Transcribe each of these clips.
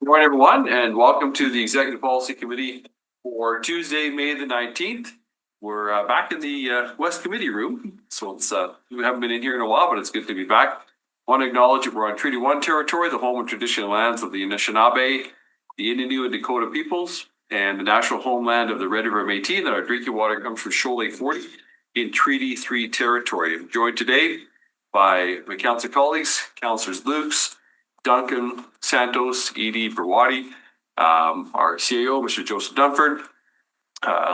Good morning, everyone, and welcome to the Executive Policy Committee for Tuesday, May the 19th. We're back in the West Committee room, so it's we haven't been in here in a while, but it's good to be back. I want to acknowledge that we're on Treaty 1 territory, the home and traditional lands of the Anishinaabe, the Innu and Dakota peoples, and the natural homeland of the Red River Métis, that our drinking water comes from Shoal Lake 40 in Treaty 3 territory. I'm joined today by my council colleagues, Councillors Lukes, Duncan, Santos, Edie, Berwadi, our CAO, Mr. Joseph Dunford,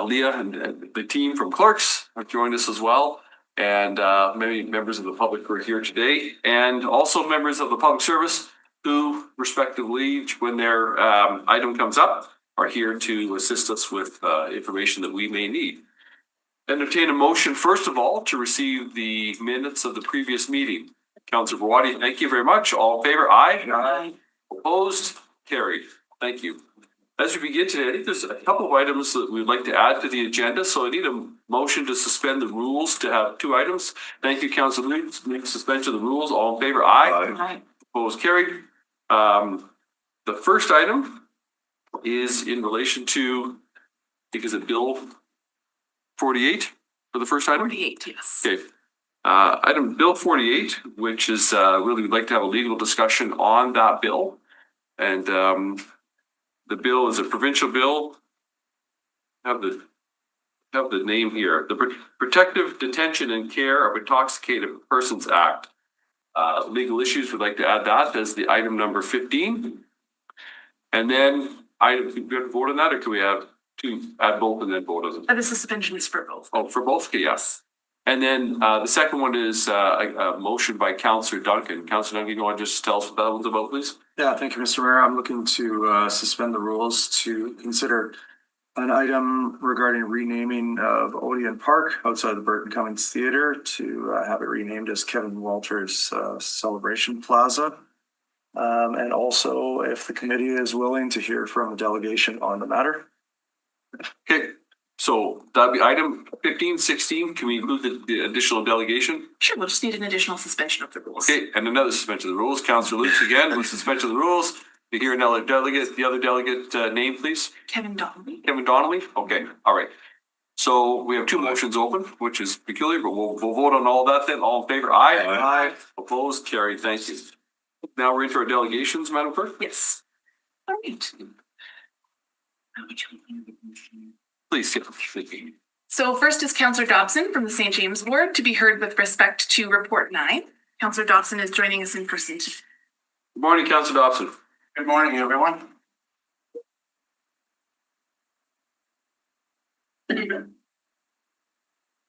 Leah, and the team from Clerks have joined us as well, and many members of the public who are here today, and also members of the public service who, respectively, when their item comes up, are here to assist us with information that we may need. Entertain a motion, first of all, to receive the minutes of the previous meeting. Councillor Berwadi, thank you very much. All in favor? Aye. Aye. Opposed? Carried. Thank you. As we begin today, I think there's a couple of items that we'd like to add to the agenda, so I need a motion to suspend the rules to have two items. Thank you, Councillor Lukes. Suspension of the rules. All in favor? Aye. Aye. Opposed? Carried. The first item is in relation to, I think, is it Bill 48 for the first item? 48, yes. Okay. Item Bill 48, which is really we'd like to have a legal discussion on that bill. And the bill is a provincial bill. Have the name here. The Protective Detention and Care of Intoxicated Persons Act. Legal issues, we'd like to add that as the item number 15. And then we have to vote on that, or can we have to add both and then vote on it? The suspension is for both. Oh, for both? Okay, yes. And then the second one is a motion by Councillor Duncan. Councillor Duncan, you want to just tell us what that one's about, please? Yeah, thank you, Mr. Mayor. I'm looking to suspend the rules to consider an item regarding renaming of Odeon Park outside the Burton Cummings Theatre to have it renamed as Kevin Walters Celebration Plaza. And also, if the committee is willing to hear from a delegation on the matter. Okay. So that'd be item 15, 16. Can we include the additional delegation? Sure, we'll just need an additional suspension of the rules. Okay, and another suspension of the rules. Councillor Lukes again with suspension of the rules. To hear another delegate, the other delegate name, please. Kevin Donnelly. Kevin Donnelly. Okay, all right. So we have two motions open, which is peculiar, but we'll vote on all that then. All in favor? Aye. Aye. Opposed? Carried. Thank you. Now we're into our delegations, Madam Clerk. Yes. All right. Please, thank you. So first is Councillor Dobson from the St. James Ward to be heard with respect to Report 9. Councillor Dobson is joining us in person. Good morning, Councillor Dobson. Good morning, everyone.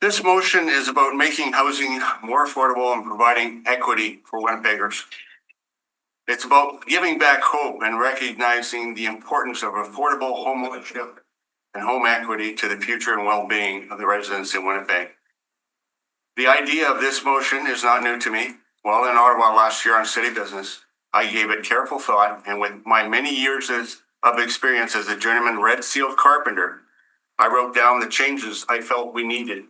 This motion is about making housing more affordable and providing equity for Winnipeggers. It's about giving back hope and recognizing the importance of affordable home ownership and home equity to the future and well-being of the residents in Winnipeg. The idea of this motion is not new to me. While in Ottawa last year on city business, I gave it careful thought, and with my many years of experience as a journeyman red seal carpenter, I wrote down the changes I felt we needed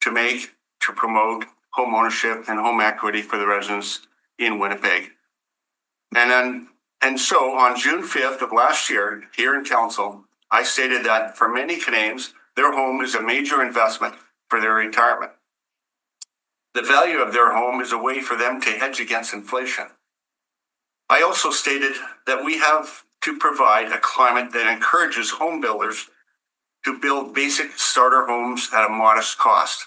to make to promote home ownership and home equity for the residents in Winnipeg. And so on June 5th of last year, here in council, I stated that for many Canadians, their home is a major investment for their retirement. The value of their home is a way for them to hedge against inflation. I also stated that we have to provide a climate that encourages home builders to build basic starter homes at a modest cost,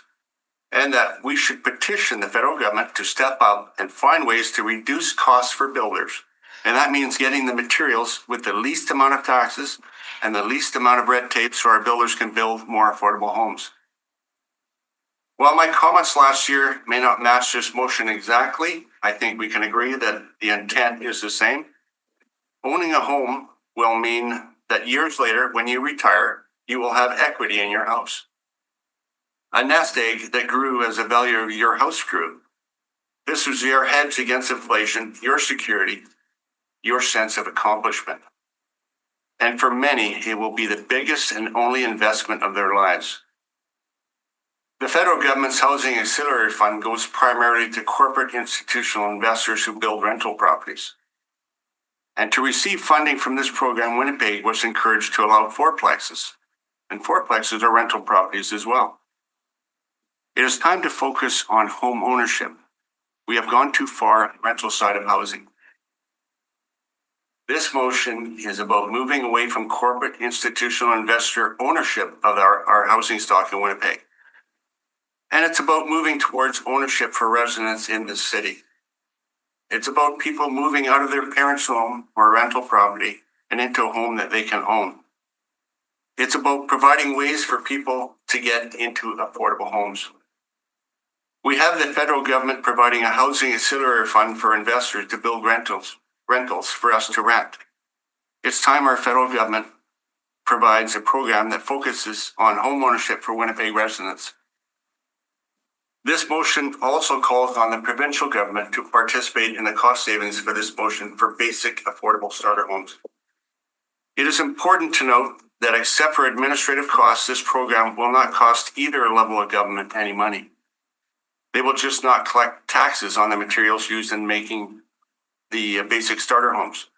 and that we should petition the federal government to step up and find ways to reduce costs for builders. And that means getting the materials with the least amount of taxes and the least amount of red tape so our builders can build more affordable homes. While my comments last year may not match this motion exactly, I think we can agree that the intent is the same. Owning a home will mean that years later, when you retire, you will have equity in your house. A nest egg that grew as the value of your house grew. This was your hedge against inflation, your security, your sense of accomplishment. And for many, it will be the biggest and only investment of their lives. The federal government's Housing Auxiliary Fund goes primarily to corporate institutional investors who build rental properties. And to receive funding from this program, Winnipeg was encouraged to allow fourplexes. And fourplexes are rental properties as well. It is time to focus on home ownership. We have gone too far on the rental side of housing. This motion is about moving away from corporate institutional investor ownership of our housing stock in Winnipeg. And it's about moving towards ownership for residents in the city. It's about people moving out of their parents' home or rental property and into a home that they can own. It's about providing ways for people to get into affordable homes. We have the federal government providing a housing auxiliary fund for investors to build rentals for us to rent. It's time our federal government provides a program that focuses on home ownership for Winnipeg residents. This motion also calls on the provincial government to participate in the cost savings for this motion for basic affordable starter homes. It is important to note that except for administrative costs, this program will not cost either level of government any money. They will just not collect taxes on the materials used in making the basic starter homes.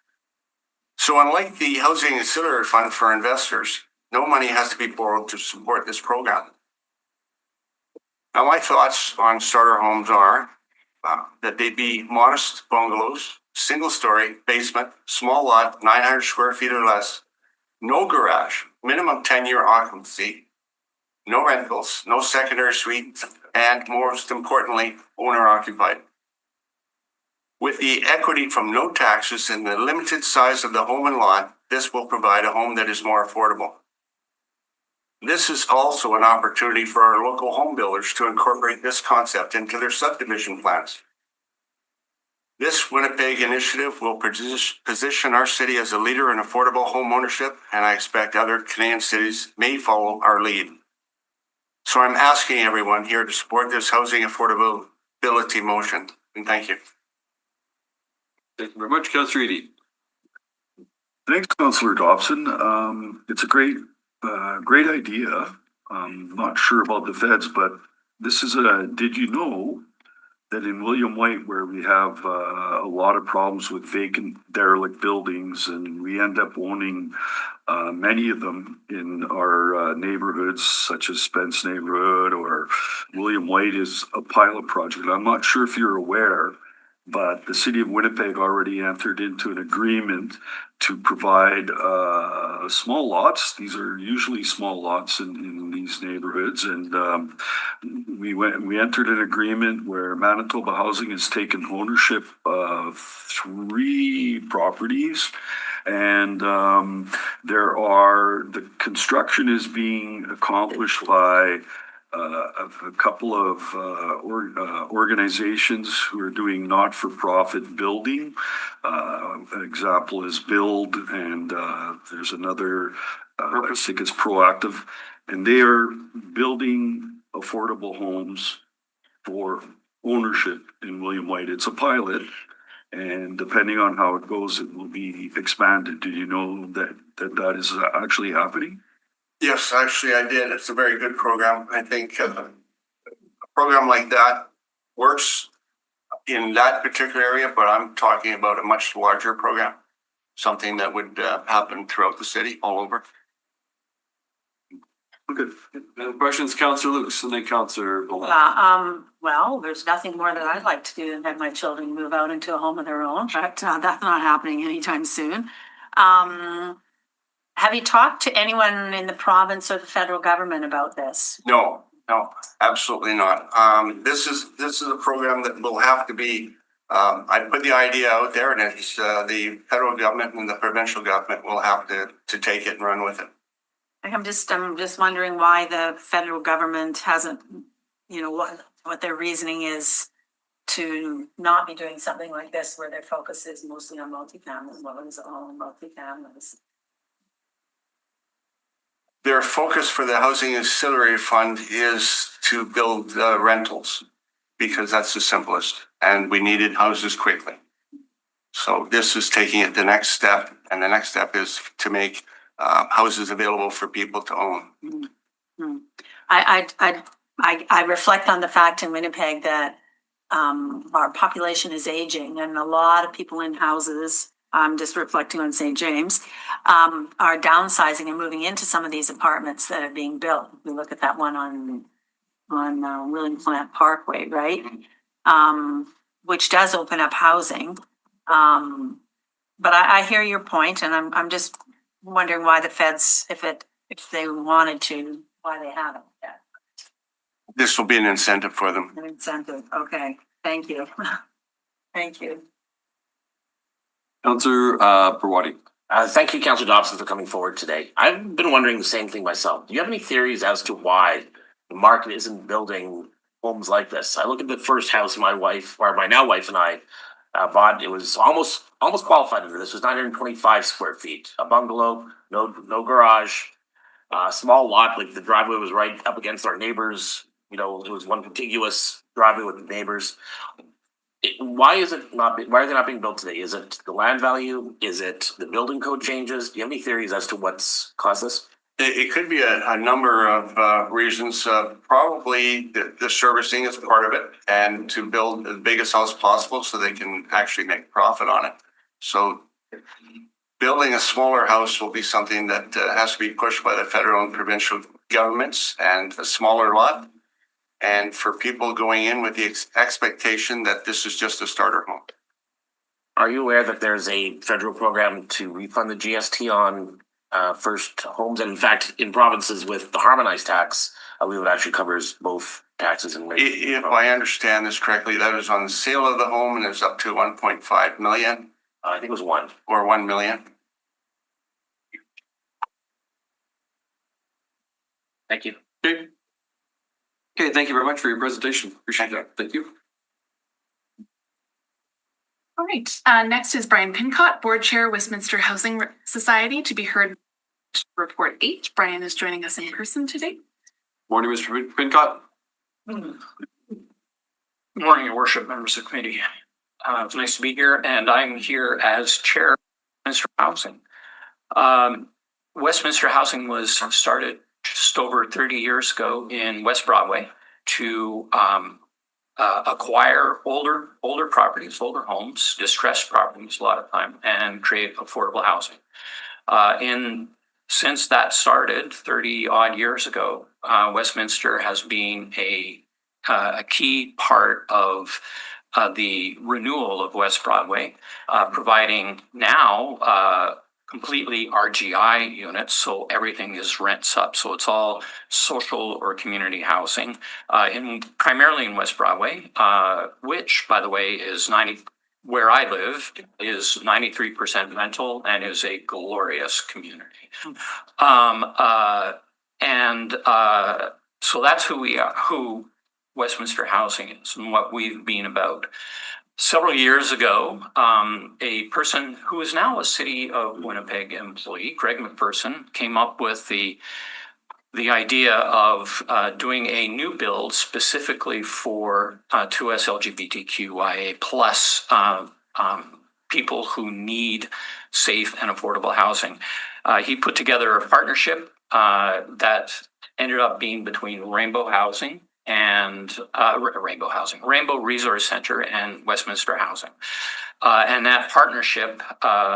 So unlike the Housing Auxiliary Fund for investors, no money has to be borrowed to support this program. Now, my thoughts on starter homes are that they be modest bungalows, single story, basement, small lot, 900 square feet or less, no garage, minimum 10-year occupancy, no rentals, no secondary suite, and most importantly, owner occupied. With the equity from no taxes and the limited size of the home and lot, this will provide a home that is more affordable. This is also an opportunity for our local home builders to incorporate this concept into their subdivision plans. This Winnipeg initiative will position our city as a leader in affordable home ownership, and I expect other Canadian cities may follow our lead. So I'm asking everyone here to support this housing affordability motion, and thank you. Thank you very much, Councillor Eady. Thanks, Councillor Dobson. It's a great idea. I'm not sure about the feds, but this is did you know that in William White, where we have a lot of problems with vacant derelict buildings, and we end up owning many of them in our neighborhoods, such as Spence neighborhood or William White is a pilot project. I'm not sure if you're aware, but the city of Winnipeg already entered into an agreement to provide small lots. These are usually small lots in these neighborhoods. And we entered an agreement where Manitoba Housing has taken ownership of 3 properties. And the construction is being accomplished by a couple of organizations who are doing not-for-profit building. An example is Build, and there's another, I think it's Proactive, and they are building affordable homes for ownership in William White. It's a pilot, and depending on how it goes, it will be expanded. Do you know that is actually happening? Yes, actually I did. It's a very good program. I think a program like that works in that particular area, but I'm talking about a much larger program, something that would happen throughout the city, all over. Good. Any questions, Councillor Lukes, and then Councillor Boland? Well, there's nothing more that I'd like to do than have my children move out into a home of their own, but that's not happening anytime soon. Have you talked to anyone in the province or the federal government about this? No, absolutely not. This is a program that will have to be, I put the idea out there, and it's the federal government and the provincial government will have to take it and run with it. I'm just wondering why the federal government hasn't, what their reasoning is to not be doing something like this, where their focus is mostly on multifamily, multifamilies. Their focus for the Housing Auxiliary Fund is to build rentals, because that's the simplest, and we needed houses quickly. So this is taking it the next step, and the next step is to make houses available for people to own. Mm-hmm. I reflect on the fact in Winnipeg that our population is aging, and a lot of people in houses I'm just reflecting on St. James, are downsizing and moving into some of these apartments that are being built. We look at that one on William Plant Parkway, right? Which does open up housing. But I hear your point, and I'm just wondering why the feds, if they wanted to, why they haven't yet. This will be an incentive for them. An incentive, okay, thank you. Thank you. Counselor Parwadi. Thank you, Councillor Dobson, for coming forward today. I've been wondering the same thing myself. Do you have any theories as to why the market isn't building homes like this? I look at the first house my now wife and I bought. It was almost qualified under this. It was 925 square feet, a bungalow, no garage, small lot. Like the driveway was right up against our neighbors. You know, it was one contiguous driveway with the neighbors. Why are they not being built today? Is it the land value? Is it the building code changes? Do you have any theories as to what's caused this? It could be a number of reasons. Probably the servicing is part of it, and to build the biggest house possible so they can actually make profit on it. So building a smaller house will be something that has to be pushed by the federal and provincial governments, and a smaller lot. And for people going in with the expectation that this is just a starter home. Are you aware that there's a federal program to refund the GST on first homes? And in fact, in provinces with the harmonized tax, I believe it actually covers both taxes and rates. If I understand this correctly, that is on the sale of the home, and it's up to 1.5 million. I think it was one. Or 1 million. Thank you. Okay, thank you very much for your presentation. Appreciate that. Thank you. All right, next is Brian Pincott, Board Chair, Westminster Housing Society, to be heard report 8. Brian is joining us in person today. Morning, Mr. Pincott. Good morning, Your Worship, members of the committee. It's nice to be here, and I'm here as Chair of Westminster Housing. Westminster Housing was started just over 30 years ago in West Broadway to acquire older properties, older homes, distressed properties a lot of time, and create affordable housing. Since that started 30 odd years ago, Westminster has been a key part of the renewal of West Broadway, providing now completely RGI units, so everything is rents up. So it's all social or community housing, primarily in West Broadway, which, by the way, is where I live is 93% rental and is a glorious community. So that's who Westminster Housing is and what we've been about. Several years ago, a person who is now a City of Winnipeg employee, Greg McPherson, came up with the idea of doing a new build specifically for 2S LGBTQIA plus people who need safe and affordable housing. He put together a partnership that ended up being between Rainbow Housing and Rainbow Resource Center and Westminster Housing. And that partnership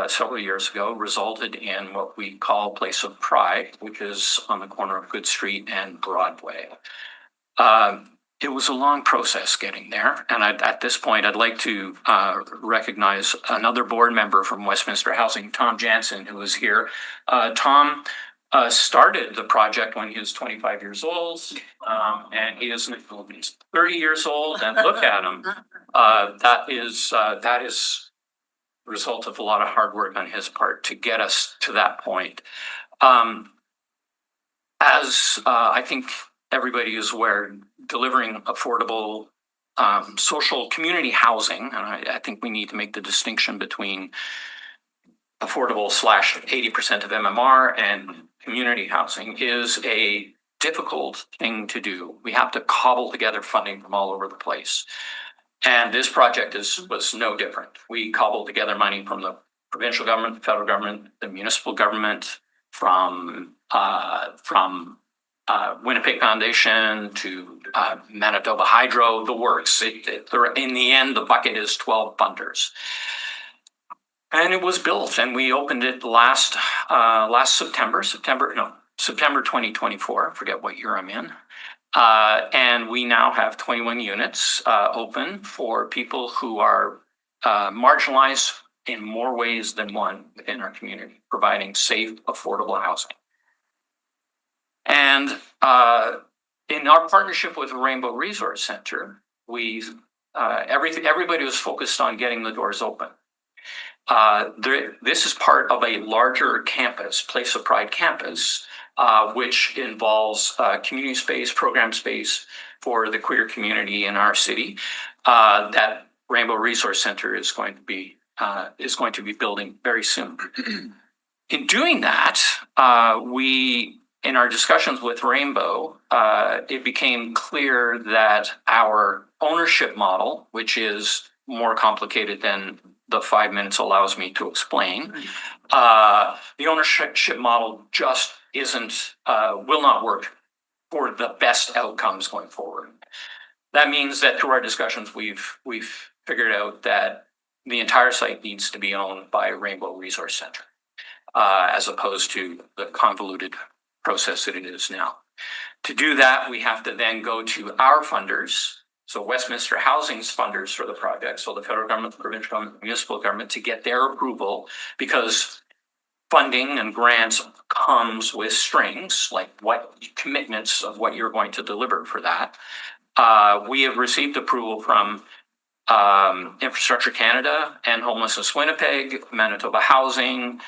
several years ago resulted in what we call Place of Pride, which is on the corner of Good Street and Broadway. It was a long process getting there. And at this point, I'd like to recognize another board member from Westminster Housing, Tom Jansen, who is here. Tom started the project when he was 25 years old, and he's 30 years old, and look at him. That is the result of a lot of hard work on his part to get us to that point. As I think everybody is aware, delivering affordable social community housing, and I think we need to make the distinction between affordable / 80% of MMR and community housing is a difficult thing to do. We have to cobble together funding from all over the place. And this project was no different. We cobbled together money from the provincial government, the federal government, the municipal government, from Winnipeg Foundation to Manitoba Hydro, the works. In the end, the bucket is 12 funders. And it was built, and we opened it last September 2024. I forget what year I'm in. And we now have 21 units open for people who are marginalized in more ways than one within our community, providing safe, affordable housing. And in our partnership with Rainbow Resource Center, everybody was focused on getting the doors open. This is part of a larger campus, Place of Pride campus, which involves community space, program space for the queer community in our city. That Rainbow Resource Center is going to be building very soon. In doing that, in our discussions with Rainbow, it became clear that our ownership model, which is more complicated than the 5 minutes allows me to explain, the ownership model just will not work for the best outcomes going forward. That means that through our discussions, we've figured out that the entire site needs to be owned by Rainbow Resource Center, as opposed to the convoluted process that it is now. To do that, we have to then go to our funders, so Westminster Housing's funders for the project, so the federal government, the provincial government, municipal government, to get their approval, because funding and grants comes with strings, like what commitments of what you're going to deliver for that. We have received approval from Infrastructure Canada and Homelessness Winnipeg, Manitoba Housing,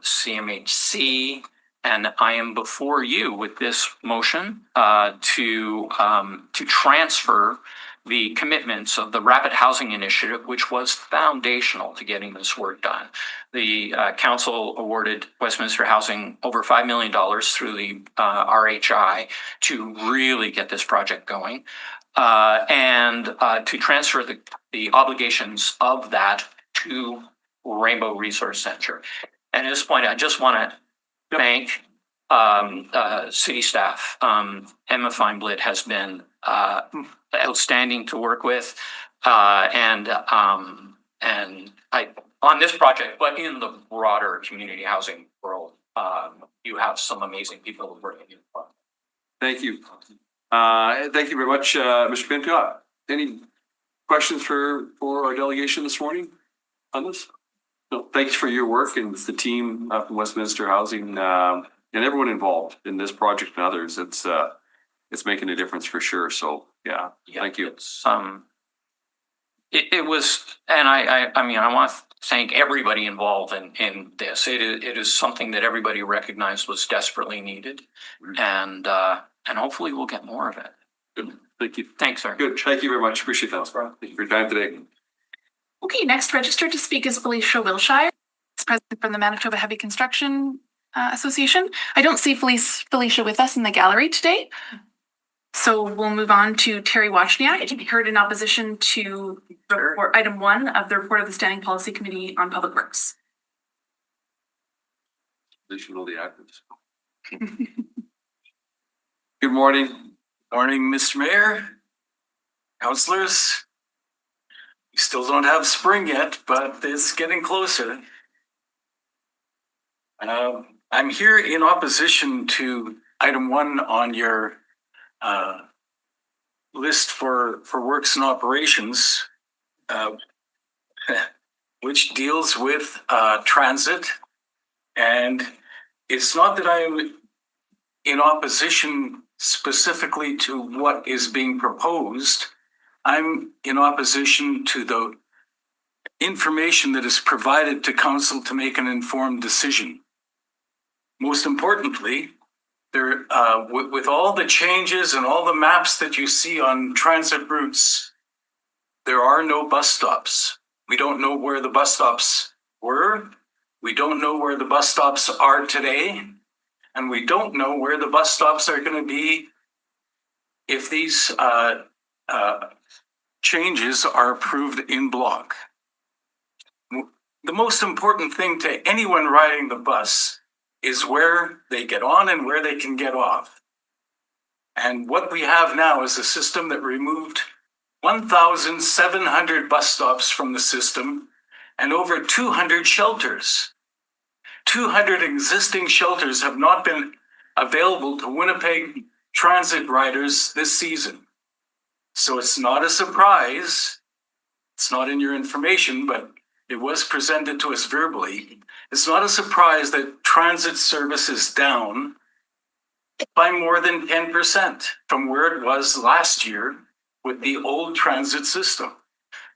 CMHC, and I am before you with this motion to transfer the commitments of the Rapid Housing Initiative, which was foundational to getting this work done. The council awarded Westminster Housing over $5 million through the RHI to really get this project going, and to transfer the obligations of that to Rainbow Resource Center. And at this point, I just want to thank city staff. Emma Feinblit has been outstanding to work with, and on this project, but in the broader community housing world, you have some amazing people working in the project. Thank you. Thank you very much, Mr. Pincott. Any questions for our delegation this morning on this? No, thanks for your work and the team from Westminster Housing and everyone involved in this project and others. It's making a difference for sure. So yeah, thank you. It was, and I mean, I want to thank everybody involved in this. It is something that everybody recognized was desperately needed, and hopefully we'll get more of it. Good. Thank you. Thanks, sir. Good. Thank you very much. Appreciate that. Thank you for your time today. Okay, next registered to speak is Felicia Wilshire, president from the Manitoba Heavy Construction Association. I don't see Felicia with us in the gallery today. So we'll move on to Terry Wachniak to be heard in opposition to item 1 of the report of the Standing Policy Committee on Public Works. They should know the actors. Good morning. Morning, Mr. Mayor, councillors. We still don't have spring yet, but it's getting closer. I'm here in opposition to item 1 on your list for works and operations, which deals with transit. And it's not that I'm in opposition specifically to what is being proposed. I'm in opposition to the information that is provided to council to make an informed decision. Most importantly, there, with all the changes and all the maps that you see on transit routes, there are no bus stops. We don't know where the bus stops were. We don't know where the bus stops are today. And we don't know where the bus stops are going to be if these changes are approved in block. The most important thing to anyone riding the bus is where they get on and where they can get off. And what we have now is a system that removed 1,700 bus stops from the system and over 200 shelters. 200 existing shelters have not been available to Winnipeg transit riders this season. So it's not a surprise. It's not in your information, but it was presented to us verbally. It's not a surprise that transit service is down by more than 10% from where it was last year with the old transit system.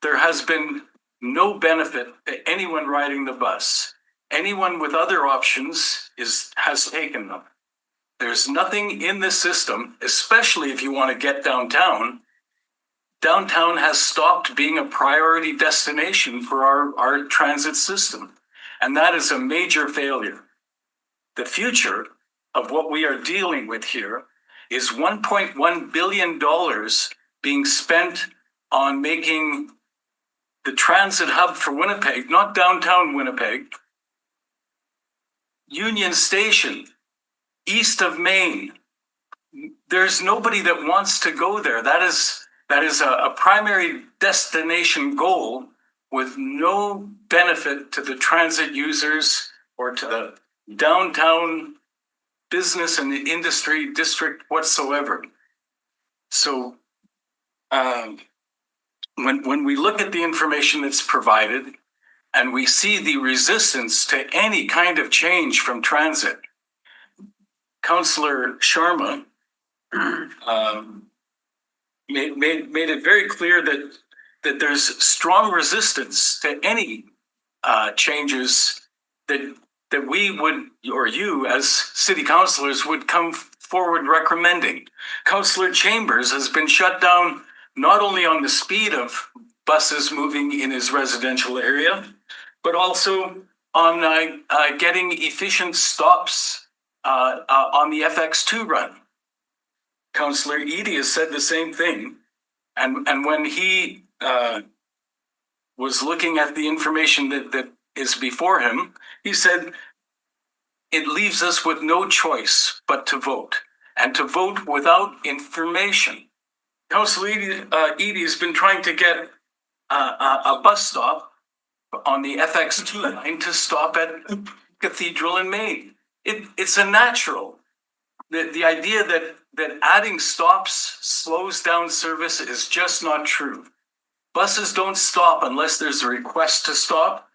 There has been no benefit to anyone riding the bus. Anyone with other options has taken them. There's nothing in the system, especially if you want to get downtown. Downtown has stopped being a priority destination for our transit system. And that is a major failure. The future of what we are dealing with here is $1.1 billion being spent on making the transit hub for Winnipeg, not downtown Winnipeg, Union Station, east of Main. There's nobody that wants to go there. That is a primary destination goal with no benefit to the transit users or to the downtown business and the industry district whatsoever. So when we look at the information that's provided and we see the resistance to any kind of change from transit, Councillor Sharma made it very clear that there's strong resistance to any changes that we would, or you as city councillors would come forward recommending. Councillor Chambers has been shut down not only on the speed of buses moving in his residential area, but also on getting efficient stops on the FX2 run. Councillor Eadie has said the same thing. And when he was looking at the information that is before him, he said, it leaves us with no choice but to vote, and to vote without information. Councillor Eadie has been trying to get a bus stop on the FX2 line to stop at Cathedral in Maine. It's a natural. The idea that adding stops slows down service is just not true. Buses don't stop unless there's a request to stop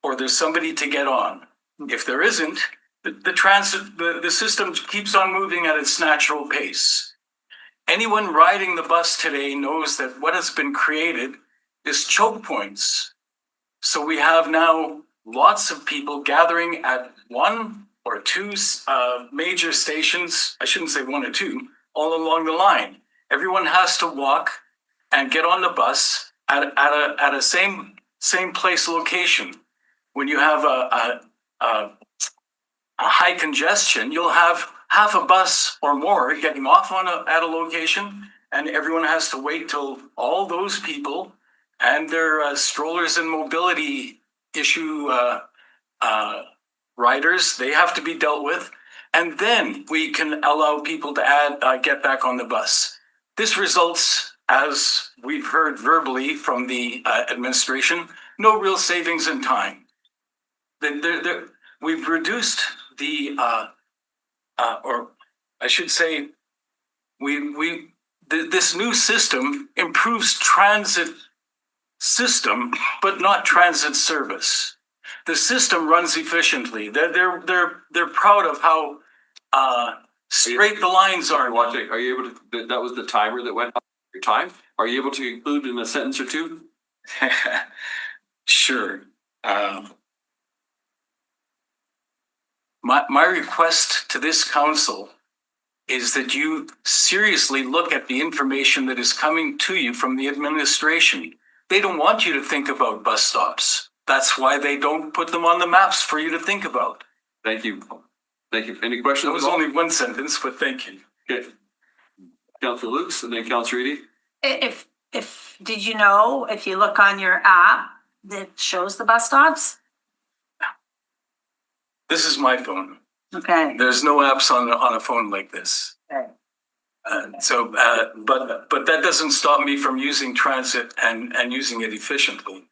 or there's somebody to get on. If there isn't, the system keeps on moving at its natural pace. Anyone riding the bus today knows that what has been created is choke points. So we have now lots of people gathering at one or two major stations, I shouldn't say one or two, all along the line. Everyone has to walk and get on the bus at a same place location. When you have a high congestion, you'll have half a bus or more getting off at a location, and everyone has to wait till all those people and their strollers and mobility issue riders, they have to be dealt with, and then we can allow people to get back on the bus. This results, as we've heard verbally from the administration, no real savings in time. We've reduced or I should say, this new system improves transit system, but not transit service. The system runs efficiently. They're proud of how straight the lines are. Watching, are you able to, that was the timer that went up your time? Are you able to include in a sentence or two? Sure. My request to this council is that you seriously look at the information that is coming to you from the administration. They don't want you to think about bus stops. That's why they don't put them on the maps for you to think about. Thank you. Thank you. Any questions? That was only one sentence, but thank you. Okay. Councillor Lukes and then Councillor Eadie. Did you know, if you look on your app that shows the bus stops? This is my phone. Okay. There's no apps on a phone like this. Okay. But that doesn't stop me from using transit and using it efficiently.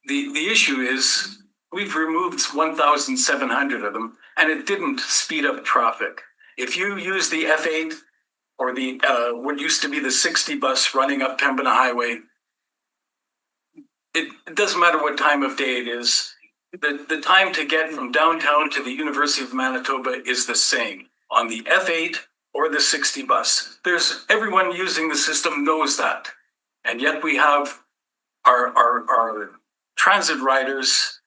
The issue is we've removed 1,700 of them and it didn't speed up traffic. If you use the F8 or the what used to be the 60 bus running up Pembina Highway, it doesn't matter what time of day it is. The time to get from downtown to the University of Manitoba is the same on the F8 or the 60 bus. Everyone using the system knows that. And yet we have our transit riders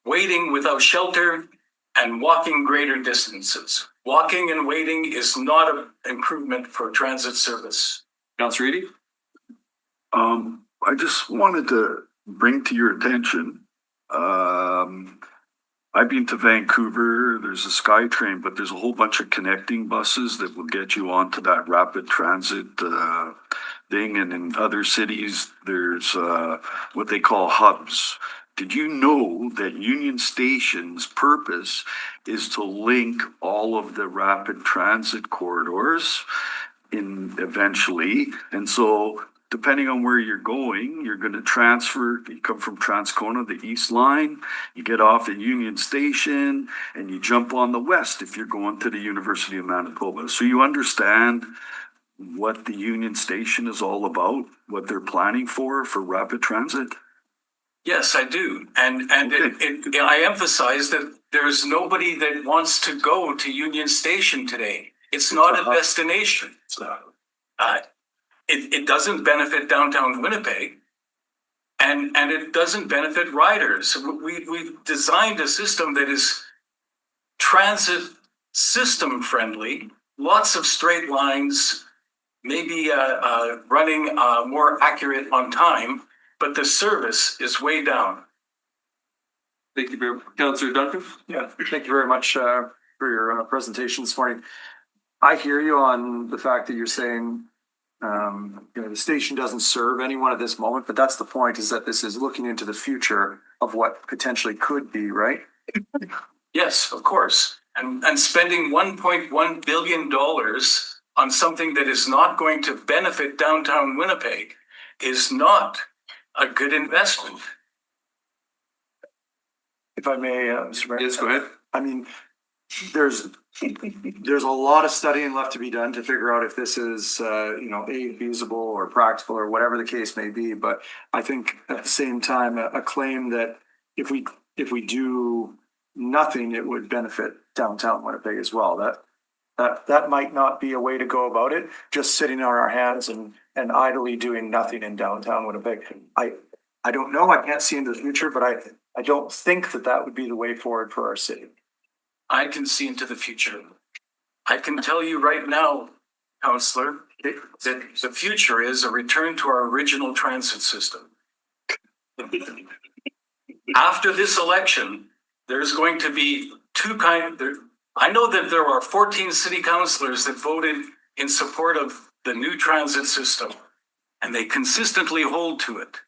waiting without shelter and walking greater distances. Walking and waiting is not an improvement for transit service. Councillor Eady? I just wanted to bring to your attention, I've been to Vancouver, there's a SkyTrain, but there's a whole bunch of connecting buses that will get you onto that rapid transit thing. And in other cities, there's what they call hubs. Did you know that Union Station's purpose is to link all of the rapid transit corridors eventually? And so depending on where you're going, you're going to transfer. You come from Transcona, the East Line, you get off at Union Station, and you jump on the West if you're going to the University of Manitoba. So you understand what the Union Station is all about, what they're planning for rapid transit? Yes, I do. And I emphasize that there's nobody that wants to go to Union Station today. It's not a destination. It doesn't benefit downtown Winnipeg, and it doesn't benefit riders. We've designed a system that is transit system friendly, lots of straight lines, maybe running more accurate on time, but the service is way down. Thank you very much. Councillor Duncan? Yeah, thank you very much for your presentation this morning. I hear you on the fact that you're saying the station doesn't serve anyone at this moment, but that's the point, is that this is looking into the future of what potentially could be, right? Yes, of course. And spending $1.1 billion on something that is not going to benefit downtown Winnipeg is not a good investment. If I may, Mr. Mayor. Yes, go ahead. I mean, there's a lot of studying left to be done to figure out if this is, feasible or practical or whatever the case may be. But I think at the same time, a claim that if we do nothing, it would benefit downtown Winnipeg as well. That might not be a way to go about it. Just sitting on our hands and idly doing nothing in downtown Winnipeg. I don't know. I can't see into the future, but I don't think that would be the way forward for our city. I can see into the future. I can tell you right now, Councillor, that the future is a return to our original transit system. After this election, there's going to be I know that there are 14 city councillors that voted in support of the new transit system, and they consistently hold to it.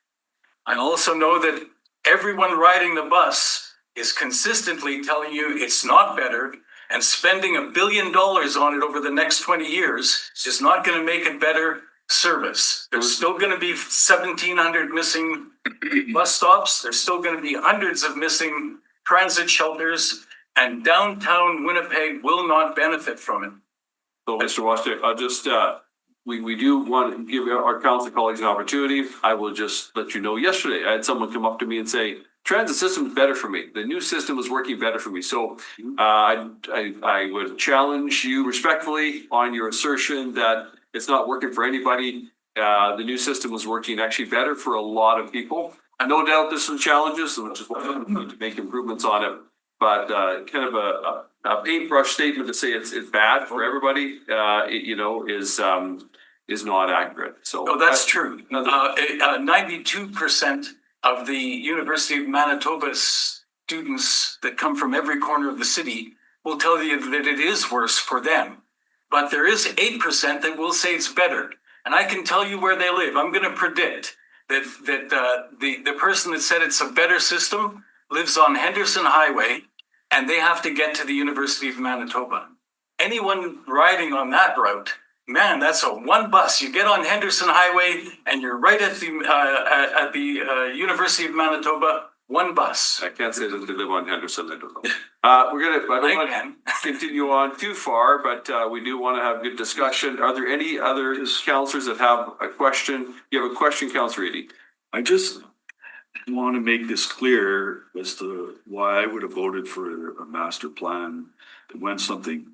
I also know that everyone riding the bus is consistently telling you it's not better, and spending $1 billion on it over the next 20 years is not going to make it better service. There's still going to be 1,700 missing bus stops. There's still going to be hundreds of missing transit shelters, and downtown Winnipeg will not benefit from it. So, Mr. Washington, I'll just, we do want to give our council colleagues an opportunity. I will just let you know, yesterday, I had someone come up to me and say, transit system is better for me. The new system is working better for me. So I would challenge you respectfully on your assertion that it's not working for anybody. The new system is working actually better for a lot of people. No doubt there's some challenges, which is why we need to make improvements on it. But kind of a paintbrush statement to say it's bad for everybody, is not accurate. So that's true. 92% of the University of Manitoba students that come from every corner of the city will tell you that it is worse for them. But there is 8% that will say it's better. And I can tell you where they live. I'm going to predict that the person that said it's a better system lives on Henderson Highway, and they have to get to the University of Manitoba. Anyone riding on that route man, that's a one bus. You get on Henderson Highway and you're right at the University of Manitoba. One bus. I can't say that they live on Henderson, I don't know. I don't I want can. to continue on too far, but we do want to have good discussion. Are there any other counselors that have a question? You have a question, Counselor Eady? I just want to make this clear as to why I would have voted for a master plan when something,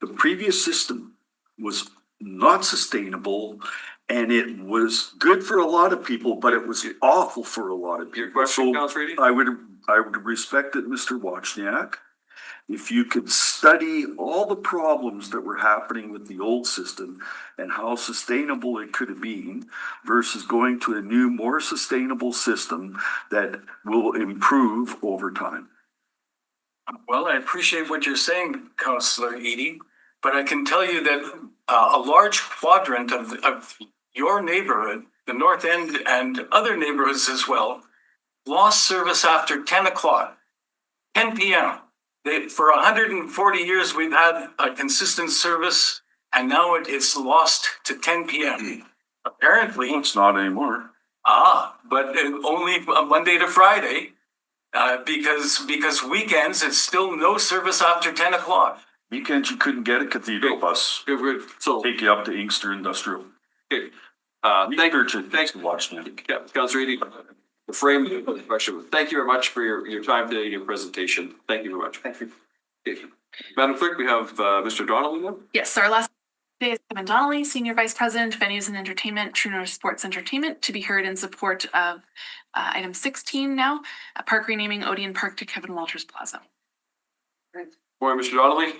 the previous system was not sustainable and it was good for a lot of people, but it was awful for a lot of people. Your question, So Counselor Eady? I would respect it, Mr. Wozniak, if you could study all the problems that were happening with the old system and how sustainable it could have been versus going to a new, more sustainable system that will improve over time. Well, I appreciate what you're saying, Councillor Eady, but I can tell you that a large quadrant of your neighborhood, the North End and other neighborhoods as well, lost service after 10 o'clock, 10 p.m. For 140 years, we've had a consistent service, and now it's lost to 10 p.m. Apparently, Well, it's not anymore. but only Monday to Friday, because weekends, it's still no service after 10 o'clock. Weekends, you couldn't get a cathedral bus, Good, good. So, take you up to Inkster Industrial. okay. Research it, thanks. Wozniak. Yeah, Counselor Eady, the frame of the question. Thank you very much for your time today and your presentation. Thank you very much. Thank you. Okay. Madam Clerk, we have Mr. Donnelly now. Yes, our last today is Kevin Donnelly, Senior Vice President, Venues and Entertainment, True North Sports Entertainment, to be heard in support of item 16 now, a park renaming Odeon Park to Kevin Walters Plaza. Morning, Mr. Donnelly.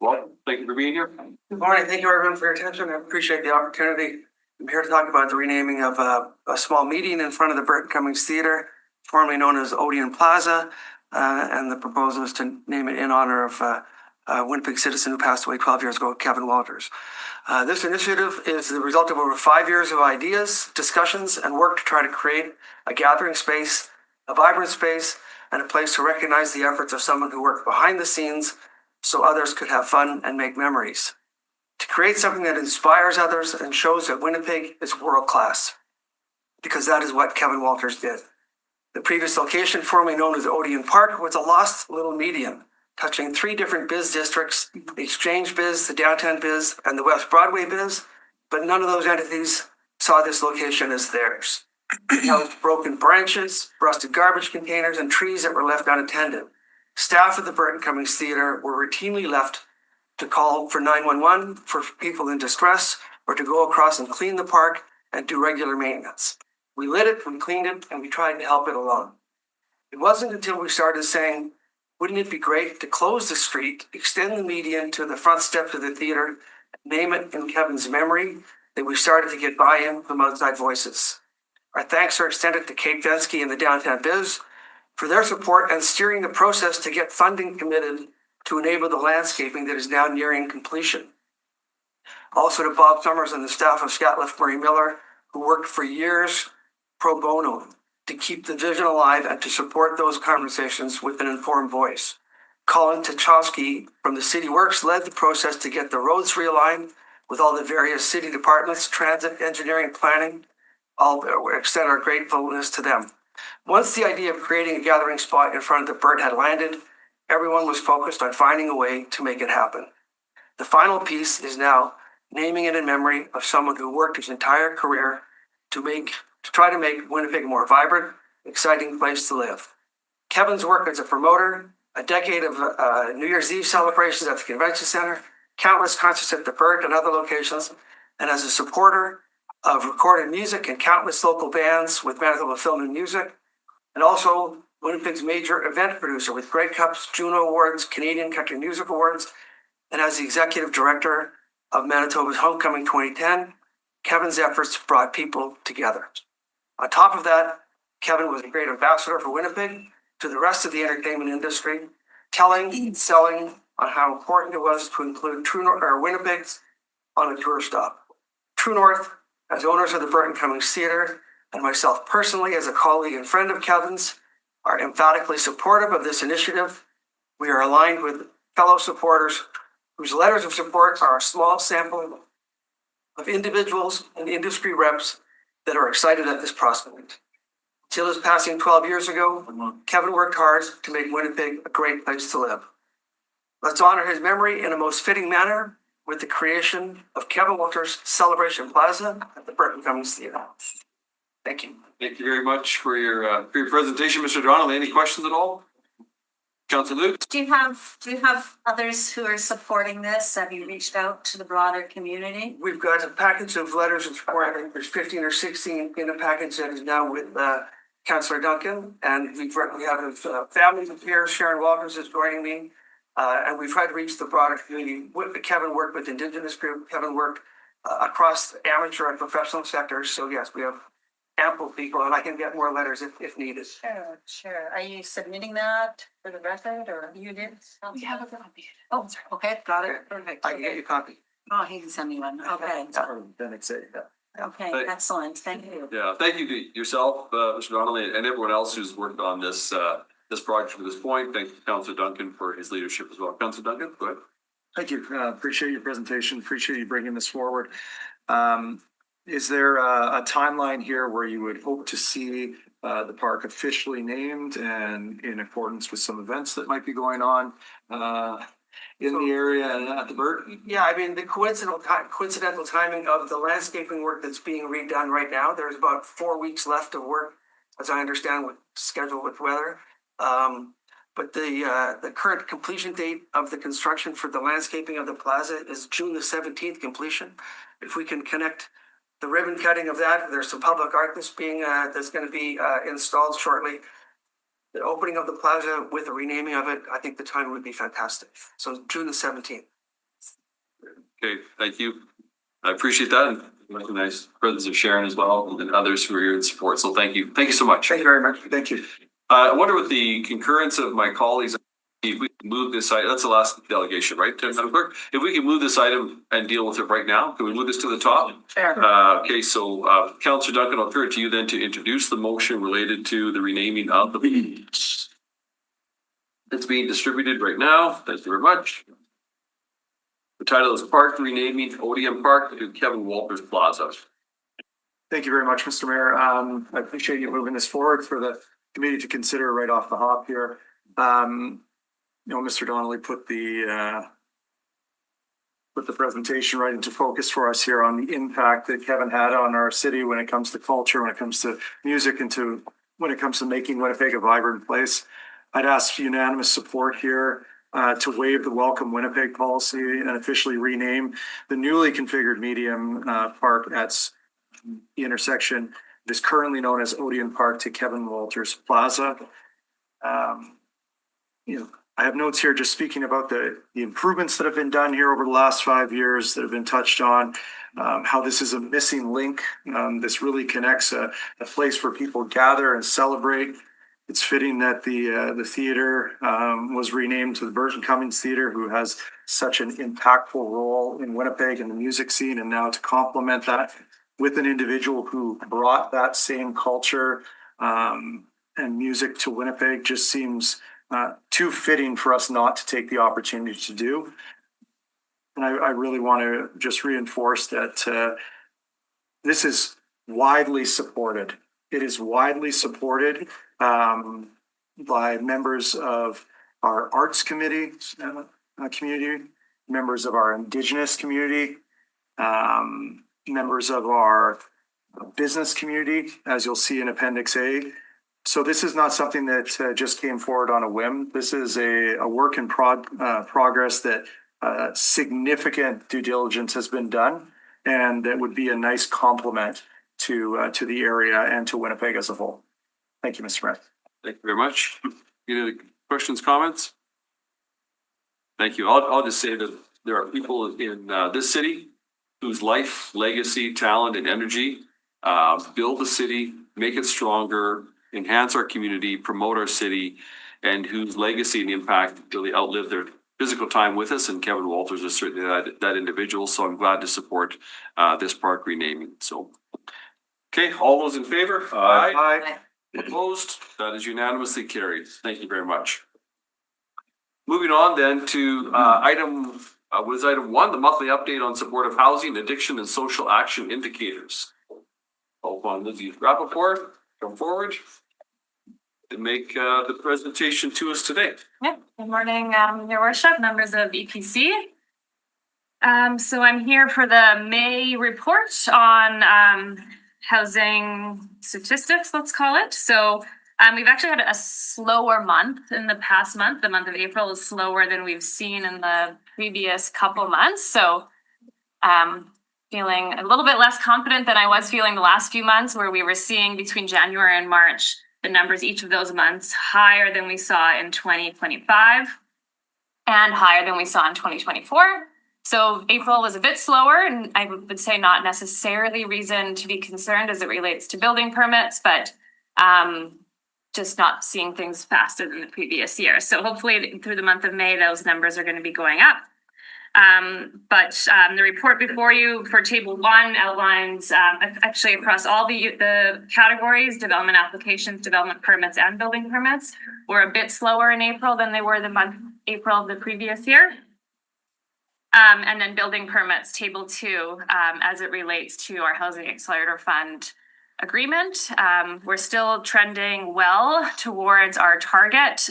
Well, thank you for being here. Good morning. Thank you everyone for your attention. I appreciate the opportunity. I'm here to talk about the renaming of a small meeting in front of the Burton Cummings Theatre, formerly known as Odeon Plaza, and the proposal is to name it in honor of a Winnipeg citizen who passed away 12 years ago, Kevin Walters. This initiative is the result of over 5 years of ideas, discussions, and work to try to create a gathering space, a vibrant space, and a place to recognize the efforts of someone who worked behind the scenes so others could have fun and make memories. To create something that inspires others and shows that Winnipeg is world class, because that is what Kevin Walters did. The previous location, formerly known as Odeon Park, was a lost little medium, touching 3 different biz districts, the Exchange Biz, the Downtown Biz, and the West Broadway Biz, but none of those entities saw this location as theirs. It held broken branches, rusted garbage containers, and trees that were left unattended. Staff of the Burton Cummings Theatre were routinely left to call for 911 for people in distress or to go across and clean the park and do regular maintenance. We lit it, we cleaned it, and we tried to help it along. It wasn't until we started saying, wouldn't it be great to close the street, extend the median to the front steps of the theatre, name it in Kevin's memory, that we started to get buy-in from outside voices. Our thanks are extended to Kate Densky and the Downtown Biz for their support and steering the process to get funding committed to enable the landscaping that is now nearing completion. Also to Bob Summers and the staff of Scatliff Murray Miller, who worked for years pro bono to keep the vision alive and to support those conversations with an informed voice. Colin Tchaikovsky from the City Works led the process to get the roads realigned with all the various city departments, transit, engineering, planning. I'll extend our gratefulness to them. Once the idea of creating a gathering spot in front of the Burt had landed, everyone was focused on finding a way to make it happen. The final piece is now naming it in memory of someone who worked his entire career to try to make Winnipeg a more vibrant, exciting place to live. Kevin's work as a promoter, a decade of New Year's Eve celebrations at the Convention Center, countless concerts at the Burt and other locations, and as a supporter of recorded music and countless local bands with Manitoba Film and Music, and also Winnipeg's major event producer with Grey Cups, Juno Awards, Canadian Country Music Awards, and as the executive director of Manitoba's Homecoming 2010, Kevin's efforts brought people together. On top of that, Kevin was a great ambassador for Winnipeg to the rest of the entertainment industry, telling and selling on how important it was to include True North or Winnipeg on a tour stop. True North, as owners of the Burton Cummings Theatre, and myself personally as a colleague and friend of Kevin's, are emphatically supportive of this initiative. We are aligned with fellow supporters whose letters of support are a small sample of individuals and industry reps that are excited at this prospect. Till his passing 12 years ago, Kevin worked hard to make Winnipeg a great place to live. Let's honor his memory in a most fitting manner with the creation of Kevin Walters Celebration Plaza at the Burton Cummings Theatre. Thank you. Thank you very much for your presentation, Mr. Donnelly. Any questions at all? Councilor Luke? Do you have others who are supporting this? Have you reached out to the broader community? We've got a package of letters of support. I think there's 15 or 16 in a package that is now with Councillor Duncan. And we have his family here. Sharon Walters is joining me. And we've tried to reach the broader community. Kevin worked with Indigenous group. Kevin worked across the amateur and professional sectors. So yes, we have ample people, and I can get more letters if needed. Sure. Are you submitting that for the record, or you did? We have a copy. Oh, okay, got it, perfect. I can get you a copy. Oh, he can send me one, okay, Then it's a, okay, excellent, thank you. Yeah, thank you to yourself, Mr. Donnelly, and everyone else who's worked on this project to this point. Thank you, Councilor Duncan, for his leadership as well. Councilor Duncan, go ahead. Thank you. Appreciate your presentation. Appreciate you bringing this forward. Is there a timeline here where you would hope to see the park officially named and in accordance with some events that might be going on in the area and at the Burton? Yeah, I mean, the coincidental timing of the landscaping work that's being redone right now, there's about 4 weeks left of work, as I understand, with schedule with weather. But the current completion date of the construction for the landscaping of the plaza is June the 17th completion. If we can connect the ribbon cutting of that, there's some public art that's going to be installed shortly. The opening of the plaza with the renaming of it, I think the time would be fantastic. So June the 17th. Okay, thank you. I appreciate that and recognize the presence of Sharon as well and others who are here in support. So thank you. Thank you so much. Thank you very much. Thank you. I wonder with the concurrence of my colleagues, if we can move this item, that's the last delegation, right, Madam Clerk? If we can move this item and deal with it right now, can we move this to the top? Sure. Okay, so Councillor Duncan, I'll turn it to you then to introduce the motion related to the renaming of the beach. It's being distributed right now. Thank you very much. The title is Park Renaming ODM Park to Kevin Walters Plaza. Thank you very much, Mr. Mayor. I appreciate you moving this forward for the committee to consider right off the hop here. Mr. Donnelly put the presentation right into focus for us here on the impact that Kevin had on our city when it comes to culture, when it comes to music, and when it comes to making Winnipeg a vibrant place. I'd ask unanimous support here to waive the Welcome Winnipeg policy and officially rename the newly configured medium park at the intersection that is currently known as Odeon Park to Kevin Walters Plaza. I have notes here just speaking about the improvements that have been done here over the last 5 years that have been touched on, how this is a missing link. This really connects a place where people gather and celebrate. It's fitting that the theater was renamed to the Burton Cummings Theatre, who has such an impactful role in Winnipeg and the music scene, and now to complement that with an individual who brought that same culture and music to Winnipeg just seems too fitting for us not to take the opportunity to do. And I really want to just reinforce that this is widely supported. It is widely supported by members of our arts committee, community, members of our Indigenous community, members of our business community, as you'll see in Appendix A. So this is not something that just came forward on a whim. This is a work in progress that significant due diligence has been done, and that would be a nice complement to the area and to Winnipeg as a whole. Thank you, Mr. Mayor. Thank you very much. Any other questions, comments? Thank you. I'll just say that there are people in this city whose life, legacy, talent, and energy build the city, make it stronger, enhance our community, promote our city, and whose legacy and impact really outlive their physical time with us. And Kevin Walters is certainly that individual. So I'm glad to support this park renaming. So, okay, all those in favor? Aye. Opposed? That is unanimously carried. Thank you very much. Moving on then to item What is item 1? The monthly update on supportive housing, addiction, and social action indicators. Call upon Lizzie Rappaport, come forward and make the presentation to us today. Yeah, good morning, Your Worship, members of EPC. So I'm here for the May report on housing statistics, let's call it. So we've actually had a slower month in the past month. The month of April is slower than we've seen in the previous couple months. So feeling a little bit less confident than I was feeling the last few months, where we were seeing between January and March the numbers each of those months higher than we saw in 2025 and higher than we saw in 2024. So April was a bit slower, and I would say not necessarily reason to be concerned as it relates to building permits, but just not seeing things faster than the previous year. So hopefully through the month of May, those numbers are going to be going up. But the report before you for table 1 outlines actually across all the categories, development applications, development permits, and building permits were a bit slower in April than they were the month April of the previous year. And then building permits, table 2, as it relates to our Housing Accelerator Fund agreement. We're still trending well towards our target.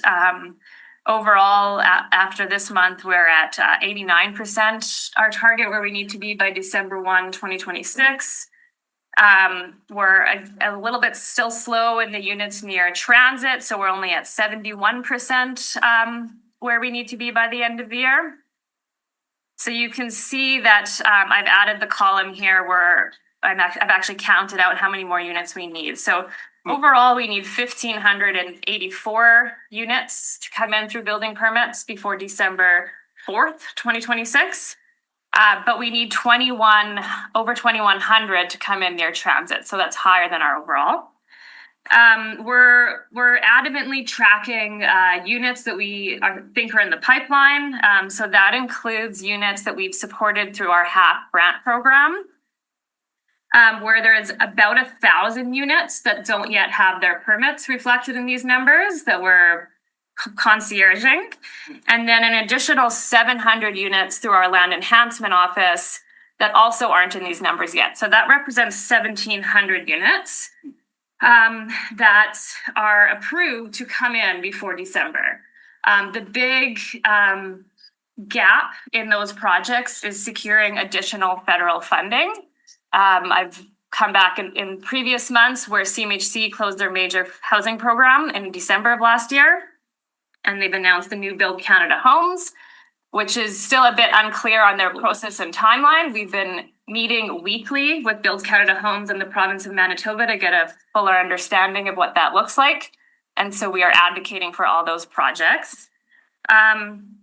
Overall, after this month, we're at 89% our target where we need to be by December 1, 2026. We're a little bit still slow in the units near transit, so we're only at 71% where we need to be by the end of the year. So you can see that I've added the column here where I've actually counted out how many more units we need. So overall, we need 1,584 units to come in through building permits before December 4th, 2026. But we need over 2,100 to come in near transit. So that's higher than our overall. We're adamantly tracking units that we think are in the pipeline. So that includes units that we've supported through our HAP grant program, where there is about 1,000 units that don't yet have their permits reflected in these numbers that we're concierging. And then an additional 700 units through our land enhancement office that also aren't in these numbers yet. So that represents 1,700 units that are approved to come in before December. The big gap in those projects is securing additional federal funding. I've come back in previous months where CMHC closed their major housing program in December of last year, and they've announced the new Build Canada Homes, which is still a bit unclear on their process and timeline. We've been meeting weekly with Build Canada Homes in the province of Manitoba to get a fuller understanding of what that looks like. And so we are advocating for all those projects.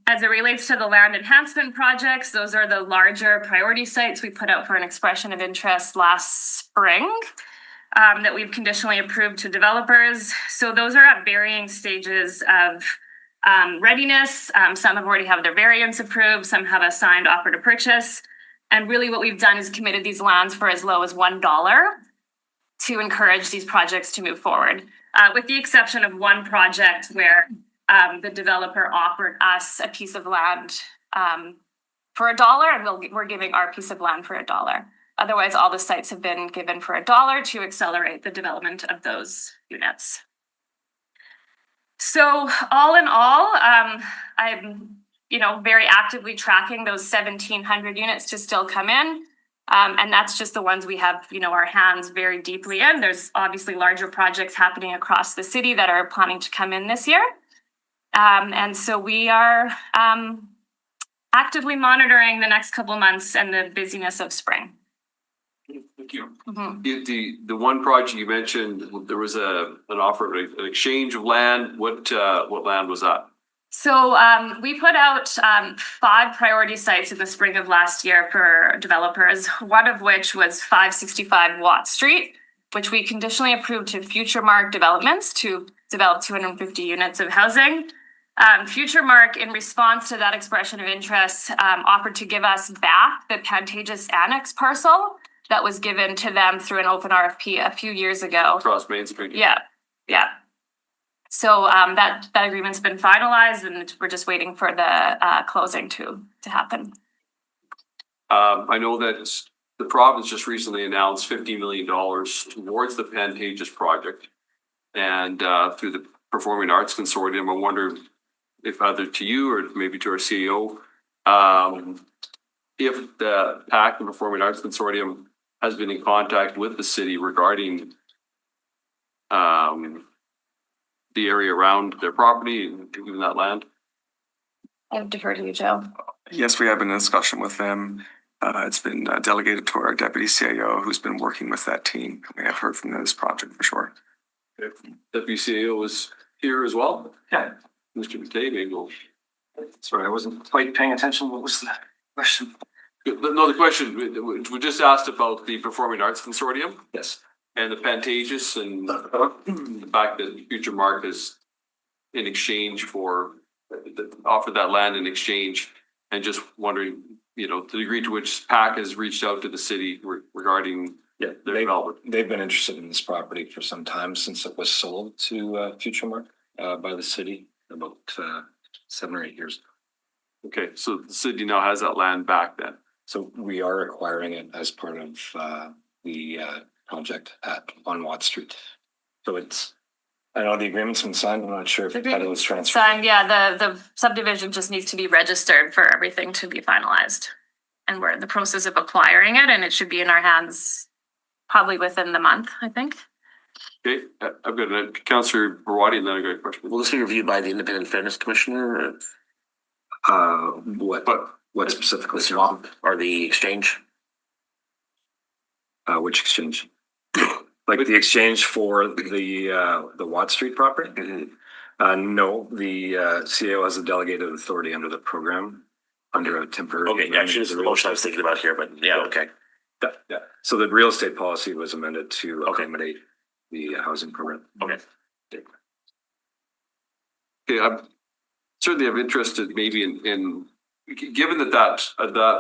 As it relates to the land enhancement projects, those are the larger priority sites we put out for an expression of interest last spring that we've conditionally approved to developers. So those are at varying stages of readiness. Some have already have their variance approved, some have a signed offer to purchase. And really what we've done is committed these lands for as low as $1 to encourage these projects to move forward, with the exception of one project where the developer offered us a piece of land for $1, and we're giving our piece of land for $1. Otherwise, all the sites have been given for $1 to accelerate the development of those units. So all in all, I'm very actively tracking those 1,700 units to still come in. And that's just the ones we have, our hands very deeply in. There's obviously larger projects happening across the city that are planning to come in this year. And so we are actively monitoring the next couple months and the busyness of spring. Thank you. Mm-hmm. The one project you mentioned, there was an offer, an exchange of land. What land was that? So we put out 5 priority sites in the spring of last year for developers, one of which was 565 Watt Street, which we conditionally approved to Future Mark Developments to develop 250 units of housing. Future Mark, in response to that expression of interest, offered to give us back the Pantages Annex parcel that was given to them through an open RFP a few years ago. Across Main Street. Yeah. So that agreement's been finalized, and we're just waiting for the closing to happen. I know that the province just recently announced $50 million towards the Pantages project. And through the Performing Arts Consortium, I wonder if either to you or maybe to our CEO, if the PAC and Performing Arts Consortium has been in contact with the city regarding the area around their property and even that land. I defer to you, Joe. Yes, we have been in discussion with them. It's been delegated to our deputy CAO who's been working with that team. We have heard from this project for sure. Deputy CAO was here as well. Yeah. Mr. McKay, maybe we'll. Sorry, I wasn't quite paying attention. What was the question? No, the question, we just asked about the Performing Arts Consortium Yes. and the Pantages and the fact that Future Mark is in exchange for, offered that land in exchange, and just wondering, you know, the degree to which PAC has reached out to the city regarding Yeah, their development. they've been interested in this property for some time since it was sold to Future Mark by the city about 7 or 8 years. Okay, so the city now has that land back then. So we are acquiring it as part of the project on Watt Street. So it's, I know the agreement's been signed. I'm not sure if the title was transferred. Signed, yeah, the subdivision just needs to be registered for everything to be finalized. And we're in the process of acquiring it, and it should be in our hands probably within the month, I think. Okay, I've got a Councillor Barwadi and then I got a question. Will this be reviewed by the Independent Fairness Commissioner? Or What specifically? the swap or the exchange? Which exchange? Like the exchange for the Watt Street property? No, the CAO has a delegated authority under the program, under a temporary. Okay, actually, this is the motion I was thinking about here, but yeah, okay. Yeah. So the real estate policy was amended to accommodate the housing program. Okay. Okay, I'm certainly have interested maybe in given that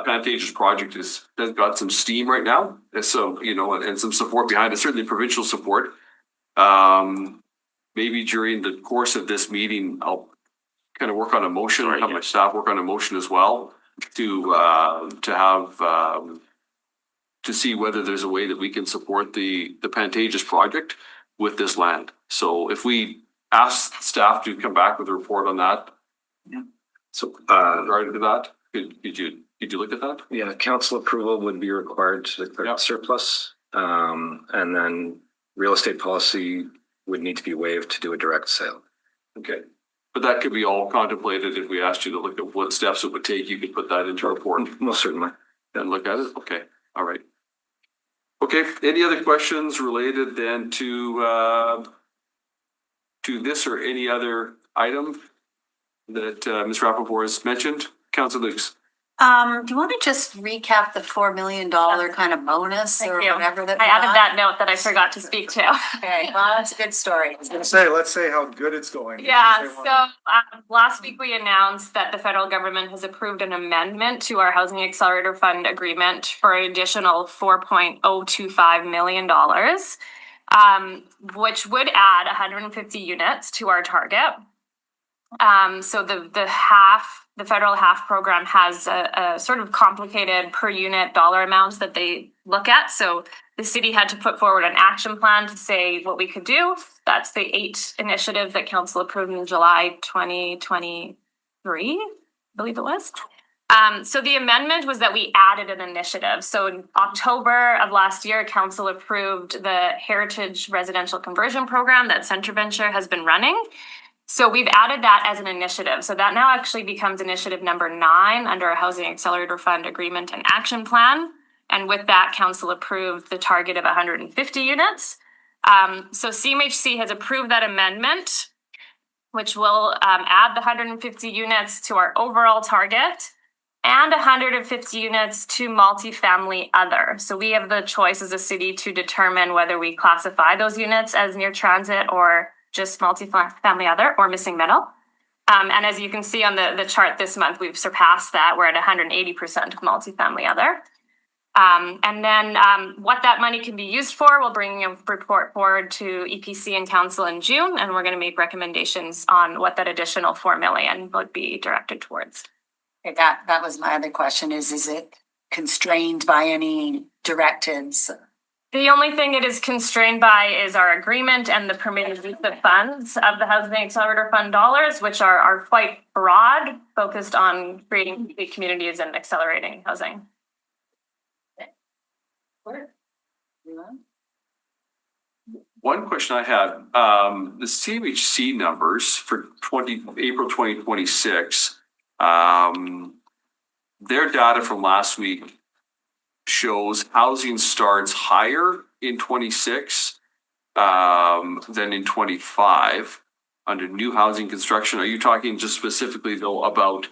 Pantages project has got some steam right now, and so, you know, and some support behind it, certainly provincial support. Maybe during the course of this meeting, I'll kind of work on a motion, have my staff work on a motion as well to have to see whether there's a way that we can support the Pantages project with this land. So if we ask staff to come back with a report on that. So Regarding to that, could you look at that? yeah, council approval would be required to declare surplus. And then real estate policy would need to be waived to do a direct sale. Okay, but that could be all contemplated if we asked you to look at what steps it would take. You could put that into a report Most certainly. and look at it. Okay, all right. Okay, any other questions related then to this or any other item that Ms. Rappaport has mentioned? Councilor Lukes. Do you want to just recap the $4 million kind of bonus Thank or you. whatever that? I we added got? that note that I forgot to speak to. Okay, well, that's a good story. Let's say how good it's going. Yeah, so last week we announced that the federal government has approved an amendment to our Housing Accelerator Fund agreement for an additional $4.025 million, which would add 150 units to our target. So the federal HAF program has a sort of complicated per unit dollar amounts that they look at. So the city had to put forward an action plan to say what we could do. That's the 8 initiative that council approved in July 2023, I believe it was. So the amendment was that we added an initiative. So in October of last year, council approved the Heritage Residential Conversion Program that CentreVenture has been running. So we've added that as an initiative. So that now actually becomes initiative number 9 under our Housing Accelerator Fund Agreement and Action Plan. And with that, council approved the target of 150 units. So CMHC has approved that amendment, which will add the 150 units to our overall target and 150 units to multifamily other. So we have the choice as a city to determine whether we classify those units as near transit or just multifamily other or missing middle. And as you can see on the chart this month, we've surpassed that. We're at 180% of multifamily other. And then what that money can be used for, we'll bring a report forward to EPC and council in June, and we're going to make recommendations on what that additional $4 million would be directed towards. Okay, that was my other question is it constrained by any directives? The only thing it is constrained by is our agreement and the permitted use of funds of the Housing Accelerator Fund dollars, which are quite broad, focused on creating the communities and accelerating housing. One question I had, the CMHC numbers for April 2026, their data from last week shows housing starts higher in 26 than in 25 under new housing construction. Are you talking just specifically though about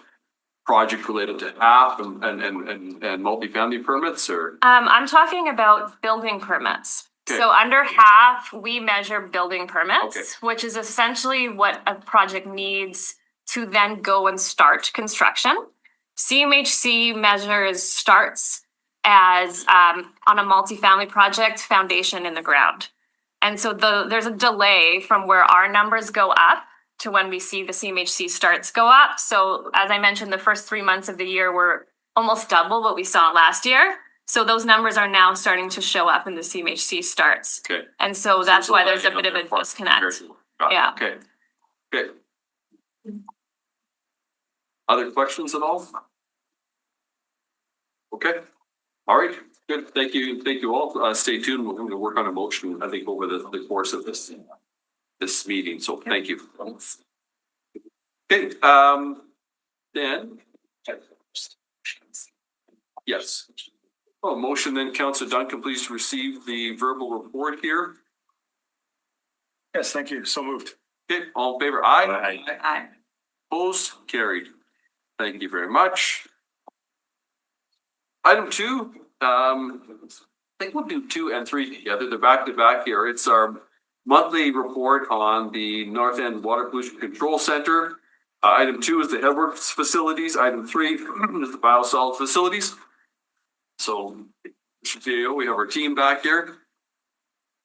project related to HAP and multifamily permits, or? I'm talking about building permits. Okay. So under HAP, we measure building permits, Okay. which is essentially what a project needs to then go and start construction. CMHC measures starts as on a multifamily project foundation in the ground. And so there's a delay from where our numbers go up to when we see the CMHC starts go up. So as I mentioned, the first 3 months of the year were almost double what we saw last year. So those numbers are now starting to show up in the CMHC starts. Okay. And so that's why there's a bit of a disconnect. Yeah. Okay. Okay. Other questions at all? Okay. All right. Good. Thank you. Thank you all. Stay tuned. We're going to work on a motion, I think, over the course of this meeting. So thank you. Okay. Then. Yes. Oh, motion then, Councillor Duncan, please receive the verbal report here. Yes, thank you. So moved. Okay, all in favor? Aye. Aye. Opposed? Carried. Thank you very much. Item 2, I think we'll do 2 and 3 together. They're back to back here. It's our monthly report on the North End Water Pollution Control Center. Item 2 is the headworks facilities. Item 3 is the biosolids facilities. So, Mr. CEO, we have our team back here.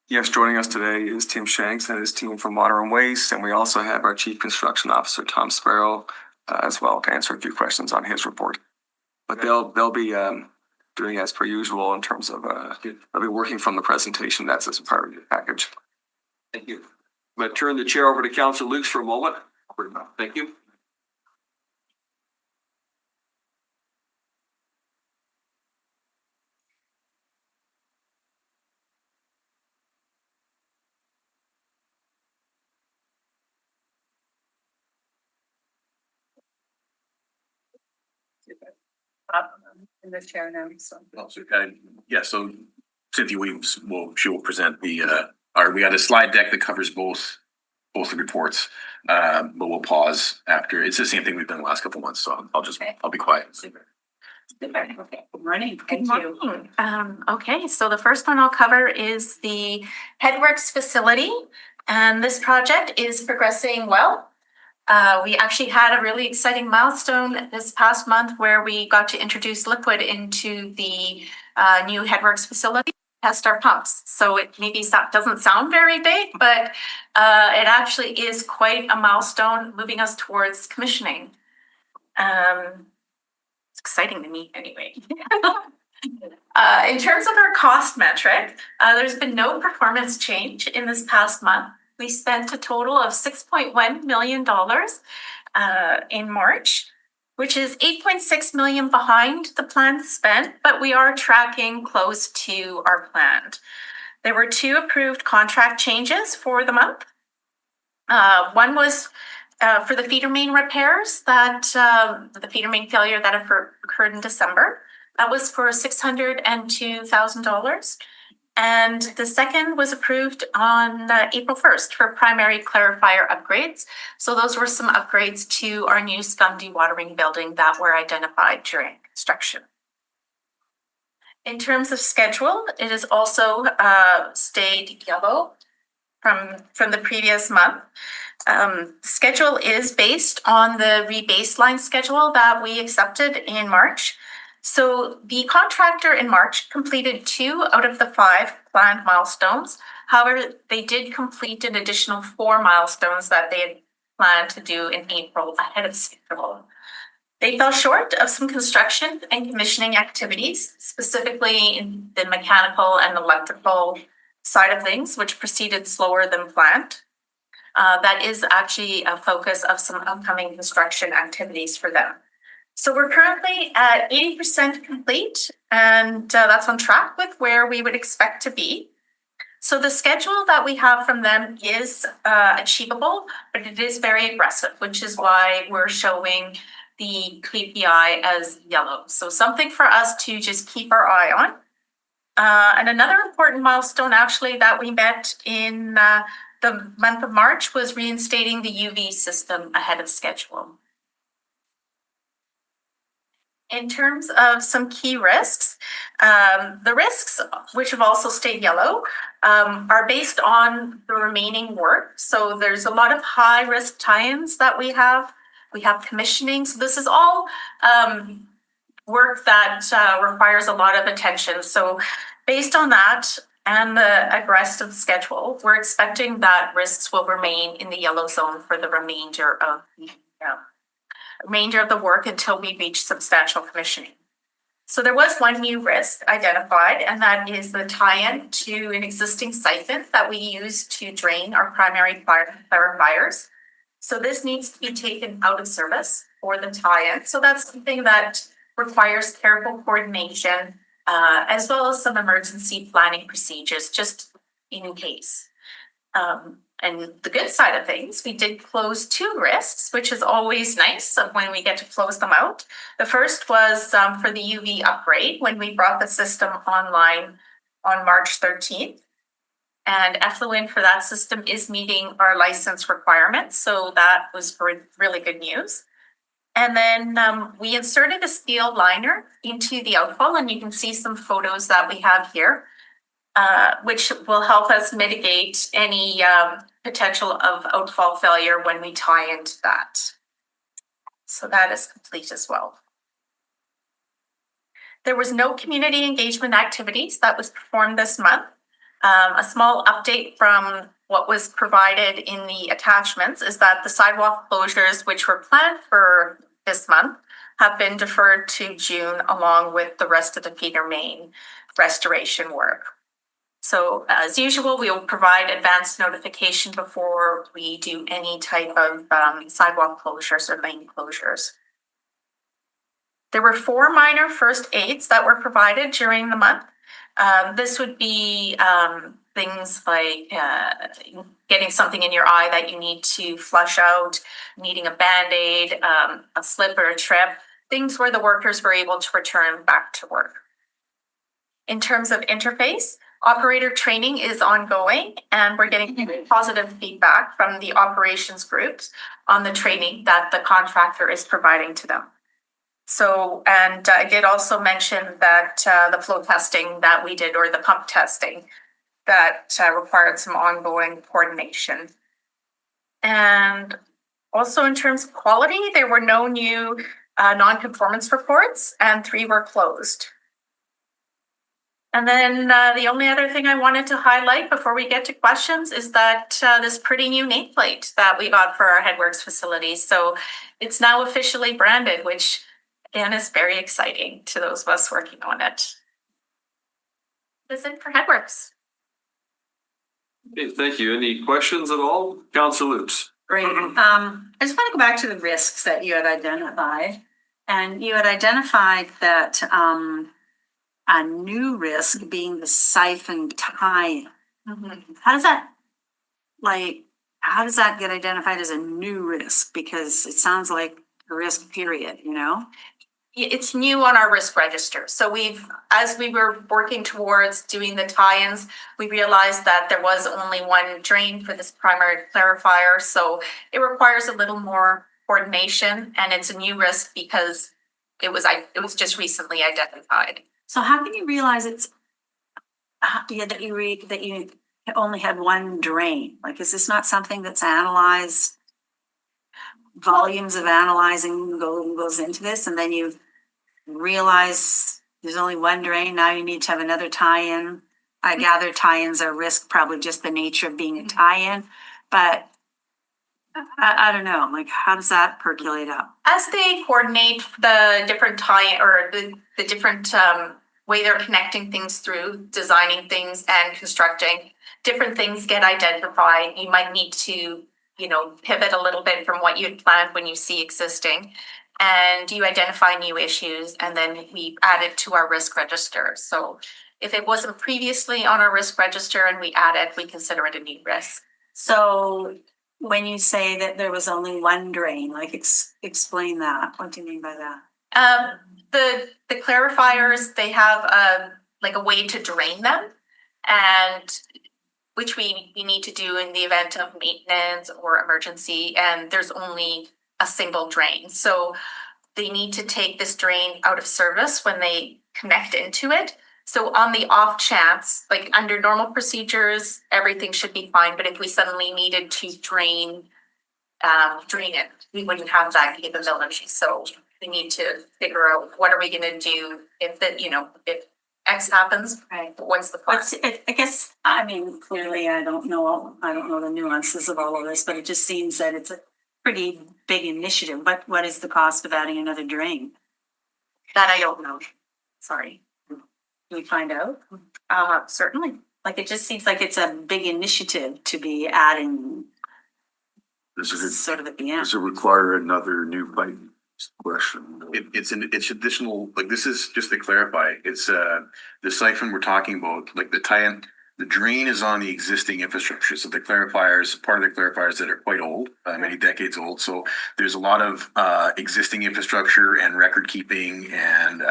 Yes, joining us today is Tim Shanks and his team from Water and Waste, and we also have our Chief Construction Officer, Tom Sparrow, as well to answer a few questions on his report. But they'll be doing as per usual in terms of they'll be working from the presentation that's as a part of your package. Thank you. I'm going to turn the chair over to Councillor Lukes for a moment. Thank you. In the chair now, so. So Cynthia Williams she will present we got a slide deck that covers both the reports, but we'll pause after. It's the same thing we've done the last couple of months, so I'll be quiet. Super. Okay. Good morning. Good morning. Okay, so the first one I'll cover is the Headworks facility, and this project is progressing well. We actually had a really exciting milestone this past month where we got to introduce liquid into the new Headworks facility, test our pumps. So it maybe doesn't sound very big, but it actually is quite a milestone moving us towards commissioning. It's exciting to me anyway. In terms of our cost metric, there's been no performance change in this past month. We spent a total of $6.1 million in March, which is $8.6 million behind the planned spent, but we are tracking close to our plan. There were 2 approved contract changes for the month. One was for the feeder main repairs that the feeder main failure that occurred in December. That was for $602,000. And the second was approved on April 1st for primary clarifier upgrades. So those were some upgrades to our new scum dewatering building that were identified during construction. In terms of schedule, it has also stayed yellow from the previous month. Schedule is based on the rebaseline schedule that we accepted in March. So the contractor in March completed 2 out of the 5 planned milestones. However, they did complete an additional 4 milestones that they had planned to do in April ahead of schedule. They fell short of some construction and commissioning activities, specifically in the mechanical and electrical side of things, which proceeded slower than planned. That is actually a focus of some upcoming construction activities for them. So we're currently at 80% complete, and that's on track with where we would expect to be. So the schedule that we have from them is achievable, but it is very aggressive, which is why we're showing the KPI as yellow. So something for us to just keep our eye on. And another important milestone actually that we met in the month of March was reinstating the UV system ahead of schedule. In terms of some key risks, the risks, which have also stayed yellow, are based on the remaining work. So there's a lot of high risk tie-ins that we have. We have commissioning. So this is all work that requires a lot of attention. So based on that and the aggressive schedule, we're expecting that risks will remain in the yellow zone for the remainder of the work until we reach substantial commissioning. So there was one new risk identified, and that is the tie-in to an existing siphon that we use to drain our primary clarifiers. So this needs to be taken out of service for the tie-in. So that's something that requires careful coordination, as well as some emergency planning procedures, just in case. And the good side of things, we did close 2 risks, which is always nice when we get to close them out. The first was for the UV upgrade when we brought the system online on March 13th. And effluent for that system is meeting our license requirements. So that was really good news. And then we inserted a steel liner into the outfall, and you can see some photos that we have here, which will help us mitigate any potential of outfall failure when we tie into that. So that is complete as well. There was no community engagement activities that was performed this month. A small update from what was provided in the attachments is that the sidewalk closures, which were planned for this month, have been deferred to June along with the rest of the Peter Main restoration work. So as usual, we will provide advance notification before we do any type of sidewalk closures or lane closures. There were 4 minor first aids that were provided during the month. This would be things like getting something in your eye that you need to flush out, needing a Band-Aid, a slip or a trip, things where the workers were able to return back to work. In terms of interface, operator training is ongoing, and we're getting positive feedback from the operations groups on the training that the contractor is providing to them. So, and I did also mention that the flow testing that we did, or the pump testing, that required some ongoing coordination. And also in terms of quality, there were no new non-conformance reports, and 3 were closed. And then the only other thing I wanted to highlight before we get to questions is that this pretty new nameplate that we got for our Headworks facility. So it's now officially branded, which again is very exciting to those of us working on it. That's it for Headworks. Okay, thank you. Any questions at all? Councilor Lutz. Great. I just want to go back to the risks that you had identified. And you had identified that a new risk being the siphon tie. How does that get identified as a new risk? Because it sounds like a risk period, you know? It's new on our risk register. So as we were working towards doing the tie-ins, we realized that there was only one drain for this primary clarifier. So it requires a little more coordination, and it's a new risk because it was just recently identified. So how can you realize that you only had one drain? Like, is this not something that's analyzed? Volumes of analyzing goes into this, and then you realize there's only one drain. Now you need to have another tie-in. I gather tie-ins are risk, probably just the nature of being a tie-in, but I don't know, like, how does that percolate up? As they coordinate the different the different way they're connecting things through, designing things and constructing, different things get identified. You might need to, pivot a little bit from what you had planned when you see existing. And you identify new issues, and then we add it to our risk register. So if it wasn't previously on our risk register and we add it, we consider it a new risk. So when you say that there was only one drain, like explain that. What do you mean by that? The clarifiers, they have a way to drain them, and which we need to do in the event of maintenance or emergency, and there's only a single drain. So they need to take this drain out of service when they connect into it. So on the off chance, like under normal procedures, everything should be fine. But if we suddenly needed to drain it, we wouldn't have that capability. So we need to figure out what are we going to do if if X happens. Right. What's the plan? I guess, I mean, clearly I don't know the nuances of all of this, but it just seems that it's a pretty big initiative. What is the cost of adding another drain? That I don't know. Sorry. Do we find out? Certainly. Like, it just seems like it's a big initiative to be adding sort of at the end. Does it require another new pipe? Question. It's additional, like, this is just to clarify, it's the siphon we're talking about, like the tie-in, the drain is on the existing infrastructure. So the clarifiers, part of the clarifiers that are quite old, many decades old. So there's a lot of existing infrastructure and record keeping and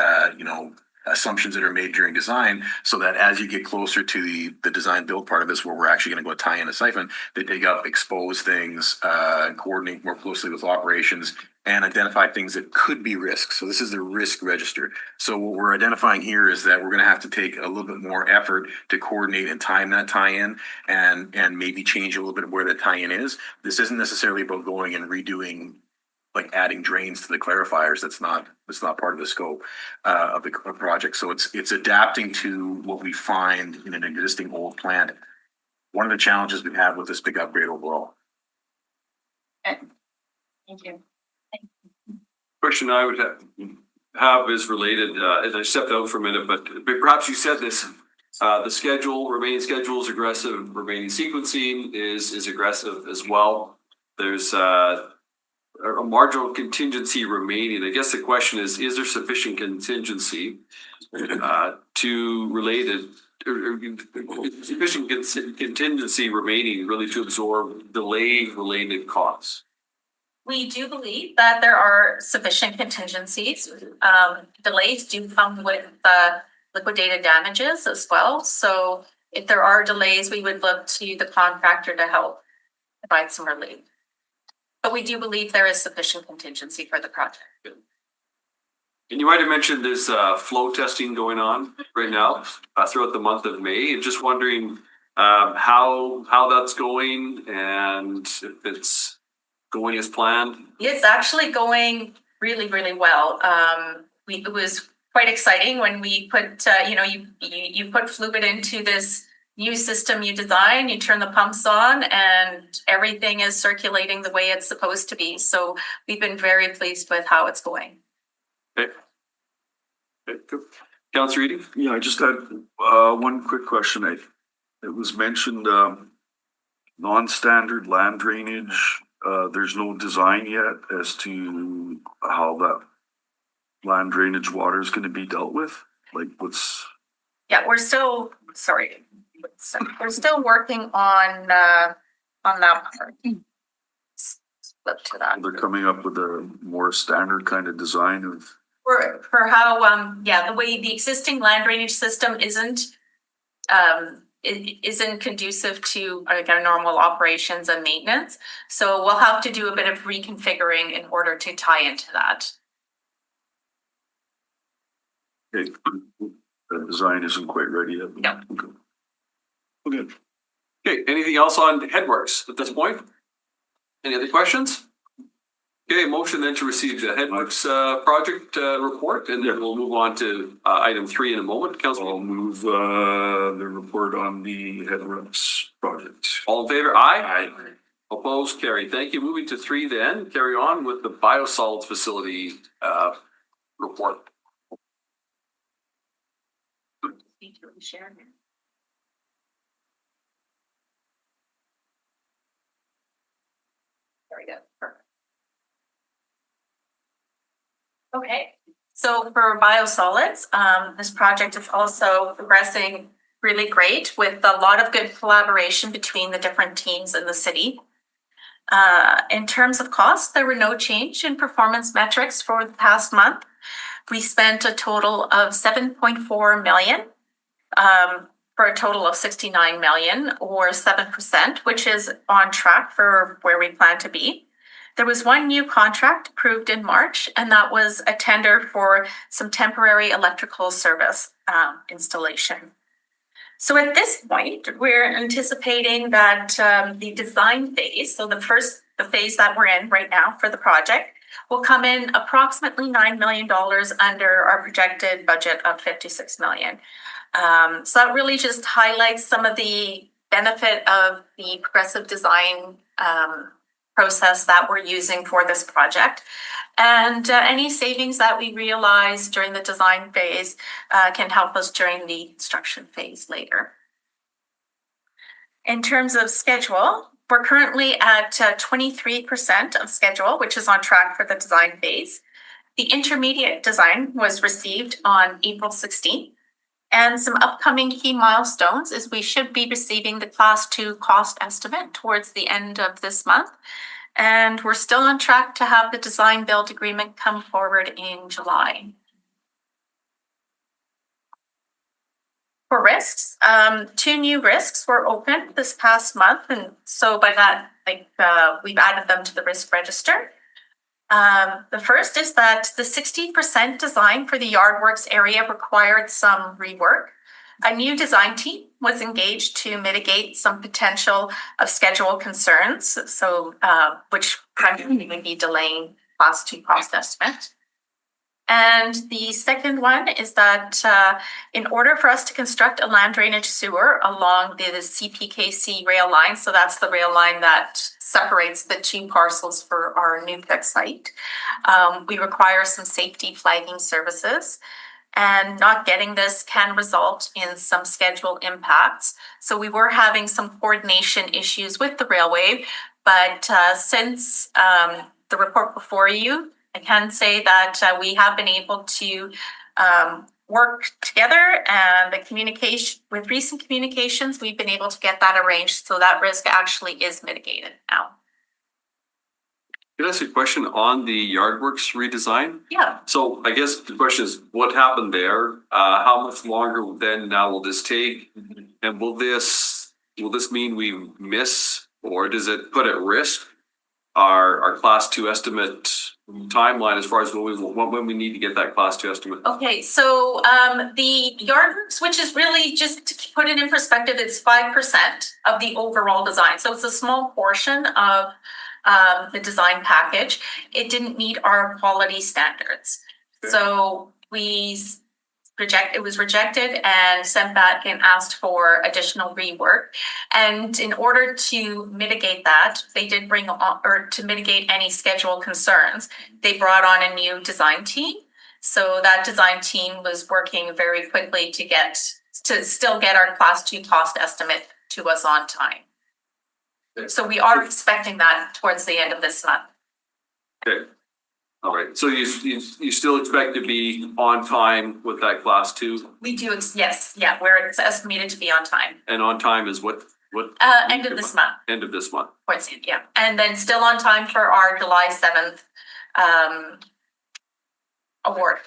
assumptions that are made during design, so that as you get closer to the design build part of this, where we're actually going to go tie in a siphon, they dig up, expose things, and coordinate more closely with operations and identify things that could be risks. So this is the risk register. So what we're identifying here is that we're going to have to take a little bit more effort to coordinate and time that tie-in and maybe change a little bit of where the tie-in is. This isn't necessarily about going and redoing, like adding drains to the clarifiers. That's not part of the scope of the project. So it's adapting to what we find in an existing old plant. One of the challenges we've had with this big upgrade overall. Thank you. Question I would have is related, as I stepped out for a minute, but perhaps you said this, the remaining schedule is aggressive, remaining sequencing is aggressive as well. There's a marginal contingency remaining. I guess the question is there sufficient contingency to related or sufficient contingency remaining really to absorb delay related costs? We do believe that there are sufficient contingencies. Delays do come with liquidated damages as well. So if there are delays, we would look to the contractor to help provide some relief. But we do believe there is sufficient contingency for the project. And you might have mentioned there's flow testing going on right now throughout the month of May. And just wondering how that's going and if it's going as planned. It's actually going really, really well. It was quite exciting when we put, you put fluid into this new system you design, you turn the pumps on, and everything is circulating the way it's supposed to be. So we've been very pleased with how it's going. Okay. Good. Councillor Eadie? Yeah, I just had one quick question. It was mentioned non-standard land drainage. There's no design yet as to how that land drainage water is going to be dealt with. Like Yeah, we're still working on that part. Flip to that. they're coming up with a more standard kind of design of. For how the way the existing land drainage system isn't conducive to our normal operations and maintenance. So we'll have to do a bit of reconfiguring in order to tie into that. Okay, the design isn't quite ready yet. No. Okay. Okay, anything else on Headworks at this point? Any other questions? Okay, motion then to receive the Headworks project report, and then we'll move on to item 3 in a moment. Councilor, I'll move the report on the Headworks project. all in favor? Aye. Aye. Opposed, carried. Thank you. Moving to 3 then, carry on with the biosolids facility report. There we go. Perfect. Okay, so for biosolids, this project is also progressing really great with a lot of good collaboration between the different teams in the city. In terms of cost, there were no change in performance metrics for the past month. We spent a total of 7.4 million for a total of 69 million or 7%, which is on track for where we plan to be. There was one new contract approved in March, and that was a tender for some temporary electrical service installation. So at this point, we're anticipating that the design phase, so the phase that we're in right now for the project, will come in approximately $9 million under our projected budget of 56 million. So that really just highlights some of the benefit of the progressive design process that we're using for this project. And any savings that we realize during the design phase can help us during the construction phase later. In terms of schedule, we're currently at 23% of schedule, which is on track for the design phase. The intermediate design was received on April 16th. And some upcoming key milestones is we should be receiving the Class 2 cost estimate towards the end of this month. And we're still on track to have the design build agreement come forward in July. For risks, 2 new risks were opened this past month. And so by that, we've added them to the risk register. The first is that the 60% design for the Yardworks area required some rework. A new design team was engaged to mitigate some potential of schedule concerns, so which primarily would be delaying Class 2 cost estimate. And the second one is that in order for us to construct a land drainage sewer along the CPKC rail line, so that's the rail line that separates the 2 parcels for our new site, we require some safety flagging services. And not getting this can result in some schedule impacts. So we were having some coordination issues with the railway, but since the report before you, I can say that we have been able to work together, and the communication with recent communications, we've been able to get that arranged so that risk actually is mitigated now. Can I ask you a question on the Yardworks redesign? Yeah. So I guess the question is, what happened there? How much longer then now will this take? And will this mean we miss, or does it put at risk our Class 2 estimate timeline as far as when we need to get that Class 2 estimate? Okay, so the Yardworks, which is really, just to put it in perspective, it's 5% of the overall design. So it's a small portion of the design package. It didn't meet our quality standards. Okay. So it was rejected and sent back and asked for additional rework. And in order to mitigate that, they did bring on, or to mitigate any schedule concerns, they brought on a new design team. So that design team was working very quickly to still get our Class 2 cost estimate to us on time. So we are expecting that towards the end of this month. Okay. All right. So you still expect to be on time with that Class 2? We do, yes. Yeah, it's estimated to be on time. And on time is what? End of this month. End of this month. Yeah. And then still on time for our July 7th award.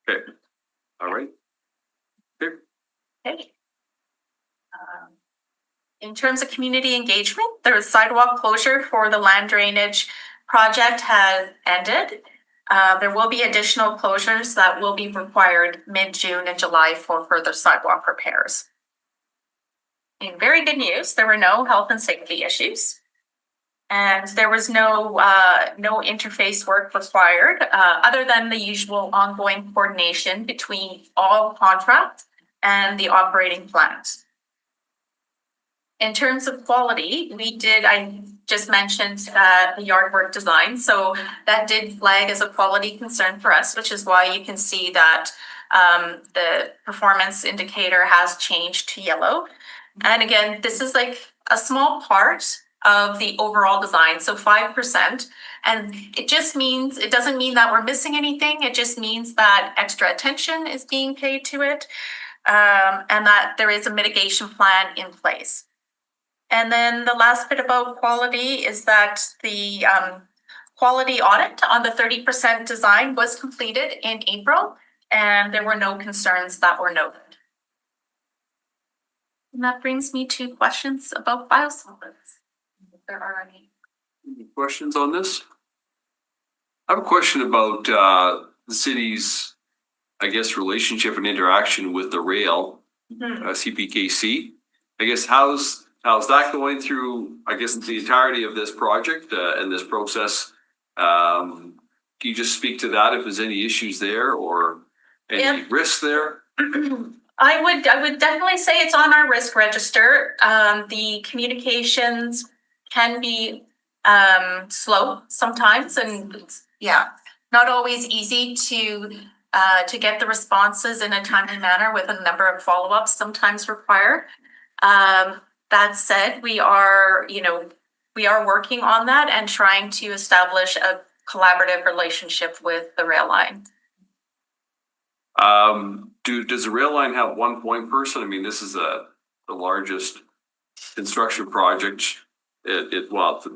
Okay. All right. Okay. In terms of community engagement, the sidewalk closure for the land drainage project has ended. There will be additional closures that will be required mid-June and July for further sidewalk repairs. In very good news, there were no health and safety issues. And there was no interface work required other than the usual ongoing coordination between all contracts and the operating plants. In terms of quality, I just mentioned the yard work design, so that did flag as a quality concern for us, which is why you can see that the performance indicator has changed to yellow. And again, this is like a small part of the overall design, so 5%. And it just means, it doesn't mean that we're missing anything, it just means that extra attention is being paid to it, and that there is a mitigation plan in place. And then the last bit about quality is that the quality audit on the 30% design was completed in April, and there were no concerns that were noted. And that brings me to questions about biosolids, if there are any. Any questions on this? I have a question about the city's, I guess, relationship and interaction with the rail, CPKC. I guess how's that going through, I guess, the entirety of this project and this process? Can you just speak to that if there's any issues there or any risks there? I would definitely say it's on our risk register. The communications can be slow sometimes, and not always easy to get the responses in a timely manner with a number of follow-ups sometimes required. That said, we are working on that and trying to establish a collaborative relationship with the rail line. Does the rail line have one point person? I mean, this is the largest construction project. The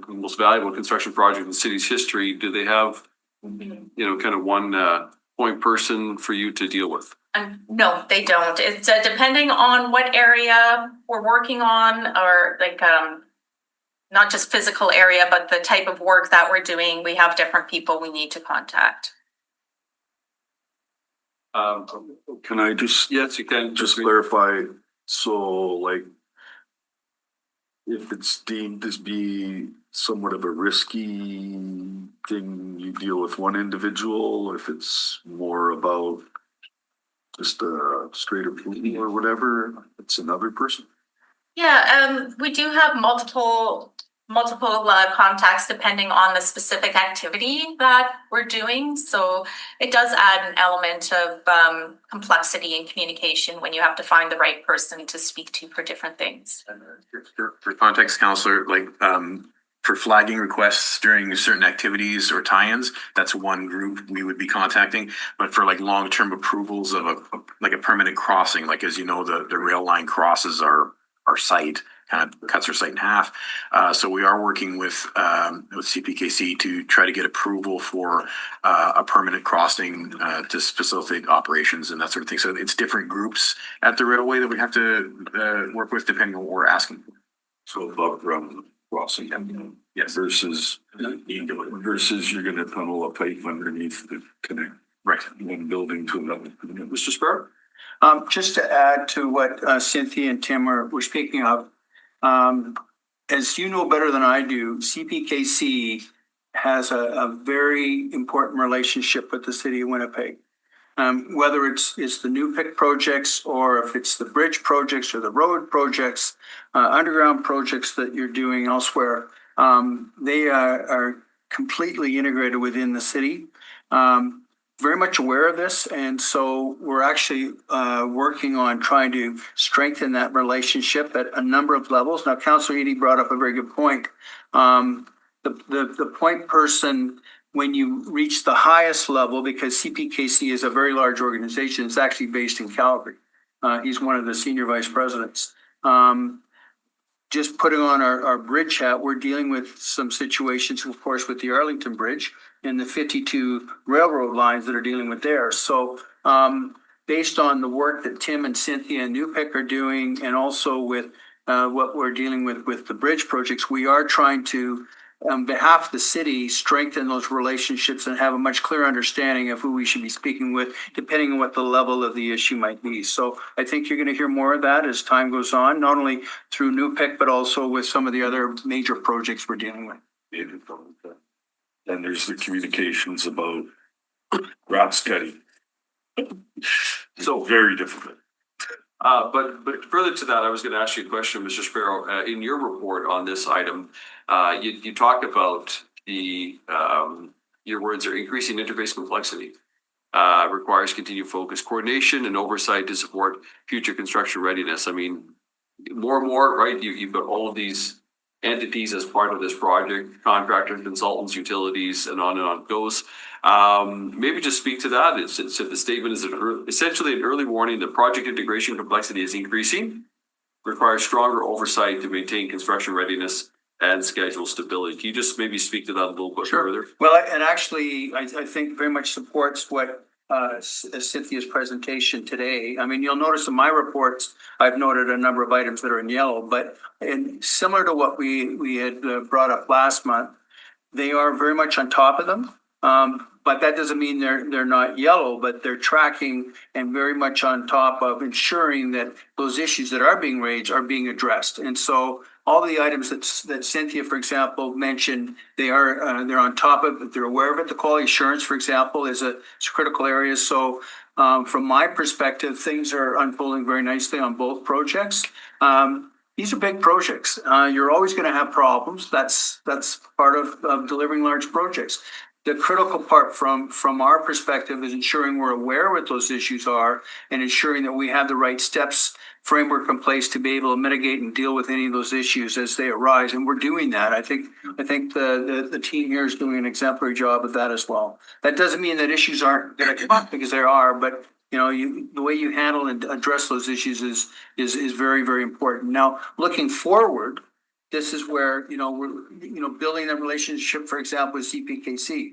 most valuable construction project in the city's history. Do they have, kind of one point person for you to deal with? No, they don't. It's depending on what area we're working on, or not just physical area, but the type of work that we're doing. We have different people we need to contact. Can I just? Yes, you can. Just clarify, so like, if it's deemed as be somewhat of a risky thing, you deal with one individual. If it's more about just a straight approval or whatever, it's another person. Yeah, we do have multiple contacts depending on the specific activity that we're doing. So it does add an element of complexity in communication when you have to find the right person to speak to for different things. For context, Counselor, for flagging requests during certain activities or tie-ins, that's one group we would be contacting. But for long-term approvals of a permanent crossing, as you know, the rail line crosses our site, kind of cuts our site in half. So we are working with CPKC to try to get approval for a permanent crossing to facilitate operations and that sort of thing. So it's different groups at the railway that we have to work with depending on what we're asking for. So above ground crossing, yes, versus you're going to tunnel a pipe underneath to connect one building to another. Mr. Sparrow? Just to add to what Cynthia and Tim were speaking of, as you know better than I do, CPKC has a very important relationship with the city of Winnipeg. Whether it's the new PIC projects, or if it's the bridge projects or the road projects, underground projects that you're doing elsewhere, they are completely integrated within the city. Very much aware of this, and so we're actually working on trying to strengthen that relationship at a number of levels. Now, Councillor Eadie brought up a very good point. The point person, when you reach the highest level, because CPKC is a very large organization, it's actually based in Calgary. He's one of the senior vice presidents. Just putting on our bridge hat, we're dealing with some situations, of course, with the Arlington Bridge and the 52 railroad lines that are dealing with there. So based on the work that Tim and Cynthia and NUPIC are doing, and also with what we're dealing with the bridge projects, we are trying to, on behalf of the city, strengthen those relationships and have a much clearer understanding of who we should be speaking with, depending on what the level of the issue might be. So I think you're going to hear more of that as time goes on, not only through NUPIC, but also with some of the other major projects we're dealing with. Then there's the communications about Rathscuddy. So very difficult. But further to that, I was gonna ask you a question, Mr. Sparrow, in your report on this item, you talked about the, your words are increasing interface complexity. Requires continued focus, coordination and oversight to support future construction readiness. I mean, more and more, right, you've got all of these entities as part of this project, contractors, consultants, utilities, and on it goes. Maybe just speak to that. It's the statement is essentially an early warning that project integration complexity is increasing, requires stronger oversight to maintain construction readiness and schedule stability. Can you just maybe speak to that a little bit further? Well, and actually, I think very much supports what Cynthia's presentation today. I mean, you'll notice in my reports, I've noted a number of items that are in yellow, but similar to what we had brought up last month, they are very much on top of them. But that doesn't mean they're not yellow, but they're tracking and very much on top of ensuring that those issues that are being raised are being addressed. And so all the items that Cynthia, for example, mentioned, they're on top of it, they're aware of it. The quality assurance, for example, is a critical area. So from my perspective, things are unfolding very nicely on both projects. These are big projects. You're always going to have problems. That's part of delivering large projects. The critical part from our perspective is ensuring we're aware what those issues are and ensuring that we have the right steps, framework in place to be able to mitigate and deal with any of those issues as they arise. And we're doing that. I think the team here is doing an exemplary job of that as well. That doesn't mean that issues aren't going to come up, because there are, but the way you handle and address those issues is very, very important. Now, looking forward, this is where, we're, building a relationship, for example, with CPKC.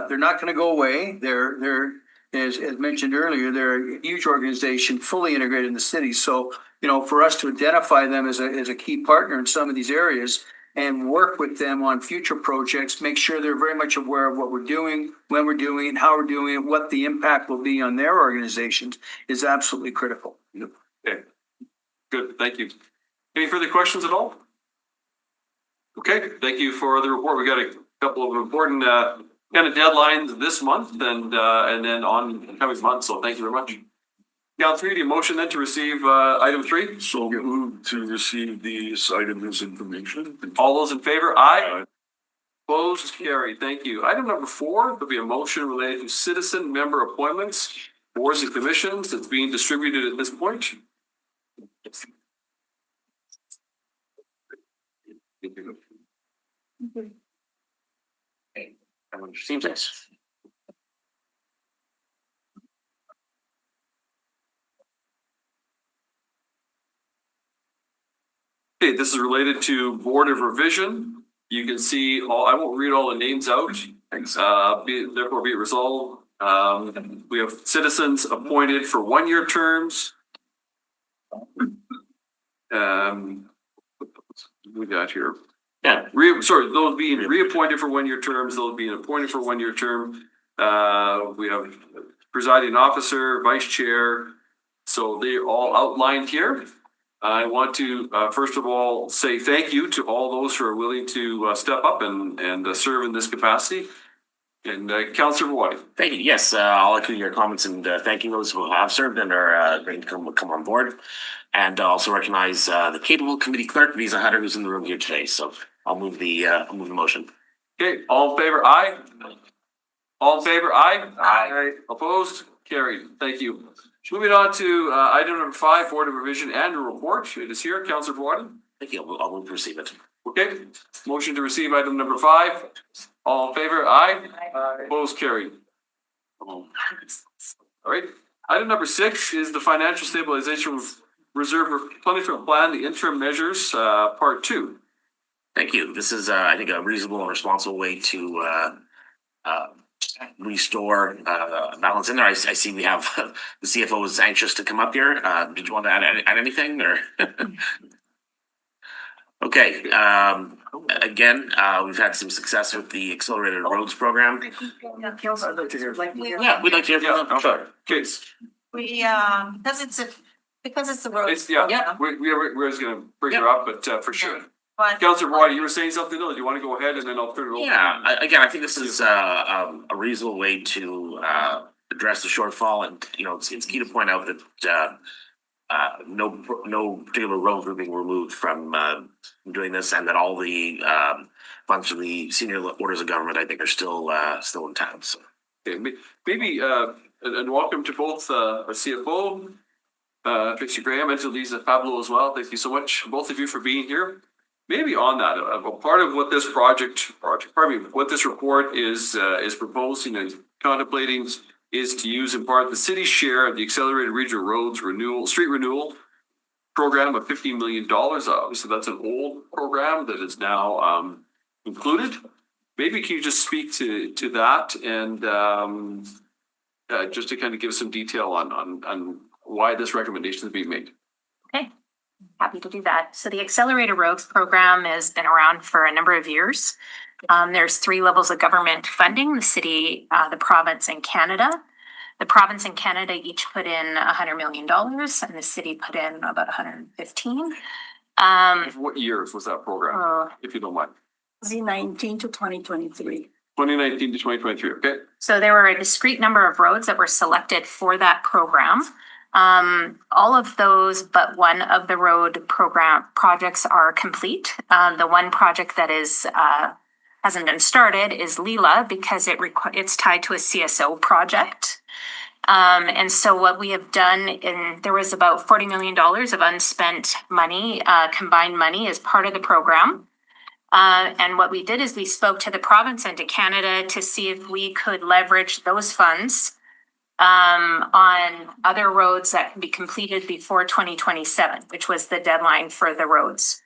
They're not going to go away. They're as mentioned earlier, they're a huge organization, fully integrated in the city. So, for us to identify them as a key partner in some of these areas and work with them on future projects, make sure they're very much aware of what we're doing, when we're doing it, how we're doing it, what the impact will be on their organizations is absolutely critical. Okay, good, thank you. Any further questions at all? Okay, thank you for the report. We got a couple of important kind of deadlines this month and then on coming months. So thank you very much. Councilor, the motion then to receive item 3. So move to receive these items as information. All those in favor? Aye. Opposed? Carried. Thank you. Item number 4 will be a motion related to citizen member appointments, boards and commissions. It's being distributed at this point. Everyone receives this. Okay, this is related to Board of Revision. You can see all, I won't read all the names out. Therefore be it resolved. We have citizens appointed for 1-year terms. We got here. Yeah. Those being reappointed for 1-year terms, those being appointed for 1-year term. We have presiding officer, vice chair. So they're all outlined here. I want to, first of all, say thank you to all those who are willing to step up and serve in this capacity. And Councillor White. Thank you. Yes, I'll echo your comments and thanking those who have served and are going to come on board. And also recognize the capable committee clerk, Visa Hutter, who's in the room here today. So I'll move the motion. Okay, all in favor, aye. All in favor, aye. Aye. Opposed, carried. Thank you. Moving on to item number 5, Board of Revision annual report. It is here, Councillor Borden. Thank you. I'll move to receive it. Okay, motion to receive item number 5. All in favor, aye. Opposed, carried. All right. Item number 6 is the Financial Stabilization Reserve Replenishment Plan, the interim measures, part 2. Thank you. This is, I think, a reasonable and responsible way to restore balance in there. I see we have the CFO is anxious to come up here. Did you want to add anything or? Okay. Again, we've had some success with the Accelerated Roads Program. Yeah, I'd like to hear. Yeah, we'd like to hear from them. Sure. Okay. We, because it's the road. It's, yeah, we're just gonna bring her up, but for sure. But Councillor Brody, you were saying something though? Do you want to go ahead and then I'll turn it over? Yeah, again, I think this is a reasonable way to address the shortfall, and it's key to point out that no particular roads were being removed from doing this, and that all the bunch of the senior orders of government, I think, are still in town. So Okay, maybe, and welcome to both our CFO, Tracey Graham, and to Lisa Pablo as well. Thank you so much, both of you, for being here. Maybe on that, a part of what this what this report is proposing and contemplating is to use in part the city's share of the Accelerated Regional Roads Street Renewal Program of $15 million. Obviously, that's an old program that is now included. Maybe can you just speak to that and just to kind of give some detail on why this recommendation is being made? Okay, happy to do that. So the Accelerated Roads Program has been around for a number of years. There's 3 levels of government funding: the city, the province, and Canada. The province and Canada each put in $100 million, and the city put in about 115. What years was that program, if you don't mind? 2019 to 2023. 2019 to 2023, okay. So there were a discrete number of roads that were selected for that program. All of those but one of the road program projects are complete. The one project that is hasn't been started is Lila, because it's tied to a CSO project. And so what we have done, there was about $40 million of unspent money, combined money, as part of the program. And what we did is we spoke to the province and to Canada to see if we could leverage those funds on other roads that can be completed before 2027, which was the deadline for the roads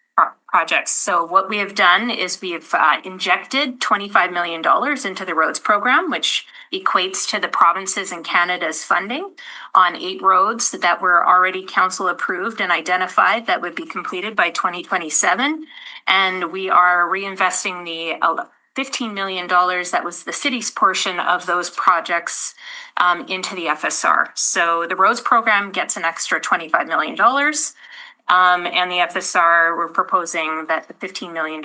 projects. So what we have done is we've injected $25 million into the roads program, which equates to the provinces and Canada's funding on 8 roads that were already council approved and identified that would be completed by 2027. And we are reinvesting the $15 million that was the city's portion of those projects into the FSR. So the roads program gets an extra $25 million. And the FSR, we're proposing that the $15 million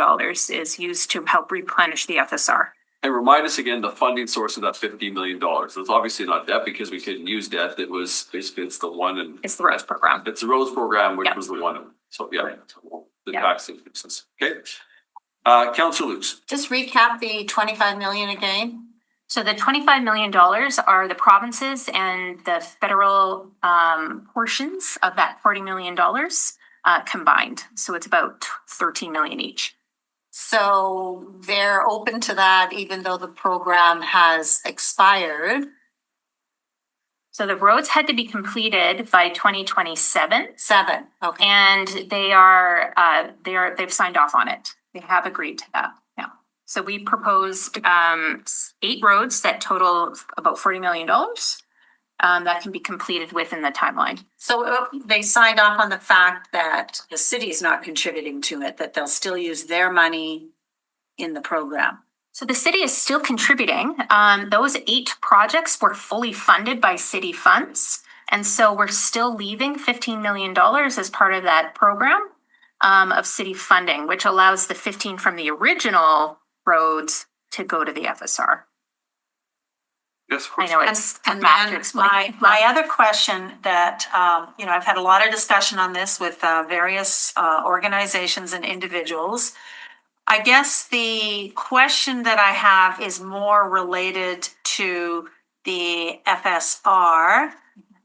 is used to help replenish the FSR. And remind us again, the funding source of that $15 million. It's obviously not debt, because we couldn't use debt. It was basically, it's the one. And it's the roads program. It's the roads program, which was the one. So yeah, the tax increases. Okay. Councilor Lukes. Just recap the 25 million again. So the $25 million are the provinces and the federal portions of that $40 million combined. So it's about 13 million each. So they're open to that even though the program has expired. So the roads had to be completed by 2027. Okay. And they've signed off on it. They have agreed to that. Yeah. So we proposed 8 roads that total about $40 million that can be completed within the timeline. So they signed off on the fact that the city is not contributing to it, that they'll still use their money in the program. So the city is still contributing. Those 8 projects were fully funded by city funds. And so we're still leaving $15 million as part of that program of city funding, which allows the 15 from the original roads to go to the FSR. Yes, I know it's and math to then explain. my other question that, I've had a lot of discussion on this with various organizations and individuals. I guess the question that I have is more related to the FSR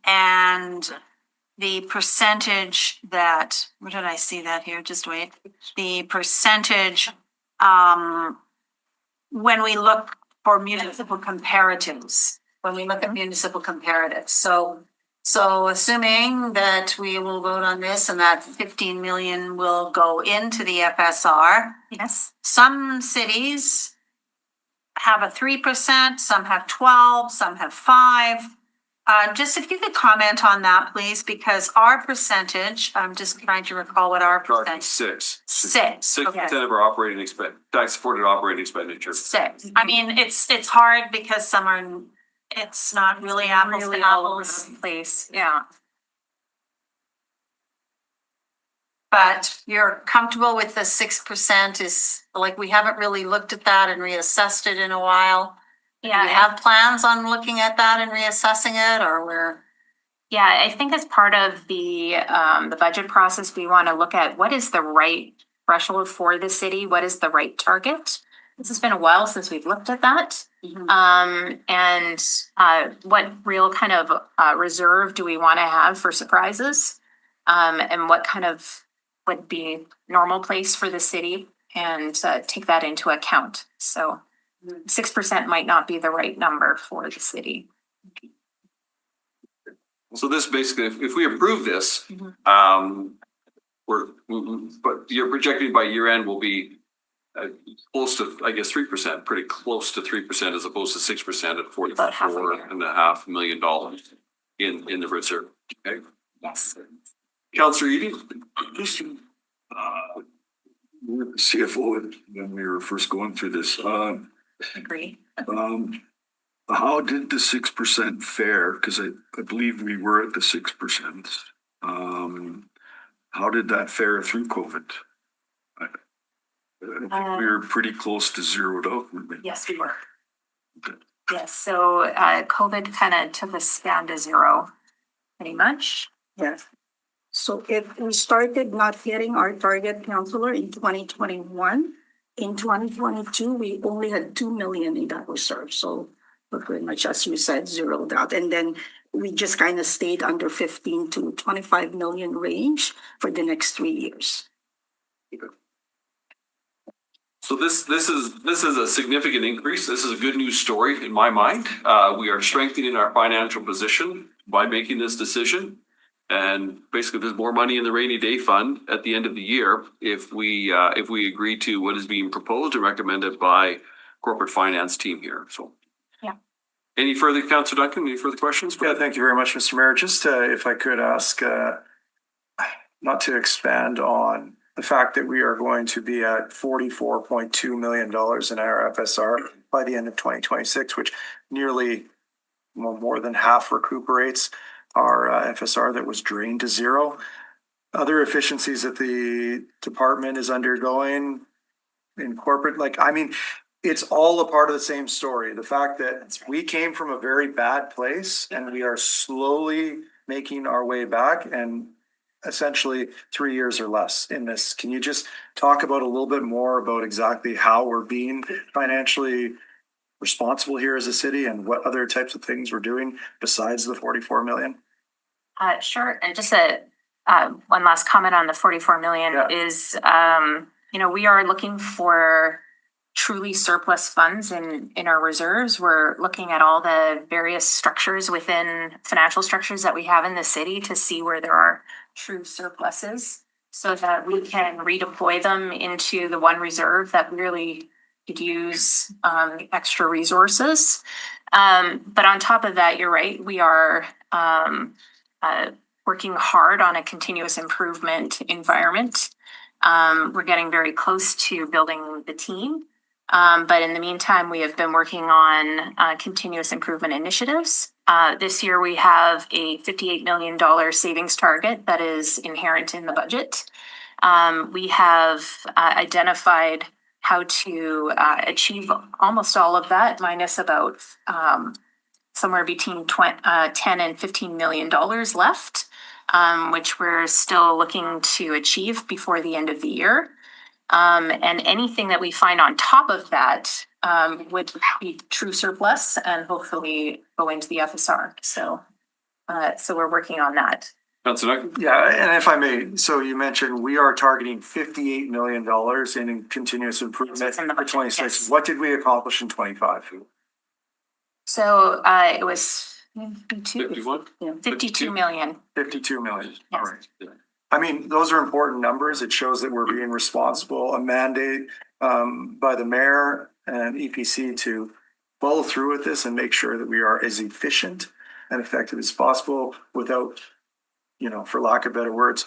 and the percentage that, where did I see that here? Just wait. The percentage, when we look for municipal comparatives, when we look at municipal comparatives. So assuming that we will vote on this and that 15 million will go into the FSR. Yes. Some cities have a 3%, some have 12, some have 5. Just if you could comment on that, please, because our percentage, I'm just trying to recall what our percentage. 6. 6. 6% of our operating tax supported operating expenditure. 6. I mean, it's hard because some are, it's not really apples to apples. Place, yeah. But you're comfortable with the 6% is, like, we haven't really looked at that and reassessed it in a while. Yeah. Do we have plans on looking at that and reassessing it, or we're? Yeah, I think as part of the budget process, we want to look at what is the right threshold for the city? What is the right target? This has been a while since we've looked at that. And what real kind of reserve do we want to have for surprises? And what kind of would be normal place for the city, and take that into account. So 6% might not be the right number for the city. So this basically, if we approve this, but you're projecting by year end will be close to, I guess, 3%, pretty close to 3% as opposed to 6% at $44.5 million in the reserve. Okay. Yes. Councillor Eby? CFO, when we were first going through this, Agree. how did the 6% fare? Because I believe we were at the 6%. How did that fare through COVID? I think we were pretty close to zeroed out. Yes, we were. Yes, so COVID kind of took us down to zero, pretty much. Yes. So if we started not hitting our target, councillor, in 2021, in 2022, we only had 2 million in that reserve. So we're pretty much, as you said, zeroed out. And then we just kind of stayed under 15 to 25 million range for the next 3 years. So this is a significant increase. This is a good news story in my mind. We are strengthening our financial position by making this decision. And basically, there's more money in the rainy day fund at the end of the year if we agree to what is being proposed and recommended by corporate finance team here. So, yeah. Any further, Councillor Duncan? Any further questions? Yeah, thank you very much, Mr. Mayor. Just if I could ask, not to expand on the fact that we are going to be at $44.2 million in our FSR by the end of 2026, which nearly more than half recuperates our FSR that was drained to zero. Other efficiencies that the department is undergoing in corporate, it's all a part of the same story. The fact that we came from a very bad place and we are slowly making our way back, and essentially 3 years or less in this. Can you just talk about a little bit more about exactly how we're being financially responsible here as a city and what other types of things we're doing besides the 44 million? Sure. And just one last comment on the 44 million is, we are looking for truly surplus funds in our reserves. We're looking at all the various structures within financial structures that we have in the city to see where there are true surpluses so that we can redeploy them into the one reserve that really could use extra resources. But on top of that, you're right, we are working hard on a continuous improvement environment. We're getting very close to building the team. But in the meantime, we have been working on continuous improvement initiatives. This year, we have a $58 million savings target that is inherent in the budget. We have identified how to achieve almost all of that, minus about somewhere between $10 and $15 million left, which we're still looking to achieve before the end of the year. And anything that we find on top of that would be true surplus and hopefully go into the FSR. So we're working on that. Yeah, and if I may, so you mentioned we are targeting $58 million in continuous improvement for 26. Yes. What did we accomplish in 25? So it was 52 million. 52 million. Yes. All right. I mean, those are important numbers. It shows that we're being responsible. A mandate by the mayor and EPC to follow through with this and make sure that we are as efficient and effective as possible without, for lack of better words,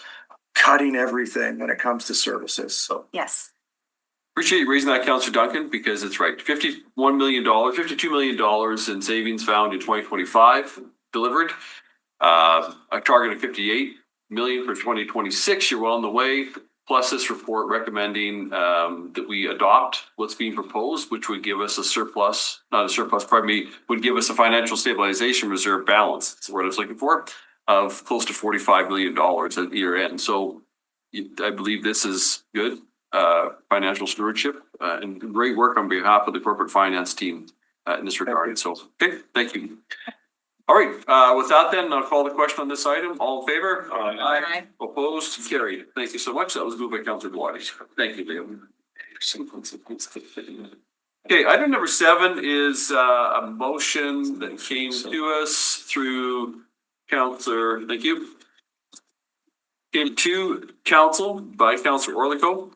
cutting everything when it comes to services. So yes. Appreciate you raising that, Councillor Duncan, because it's right. $52 million in savings found in 2025 delivered. A target of 58 million for 2026. You're well on the way. Plus this report recommending that we adopt what's being proposed, which would give us would give us a financial stabilization reserve balance. That's the word I was looking for. of close to $45 million at year end. So I believe this is good financial stewardship and great work on behalf of the corporate finance team in this regard. So, okay, thank you. All right, with that then, I'll call the question on this item. All in favor? Aye. Opposed? Carried. Thank you so much. That was moved by Councillor Duarte. Thank you, Liam. Okay, item number 7 is a motion that came to us through Councillor, thank you. Came to council by Councillor Orlico.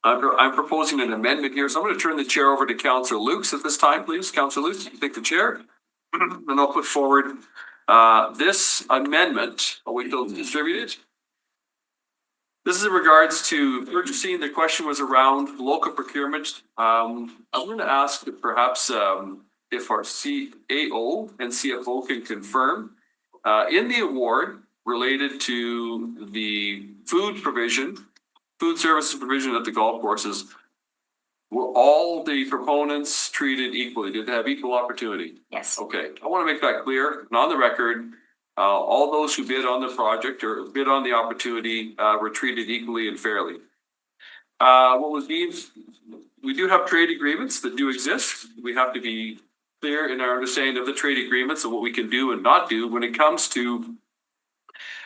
I'm proposing an amendment here, so I'm going to turn the chair over to Councillor Lukes at this time, please. Councillor Lukes, you take the chair. And I'll put forward this amendment. I'll wait till it's distributed. This is in regards to purchasing. The question was around local procurement. I'm going to ask that perhaps if our CAO and CFO can confirm in the award related to the food services provision at the golf courses, were all the proponents treated equally? Did they have equal opportunity? Yes. Okay, I want to make that clear and on the record. All those who bid on the project or bid on the opportunity were treated equally and fairly. What was deemed, we do have trade agreements that do exist. We have to be clear in our understanding of the trade agreements and what we can do and not do when it comes to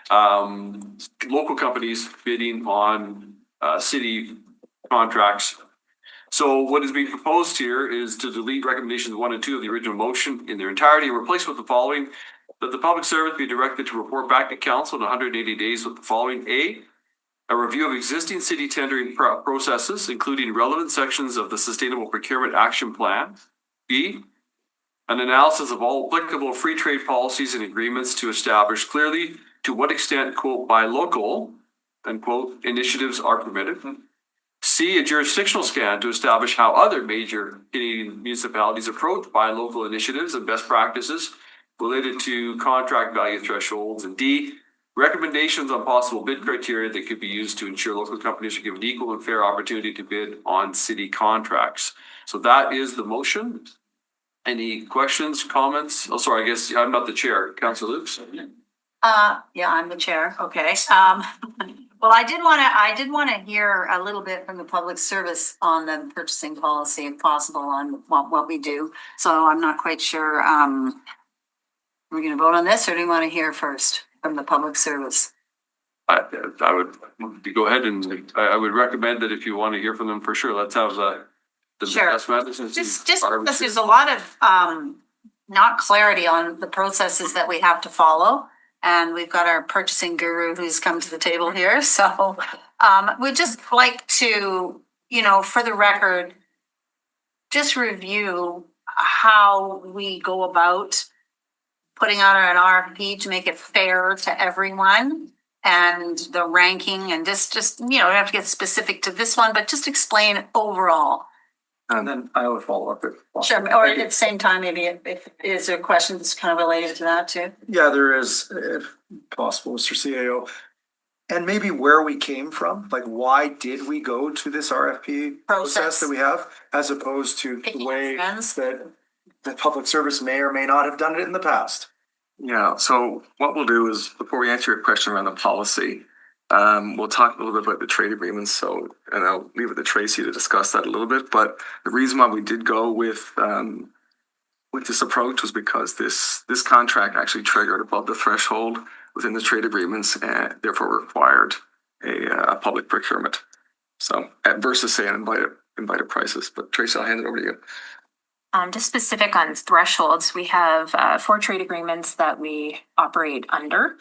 local companies bidding on city contracts. So what is being proposed here is to delete recommendations 1 and 2 of the original motion in their entirety and replace with the following: that the public service be directed to report back to council in 180 days with the following: A review of existing city tendering processes, including relevant sections of the Sustainable Procurement Action Plan. B, an analysis of all applicable free trade policies and agreements to establish clearly to what extent, quote, buy local, unquote, initiatives are permitted. C, a jurisdictional scan to establish how other major Canadian municipalities approach buy local initiatives and best practices related to contract value thresholds. And D, recommendations on possible bid criteria that could be used to ensure local companies are given equal and fair opportunity to bid on city contracts. So that is the motion. Any questions, comments? Oh, sorry, I guess I'm not the chair. Councillor Lukes? Yeah, I'm the chair. Okay. Well, I did want to hear a little bit from the public service on the purchasing policy, if possible, on what we do. So I'm not quite sure. We're going to vote on this, or do you want to hear first from the public service? I would go ahead and I would recommend that if you want to hear from them for sure, let's have the Sure. best medicine. Just because there's a lot of not clarity on the processes that we have to follow. And we've got our purchasing guru who's come to the table here. So we'd just like to, for the record, just review how we go about putting out an RFP to make it fair to everyone, and the ranking, and just you don't have to get specific to this one, but just explain overall. And then I would follow up if possible. Sure, or at the same time, maybe if is there a question that's kind of related to that too? Yeah, there is, if possible, Mr. CAO. And maybe where we came from, like why did we go to this RFP process that we have, as opposed to the way that the public service may or may not have done it in the past? Yeah, so what we'll do is, before we answer your question around the policy, we'll talk a little bit about the trade agreements. So, and I'll leave it to Tracy to discuss that a little bit. But the reason why we did go with this approach was because this contract actually triggered above the threshold within the trade agreements, and therefore required a public procurement. So, versus say invited prices. But Tracy, I'll hand it over to you. Just specific on thresholds, we have 4 trade agreements that we operate under.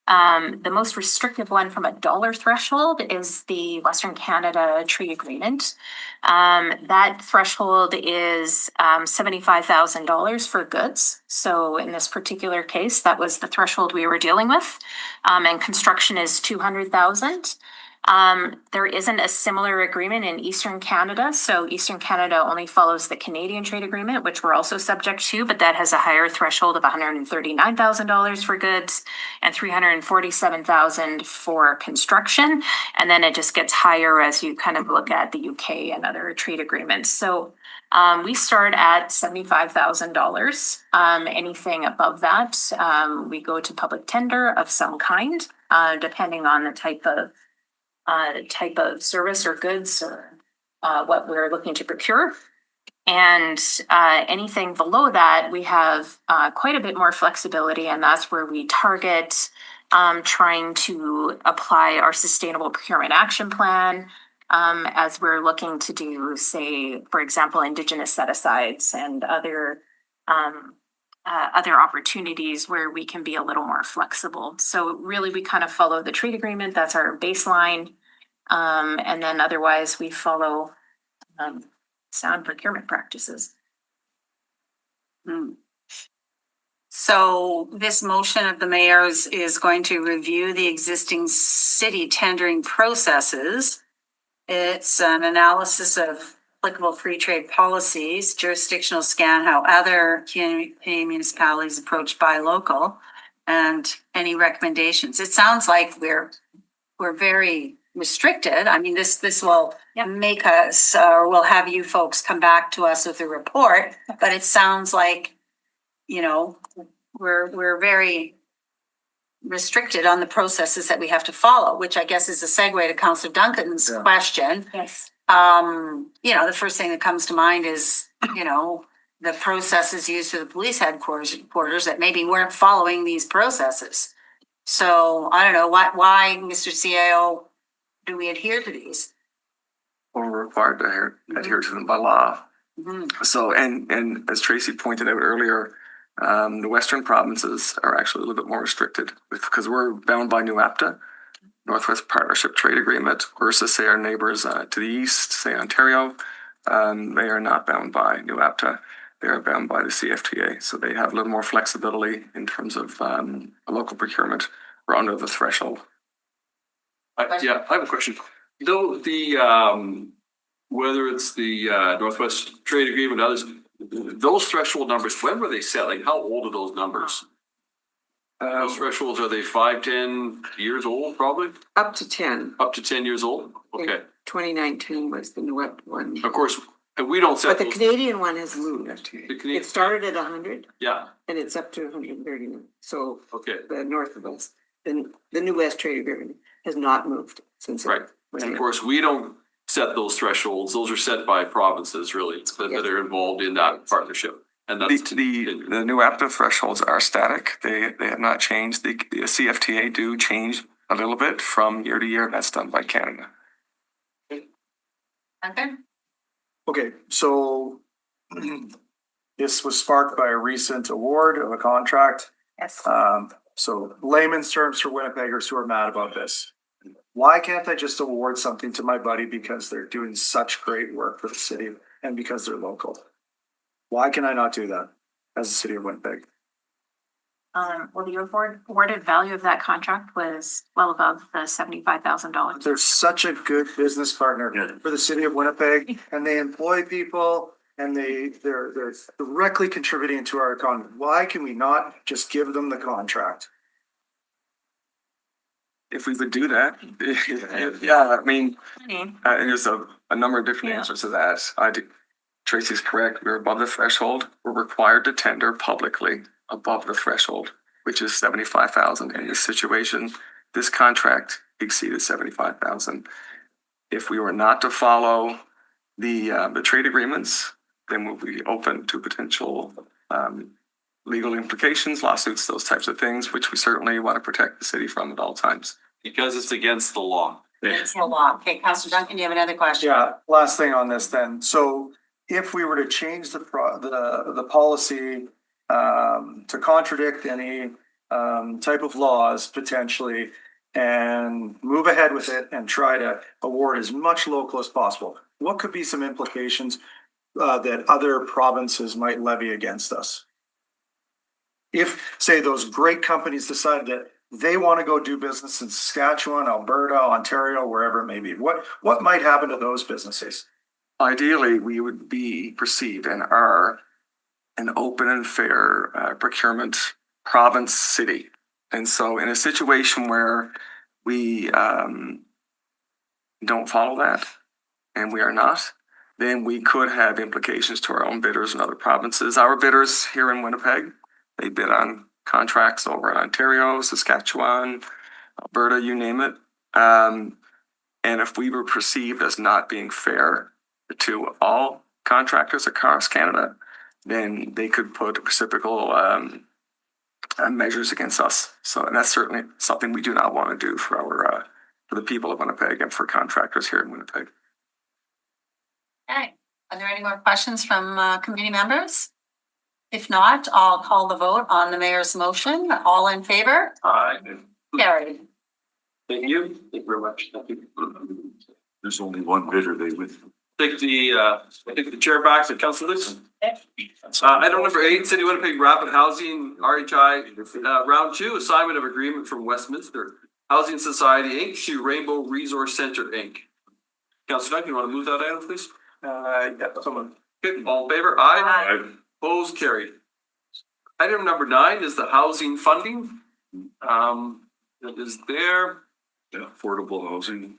The most restrictive one from a dollar threshold is the Western Canada Tree Agreement. That threshold is $75,000 for goods. So in this particular case, that was the threshold we were dealing with. And construction is $200,000. There isn't a similar agreement in Eastern Canada. So Eastern Canada only follows the Canadian trade agreement, which we're also subject to, but that has a higher threshold of $139,000 for goods and $347,000 for construction. And then it just gets higher as you kind of look at the UK and other trade agreements. So we start at $75,000. Anything above that, we go to public tender of some kind, depending on the type of service or goods or what we're looking to procure. And anything below that, we have quite a bit more flexibility, and that's where we target trying to apply our sustainable procurement action plan as we're looking to do, say, for example, Indigenous set-asides and other opportunities where we can be a little more flexible. So really, we kind of follow the trade agreement. That's our baseline. And then otherwise, we follow sound procurement practices. So this motion of the mayor's is going to review the existing city tendering processes. It's an analysis of applicable free trade policies, jurisdictional scan, how other Canadian municipalities approach buy local, and any recommendations. It sounds like we're very restricted. I mean, this will make us, or we'll have you folks come back to us with a report, but it sounds like, you know, we're very restricted on the processes that we have to follow, which I guess is a segue to Councillor Duncan's question. Yes. You know, the first thing that comes to mind is, you know, the processes used for the police headquarters that maybe weren't following these processes. So I don't know why, Mr. CAO, do we adhere to these? We're required to adhere to them by law. So, and as Tracy pointed out earlier, the Western provinces are actually a little bit more restricted because we're bound by NUAPTA, Northwest Partnership Trade Agreement, versus say our neighbors to the east, say Ontario, they are not bound by NUAPTA. They are bound by the CFTA. So they have a little more flexibility in terms of local procurement or under the threshold. I have a question. Though the whether it's the Northwest Trade Agreement and others, those threshold numbers, when were they set? Like, how old are those numbers? Those thresholds, are they 5, 10 years old, probably? Up to 10. Up to 10 years old? Okay. 2019 was the NUAPTA one. Of course, we don't set But the those. Canadian one has moved. It started at 100 Yeah, and it's up to 130 now. So okay. the north of us, the New West Trade Agreement has not moved since. Right. And of course, we don't set those thresholds. Those are set by provinces, really, that are involved in that partnership. And that's The new APTA thresholds are static. They have not changed. The CFTA do change a little bit from year to year. That's done by Canada. Okay, so this was sparked by a recent award of a contract. Yes. So layman's terms for Winnipeggers who are mad about this. Why can't I just award something to my buddy because they're doing such great work for the city and because they're local? Why can I not do that as the city of Winnipeg? Well, the awarded value of that contract was well above the $75,000. They're such a good business partner for the city of Winnipeg, and they employ people, and they're directly contributing to our economy. Why can we not just give them the contract? If we would do that, yeah, I mean, there's a number of different answers to that. Tracy's correct. We're above the threshold. We're required to tender publicly above the threshold, which is 75,000. In this situation, this contract exceeded 75,000. If we were not to follow the trade agreements, then we'll be open to potential legal implications, lawsuits, those types of things, which we certainly want to protect the city from at all times. Because it's against the law. It's the law. Okay, Councillor Duncan, you have another question? Yeah, last thing on this then. So if we were to change the policy to contradict any type of laws potentially and move ahead with it and try to award as much local as possible, what could be some implications that other provinces might levy against us? If, say, those great companies decided that they want to go do business in Saskatchewan, Alberta, Ontario, wherever it may be. What might happen to those businesses? Ideally, we would be perceived and are an open and fair procurement province city. And so in a situation where we don't follow that, and we are not, then we could have implications to our own bidders in other provinces. Our bidders here in Winnipeg, they bid on contracts over in Ontario, Saskatchewan, Alberta, you name it. And if we were perceived as not being fair to all contractors across Canada, then they could put reciprocal measures against us. So, and that's certainly something we do not want to do for our for the people of Winnipeg and for contractors here in Winnipeg. Okay, are there any more questions from committee members? If not, I'll call the vote on the mayor's motion. All in favor? Aye. Carried. Thank you. Thank you very much. Thank you. There's only one bidder, they would. Take the chair back to Councilor Dixon. Item number 8, City of Winnipeg Rapid Housing, RHI, round 2, assignment of agreement from Westminster Housing Society Inc. to Rainbow Resource Center Inc. Councilor Duncan, you want to move that item, please? Yeah, someone. Okay, all in favor? Aye. Opposed, carried. Item number 9 is the housing funding. That is there. Yeah, affordable housing.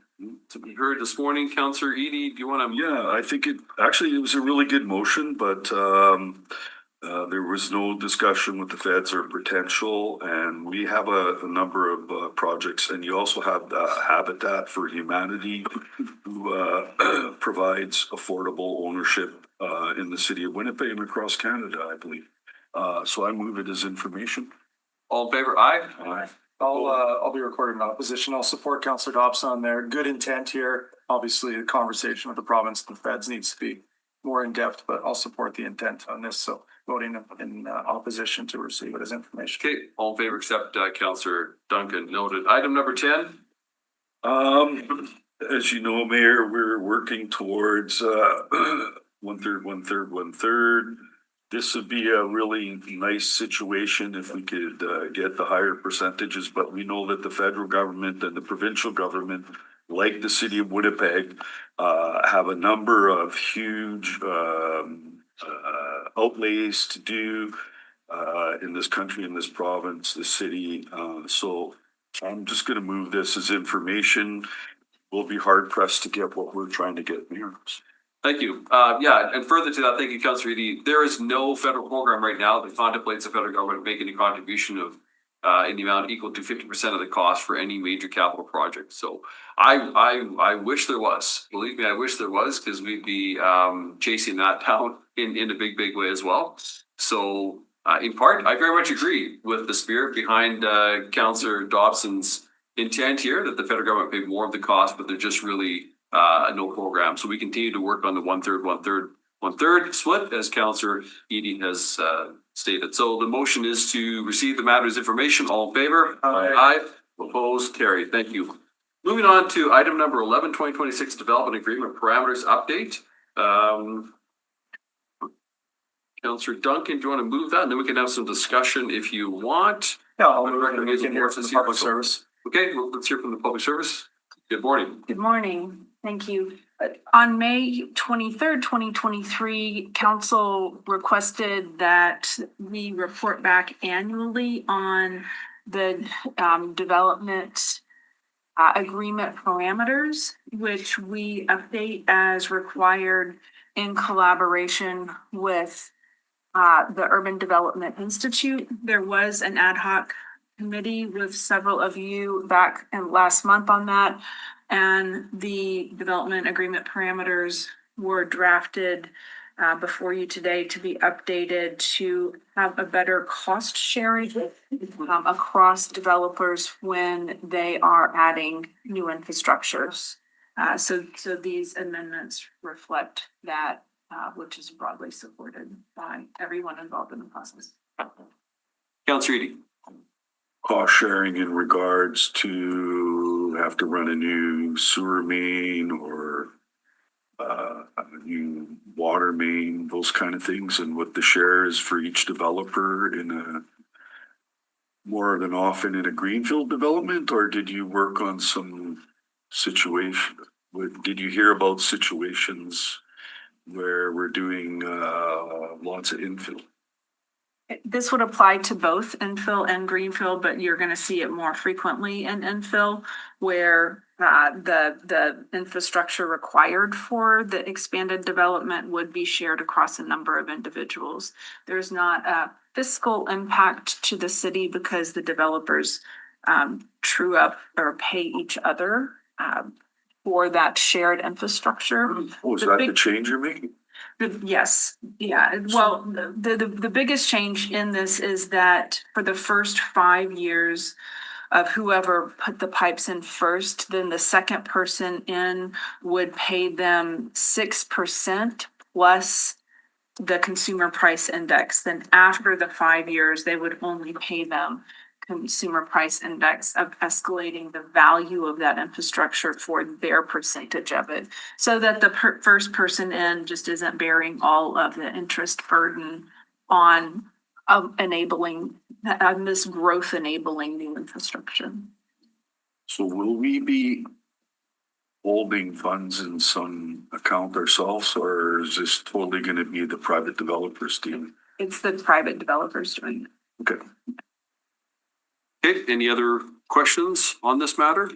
To be heard this morning, Councillor Edie, do you want to? Yeah, I think it was a really good motion, but there was no discussion with the feds or potential, and we have a number of projects, and you also have Habitat for Humanity, who provides affordable ownership in the city of Winnipeg and across Canada, I believe. So I move it as information. All in favor? Aye. Aye. I'll be recording in opposition. I'll support Councillor Dobson on there. Good intent here. Obviously, the conversation with the province and the feds needs to be more in depth, but I'll support the intent on this. So voting in opposition to receive it as information. Okay, all in favor except Councillor Duncan noted. Item number 10. As you know, Mayor, we're working towards 1/3, 1/3, 1/3. This would be a really nice situation if we could get the higher percentages, but we know that the federal government and the provincial government, like the city of Winnipeg, have a number of huge outlays to do in this country, in this province, this city. So I'm just going to move this as information. We'll be hard pressed to get what we're trying to get, Mayor. Thank you. Yeah, and further to that, thank you, Councillor Edie. There is no federal program right now that contemplates the federal government making a contribution of in the amount equal to 50% of the cost for any major capital project. So I wish there was. Believe me, I wish there was, because we'd be chasing that down in a big way as well. So in part, I very much agree with the spirit behind Councillor Dobson's intent here, that the federal government pay more of the cost, but they're just really no program. So we continue to work on the 1/3, 1/3, 1/3 split, as Councillor Edie has stated. So the motion is to receive the matter's information. All in favor? Aye. Opposed? Carried. Thank you. Moving on to item number 11, 2026 Development Agreement Parameters Update. Councillor Duncan, do you want to move that? And then we can have some discussion if you want. Yeah, I'll move it. We can hear from the public service. Okay, well, let's hear from the public service. Good morning. Good morning. Thank you. On May 23rd, 2023, council requested that we report back annually on the development agreement parameters, which we update as required in collaboration with the Urban Development Institute. There was an ad hoc committee with several of you back in last month on that. And the development agreement parameters were drafted before you today to be updated to have a better cost sharing across developers when they are adding new infrastructures. So these amendments reflect that, which is broadly supported by everyone involved in the process. Councillor Edie. Cost sharing in regards to have to run a new sewer main or a new water main, those kind of things, and what the share is for each developer in more than often in a greenfield development, or did you work on some situation? Did you hear about situations where we're doing lots of infill? This would apply to both infill and greenfield, but you're gonna see it more frequently in infill where the infrastructure required for the expanded development would be shared across a number of individuals. There's not a fiscal impact to the city because the developers true up or pay each other for that shared infrastructure. Oh, is that the change you're making? Yes, yeah, well, the biggest change in this is that for the first 5 years of whoever put the pipes in first, then the second person in would pay them 6% plus the consumer price index. Then after the 5 years, they would only pay them consumer price index of escalating the value of that infrastructure for their percentage of it. So that the first person in just isn't bearing all of the interest burden on enabling, this growth enabling new infrastructure. So will we be holding funds in some account ourselves, or is this totally gonna be the private developers team? It's the private developers doing it. Okay. Okay, any other questions on this matter?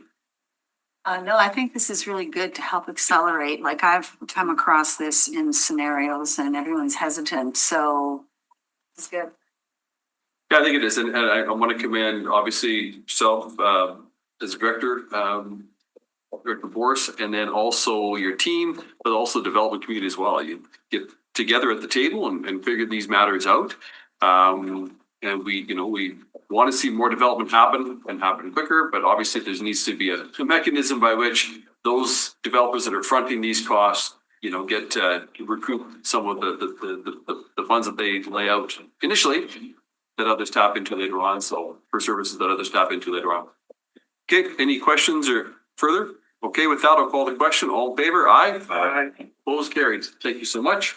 No, I think this is really good to help accelerate. Like I've come across this in scenarios and everyone's hesitant, so it's good. Yeah, I think it is, and I want to commend obviously yourself as director, Director Boris, and then also your team, but also the development community as well. You get together at the table and figure these matters out. And we want to see more development happen and happen quicker, but obviously there needs to be a mechanism by which those developers that are fronting these costs, get to recoup some of the funds that they lay out initially that others tap into later on. So for services that others tap into later on. Okay, any questions or further? Okay, with that, I'll call the question. All in favor? Aye. Aye. Opposed, carried. Thank you so much.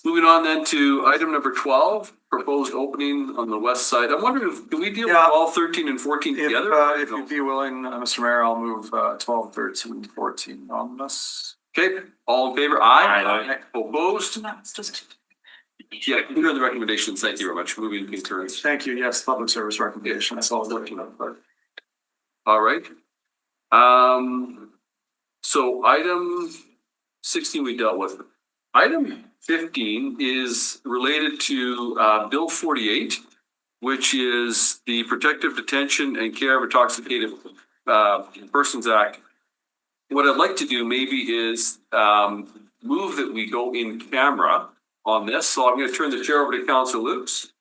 Moving on then to item number 12, proposed opening on the west side. I'm wondering, do we deal with all 13 and 14 together? If you'd be willing, Mr. Mayor, I'll move 12, 13, 14 on this. Okay, all in favor? Aye. Aye. Opposed? No, it's just. Yeah, concur the recommendations. Thank you very much. Moving concurrence. Thank you. Yes, public service recommendation. That's all I'm looking at. All right. So item 16 we dealt with. Item 15 is related to Bill 48, which is the Protective Detention and Care of Intoxicated Persons Act. What I'd like to do maybe is move that we go in camera on this. So I'm going to turn the chair over to Councillor Lukes.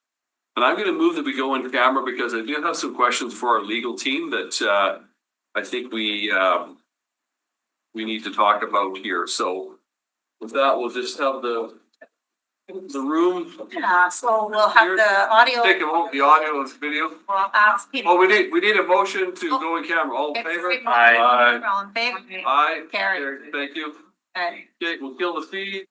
And I'm going to move that we go in camera because I do have some questions for our legal team that I think we need to talk about here. So with that, we'll just have the room. Yeah, so we'll have the audio. Take a look, the audio and video. We'll ask people. Oh, we need a motion to go in camera. All in favor? Aye. All in favor? Aye. Carried. Thank you. Aye. Okay, we'll kill the feed.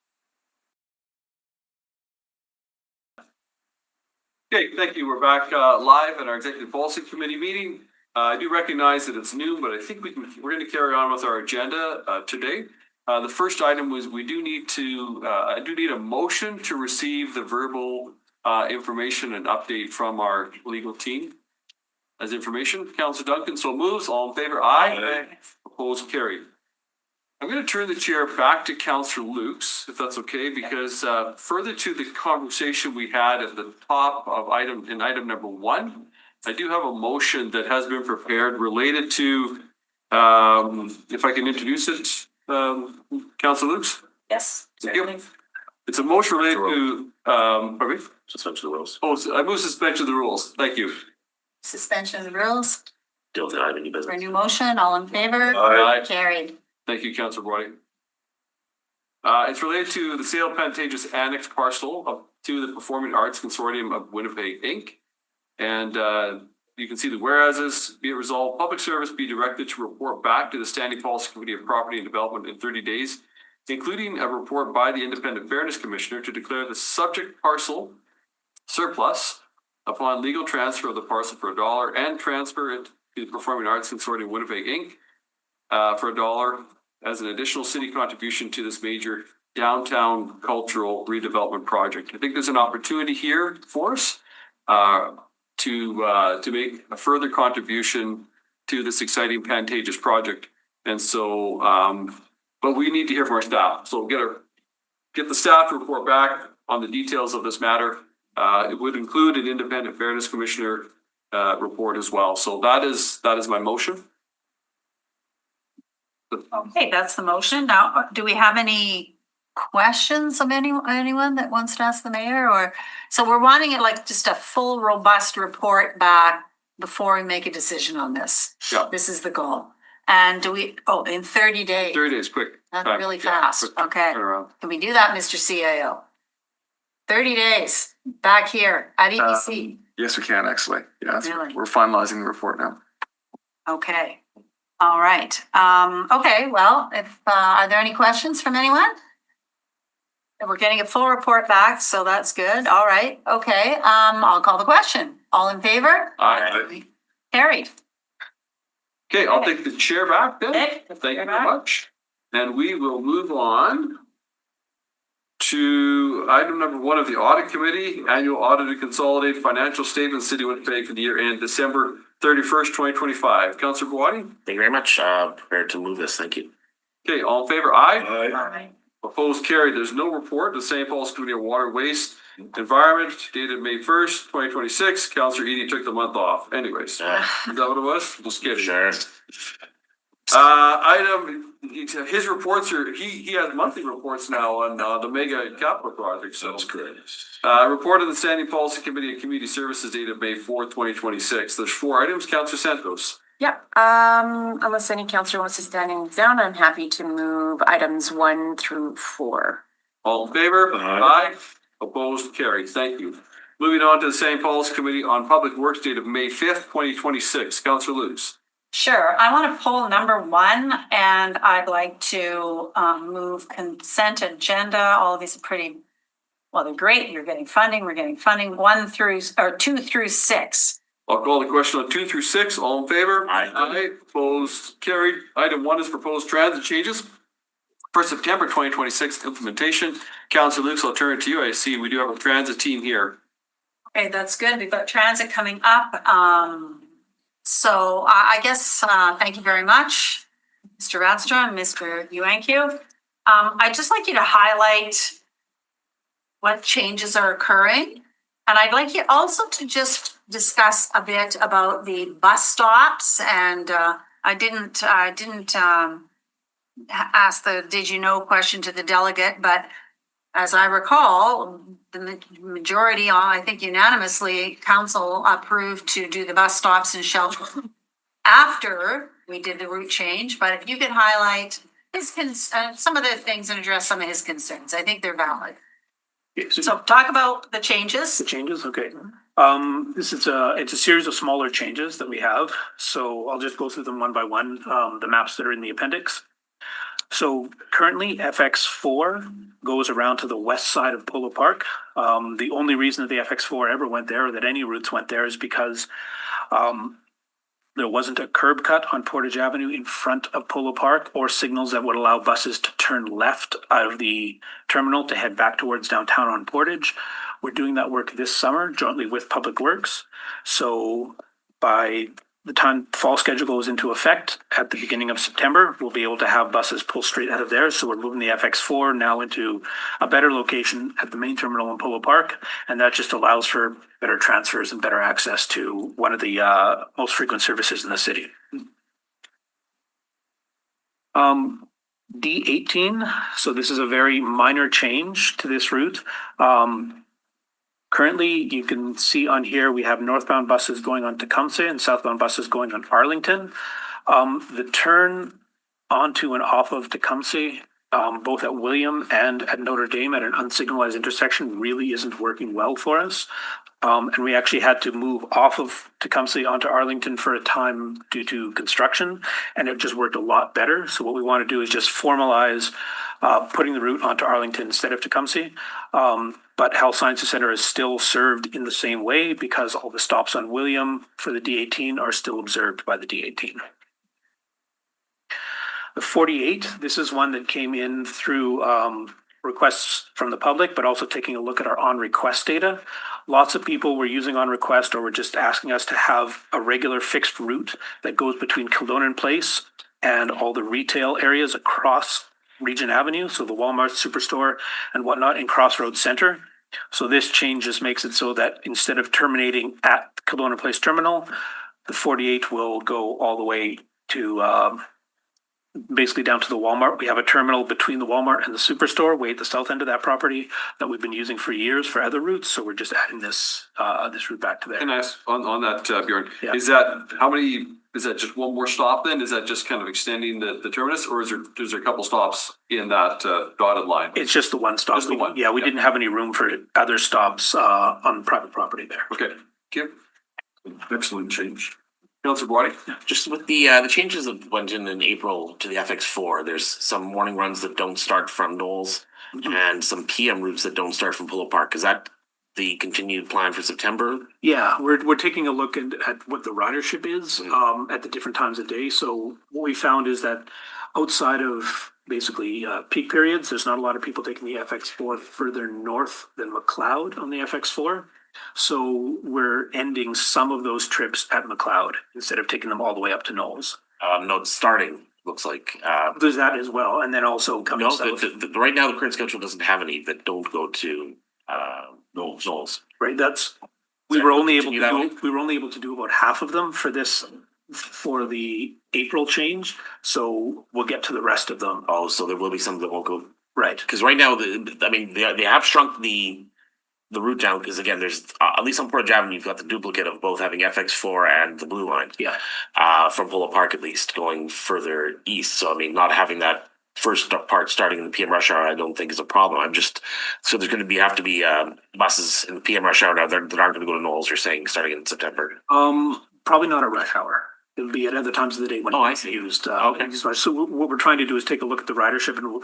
Okay, thank you. We're back live at our Executive Policy Committee meeting. I do recognize that it's noon, but I think we're going to carry on with our agenda today. The first item was I do need a motion to receive the verbal information and update from our legal team as information. Councillor Duncan so moves. All in favor? Aye. Opposed? Carried. I'm going to turn the chair back to Councillor Lukes, if that's okay, because further to the conversation we had at the top of item number 1, I do have a motion that has been prepared related to, if I can introduce it, Councillor Lukes? Yes. Thank you. It's a motion related to, pardon me? Suspension of the rules. Oh, so I move suspension of the rules. Thank you. Suspension of the rules Don't deny any for a business. new motion. All in favor? Aye. Carried. Thank you, Councillor Brody. It's related to the sale of Pantages Annex parcel to the Performing Arts Consortium of Winnipeg, Inc. And you can see the whereases, be it resolved, public service be directed to report back to the Standing Policy Committee of Property and Development in 30 days, including a report by the Independent Fairness Commissioner to declare the subject parcel surplus upon legal transfer of the parcel for $1 and transfer it to the Performing Arts Consortium Winnipeg Inc. For $1 as an additional city contribution to this major downtown cultural redevelopment project. I think there's an opportunity here for us to make a further contribution to this exciting Pantages project. And so, but we need to hear from our staff. So get the staff to report back on the details of this matter. It would include an independent fairness commissioner report as well. So that is my motion. Okay, that's the motion. Now, do we have any questions of anyone that wants to ask the mayor, or, so we're wanting it like just a full robust report back before we make a decision on this? Yeah. This is the goal. And do we, in 30 days? 30 days, quick. That's time. really Yeah, fast. quick Okay. turnaround. Can we do that, Mr. CAO? 30 days back here at EBC. Yes, we can actually. Yeah, Really? we're finalizing the report now. Okay. All right. Okay, well, if, are there any questions from anyone? We're getting a full report back, so that's good. All right. Okay, I'll call the question. All in favor? Aye. Carried. Okay, I'll take the chair back then. Okay, Thank you very much. And we will move on to item number 1 of the audit committee, annual audited consolidated financial statements, City of Winnipeg for the year end December 31st, 2025. Councillor Bawadi? Thank you very much. Prepared to move this. Thank you. Okay, all in favor? Aye. Aye. Opposed, carried. There's no report. The St. Paul's Committee of Water, Waste, Environment, dated May 1st, 2026. Councillor Edie took the month off. Anyways, is that what it was? Just kidding. Sure. His reports are, he has monthly reports now on the mega capital project, so. That's great. Report of the Standing Policy Committee and Community Services dated May 4th, 2026. There's 4 items. Councillor Santos. Yeah, unless any counselor wants to stand down, I'm happy to move items 1 through 4. All in favor? Aye. Opposed, carried. Thank you. Moving on to the St. Paul's Committee on Public Works dated May 5th, 2026. Councillor Luz. Sure. I want to pull number 1, and I'd like to move consent agenda. All of these are pretty, well, they're great. You're getting funding. We're getting funding 2 through 6. I'll call the question on 2 through 6. All in favor? Aye. Opposed, carried. Item 1 is proposed transit changes for September 2026 implementation. Councillor Lukes, I'll turn it to you. I see we do have a transit team here. Okay, that's good. We've got transit coming up. So I guess, thank you very much, Mr. Radstra and Mr. Yuanqiu. I'd just like you to highlight what changes are occurring. And I'd like you also to just discuss a bit about the bus stops. And I didn't ask the did you know question to the delegate, but as I recall, the majority, I think unanimously, council approved to do the bus stops and shelter after we did the route change. But if you could highlight his some of the things and address some of his concerns, I think they're valid. So talk about the changes. The changes, okay. This is it's a series of smaller changes that we have. So I'll just go through them one by one, the maps that are in the appendix. So currently FX4 goes around to the west side of Polo Park. The only reason that the FX4 ever went there, or that any routes went there, is because there wasn't a curb cut on Portage Avenue in front of Polo Park, or signals that would allow buses to turn left out of the terminal to head back towards downtown on Portage. We're doing that work this summer jointly with Public Works. So by the time fall schedule goes into effect at the beginning of September, we'll be able to have buses pull straight out of there. So we're moving the FX4 now into a better location at the main terminal in Polo Park. And that just allows for better transfers and better access to one of the most frequent services in the city. D18, so this is a very minor change to this route. Currently, you can see on here, we have northbound buses going on Tecumseh and southbound buses going on Arlington. The turn onto and off of Tecumseh, both at William and at Notre Dame at an unsignalized intersection, really isn't working well for us. And we actually had to move off of Tecumseh onto Arlington for a time due to construction, and it just worked a lot better. So what we want to do is just formalize putting the route onto Arlington instead of Tecumseh. But Health Sciences Center is still served in the same way because all the stops on William for the D18 are still observed by the D18. The 48, this is one that came in through requests from the public, but also taking a look at our on-request data. Lots of people were using on-request or were just asking us to have a regular fixed route that goes between Kildonan Place and all the retail areas across Regent Avenue, so the Walmart Superstore and whatnot in Crossroads Center. So this change just makes it so that instead of terminating at Kildonan Place Terminal, the 48 will go all the way to basically down to the Walmart. We have a terminal between the Walmart and the Superstore way at the south end of that property that we've been using for years for other routes. So we're just adding this route back to there. Can I ask on that, Bjorn, Yeah. is that just one more stop then? Is that just kind of extending the terminus, or is there a couple stops in that dotted line? It's just the one stop. Just the one. Yeah, we didn't have any room for other stops on private property there. Okay, Kim, Excellent change. Councilor Bwani? Just with the changes that went in April to the FX4, there's some morning runs that don't start from Knowles and some PM routes that don't start from Polo Park. Is that the continued plan for September? Yeah, we're taking a look at what the ridership is at the different times of day. So what we found is that outside of basically peak periods, there's not a lot of people taking the FX4 further north than McLeod on the FX4. So we're ending some of those trips at McLeod instead of taking them all the way up to Knowles. No, it's starting, looks like. There's that as well, and then also coming No, south. right now the current schedule doesn't have any that don't go to Knowles. Right, we were only able to do about half of them for the April change. So we'll get to the rest of them. Oh, so there will be some that won't go. Right. Because right now, they have shrunk the route down because again, there's at least on Portage Avenue, you've got the duplicate of both having FX4 and the Blue Line. Yeah. From Polo Park at least going further east. So I mean, not having that first part starting in the PM rush hour, I don't think is a problem. So there's going to have to be buses in the PM rush hour now that aren't going to go to Knowles. You're saying starting in September. Probably not at rush hour. It'll be at other times of the day when it's used. Okay. So what we're trying to do is take a look at the ridership, and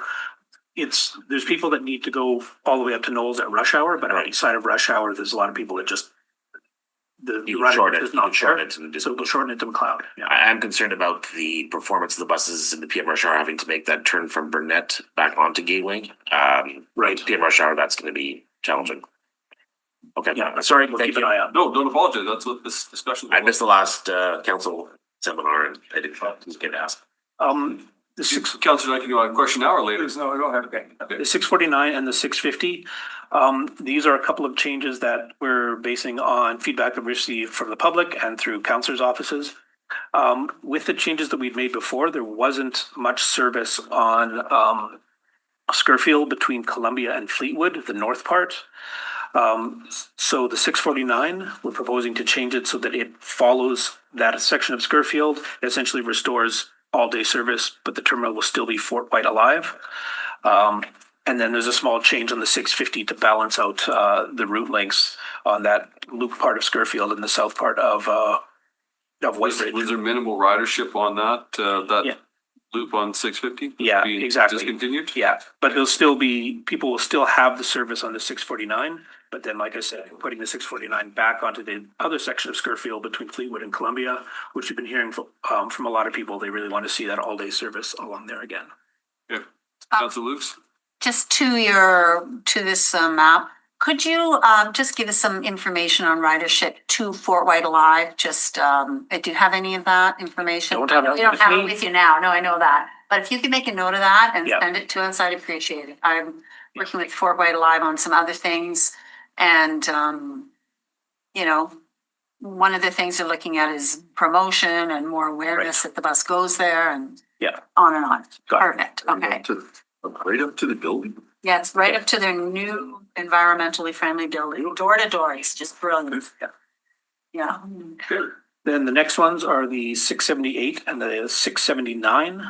there's people that need to go all the way up to Knowles at rush hour, but outside of rush hour, there's a lot of people that just the ridership is not there. So we'll shorten it to McLeod. Yeah. I'm concerned about the performance of the buses in the PM rush hour having to make that turn from Burnett back onto Gateway. Right. PM rush hour, that's going to be challenging. Okay. Yeah. Sorry. We'll Thank keep you. an eye out. No, don't apologize. That's what this discussion. I missed the last council seminar and I didn't get asked. The six, Councilor, can you have a question now or later? No, I don't have. Okay. The 649 and the 650, these are a couple of changes that we're basing on feedback that we received from the public and through councilors' offices. With the changes that we've made before, there wasn't much service on Scurfield between Columbia and Fleetwood, the north part. So the 649, we're proposing to change it so that it follows that section of Scurfield, essentially restores all-day service, but the terminal will still be Fort White alive. And then there's a small change on the 650 to balance out the route lengths on that loop part of Scurfield and the south part of Whitebridge. Was there minimal ridership on that loop on 650? Yeah, exactly. Discontinued? Yeah, but people will still have the service on the 649. But then, like I said, putting the 649 back onto the other section of Scurfield between Fleetwood and Columbia, which we've been hearing from a lot of people, they really want to see that all-day service along there again. Yeah. Councilor Lukes? Just to this map, could you just give us some information on ridership to Fort White Alive? Just, do you have any of that information? Don't have it You don't with have me. it with you now. No, I know that. But if you could make a note of that and Yeah. send it to us, I'd appreciate it. I'm working with Fort White Alive on some other things. And, one of the things they're looking at is promotion and more awareness that the bus goes there and Yeah. on and on. Got it. Perfect, okay. Right up to the building. Yeah, it's right up to their new environmentally friendly building, door to door. It's just brilliant. Yeah. Then the next ones are the 678 and the 679.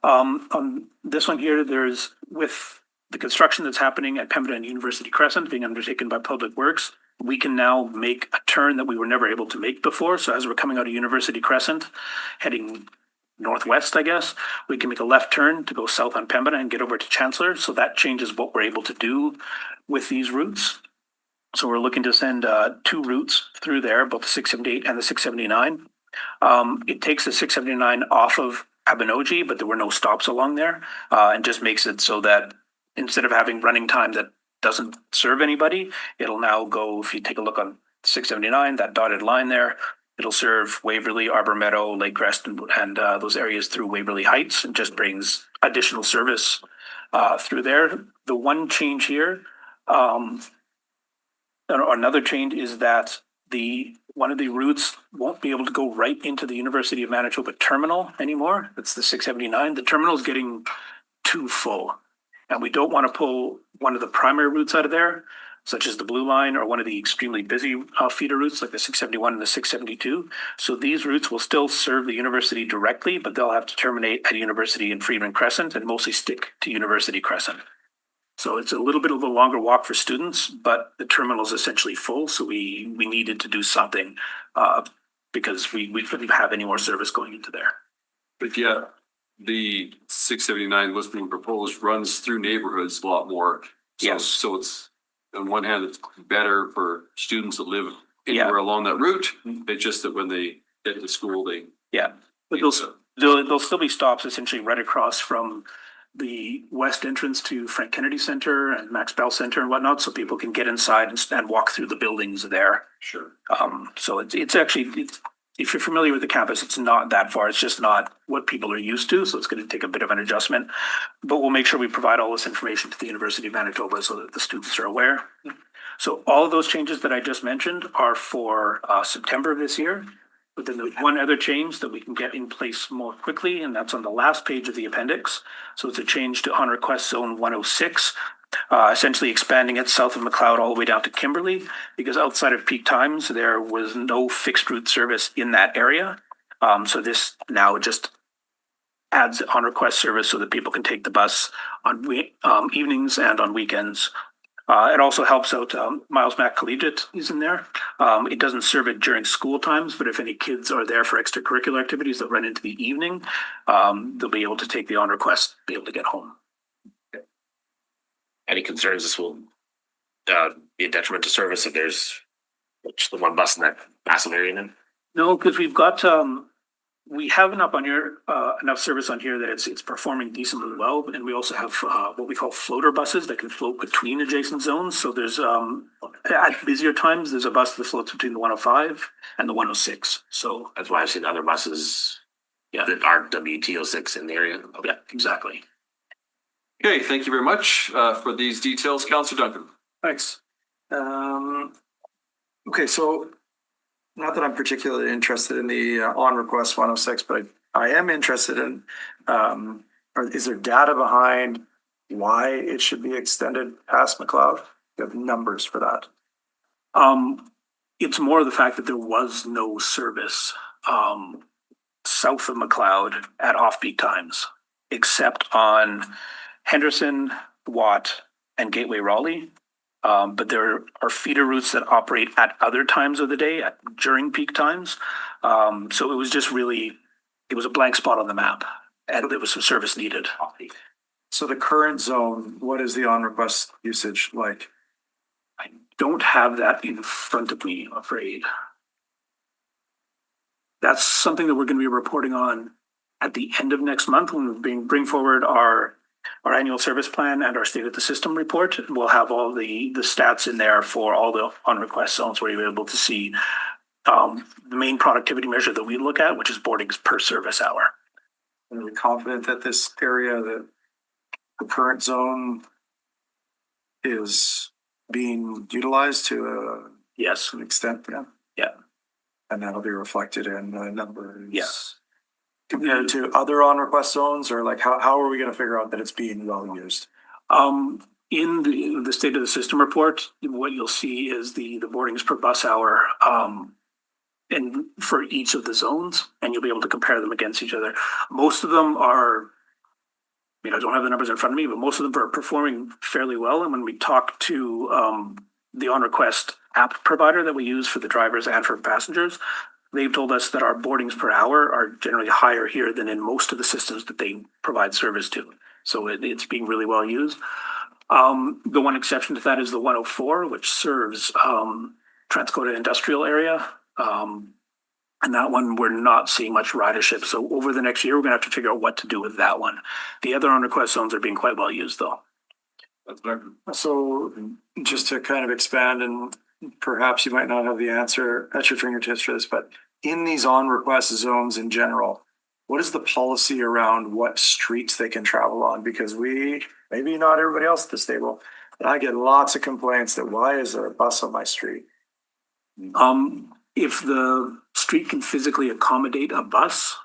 On this one here, there's with the construction that's happening at Pembina and University Crescent being undertaken by Public Works, we can now make a turn that we were never able to make before. So as we're coming out of University Crescent, heading northwest, I guess, we can make a left turn to go south on Pembina and get over to Chancellor. So that changes what we're able to do with these routes. So we're looking to send two routes through there, both the 678 and the 679. It takes the 679 off of Abinogi, but there were no stops along there, and just makes it so that instead of having running time that doesn't serve anybody, it'll now go, if you take a look on 679, that dotted line there, it'll serve Waverly, Arbor Meadow, Lake Crest, and those areas through Waverly Heights, and just brings additional service through there. The one change here, another change is that one of the routes won't be able to go right into the University of Manitoba terminal anymore. That's the 679. The terminal is getting too full, and we don't want to pull one of the primary routes out of there, such as the Blue Line or one of the extremely busy feeder routes like the 671 and the 672. So these routes will still serve the university directly, but they'll have to terminate at University and Freeman Crescent and mostly stick to University Crescent. So it's a little bit of a longer walk for students, but the terminal is essentially full. So we needed to do something because we couldn't have any more service going into there. But yeah, the 679 what's being proposed runs through neighborhoods a lot more. So, Yes. So it's, on one hand, it's better for students that live anywhere along that route. It's just that when they get to school, they. Yeah, but there'll still be stops essentially right across from the west entrance to Frank Kennedy Center and Max Bell Center and whatnot, so people can get inside and walk through the buildings there. Sure. So it's actually, if you're familiar with the campus, it's not that far. It's just not what people are used to, so it's going to take a bit of an adjustment. But we'll make sure we provide all this information to the University of Manitoba so that the students are aware. So all of those changes that I just mentioned are for September of this year. But then there's one other change that we can get in place more quickly, and that's on the last page of the appendix. So it's a change to on request zone 106, essentially expanding it south of McLeod all the way down to Kimberley, because outside of peak times, there was no fixed route service in that area. So this now just adds on request service so that people can take the bus on evenings and on weekends. It also helps out Miles Mac Collegiate is in there. It doesn't serve it during school times, but if any kids are there for extracurricular activities that run into the evening, they'll be able to take the on request, be able to get home. Any concerns this will be a detriment to service if there's the one bus in that massive area in? No, because we've got we have enough on here, enough service on here that it's performing decently well, and we also have what we call floater buses that can float between adjacent zones. So there's at busier times there's a bus that floats between the 105 and the 106. So that's why I've seen other buses that are WTO6 in the area. Yeah, exactly. Okay, thank you very much for these details, Councillor Duncan. Thanks. Okay, so not that I'm particularly interested in the on request 106, but I am interested in, is there data behind why it should be extended past McLeod? You have numbers for that. It's more the fact that there was no service south of McLeod at off-peak times, except on Henderson, Watt, and Gateway Raleigh. But there are feeder routes that operate at other times of the day during peak times. So it was just really, it was a blank spot on the map, and there was some service needed. So the current zone, what is the on request usage like? I don't have that in front of me, I'm afraid. That's something that we're going to be reporting on at the end of next month when we bring forward our annual service plan and our state of the system report. We'll have all the stats in there for all the on request zones where you're able to see the main productivity measure that we look at, which is boardings per service hour. Are we confident that this area, that the current zone is being utilized to an extent? Yeah. And that'll be reflected in the numbers. Yes. Compared to other on request zones, or like how are we going to figure out that it's being well used? In the state of the system report, what you'll see is the boardings per bus hour and for each of the zones, and you'll be able to compare them against each other. Most of them are, I don't have the numbers in front of me, but most of them are performing fairly well. And when we talk to the on request app provider that we use for the drivers and for passengers, they've told us that our boardings per hour are generally higher here than in most of the systems that they provide service to. So it's being really well used. The one exception to that is the 104, which serves Transcoda industrial area. And that one, we're not seeing much ridership. So over the next year, we're gonna have to figure out what to do with that one. The other on request zones are being quite well used though. So just to kind of expand, and perhaps you might not have the answer at your fingertips for this, but in these on request zones in general, what is the policy around what streets they can travel on? Because maybe not everybody else at this table, but I get lots of complaints that why is there a bus on my street? If the street can physically accommodate a bus,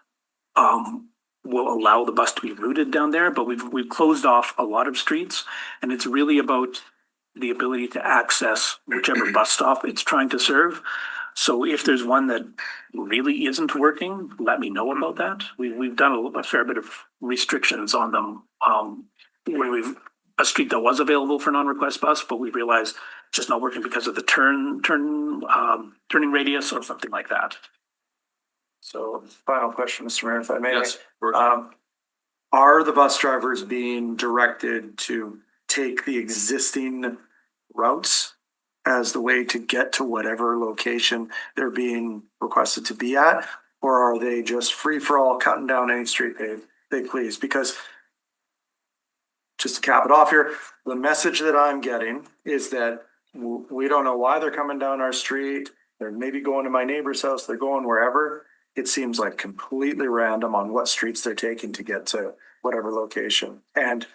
we'll allow the bus to be routed down there, but we've closed off a lot of streets, and it's really about the ability to access whichever bus stop it's trying to serve. So if there's one that really isn't working, let me know about that. We've done a fair bit of restrictions on them. When we've a street that was available for non-request bus, but we realized it's just not working because of the turning radius or something like that. So final question, Mr. Mayor, if I may. Yes. Are the bus drivers being directed to take the existing routes as the way to get to whatever location they're being requested to be at? Or are they just free for all cutting down any street they please? Because just to cap it off here, the message that I'm getting is that we don't know why they're coming down our street. They're maybe going to my neighbor's house. They're going wherever. It seems like completely random on what streets they're taking to get to whatever location. And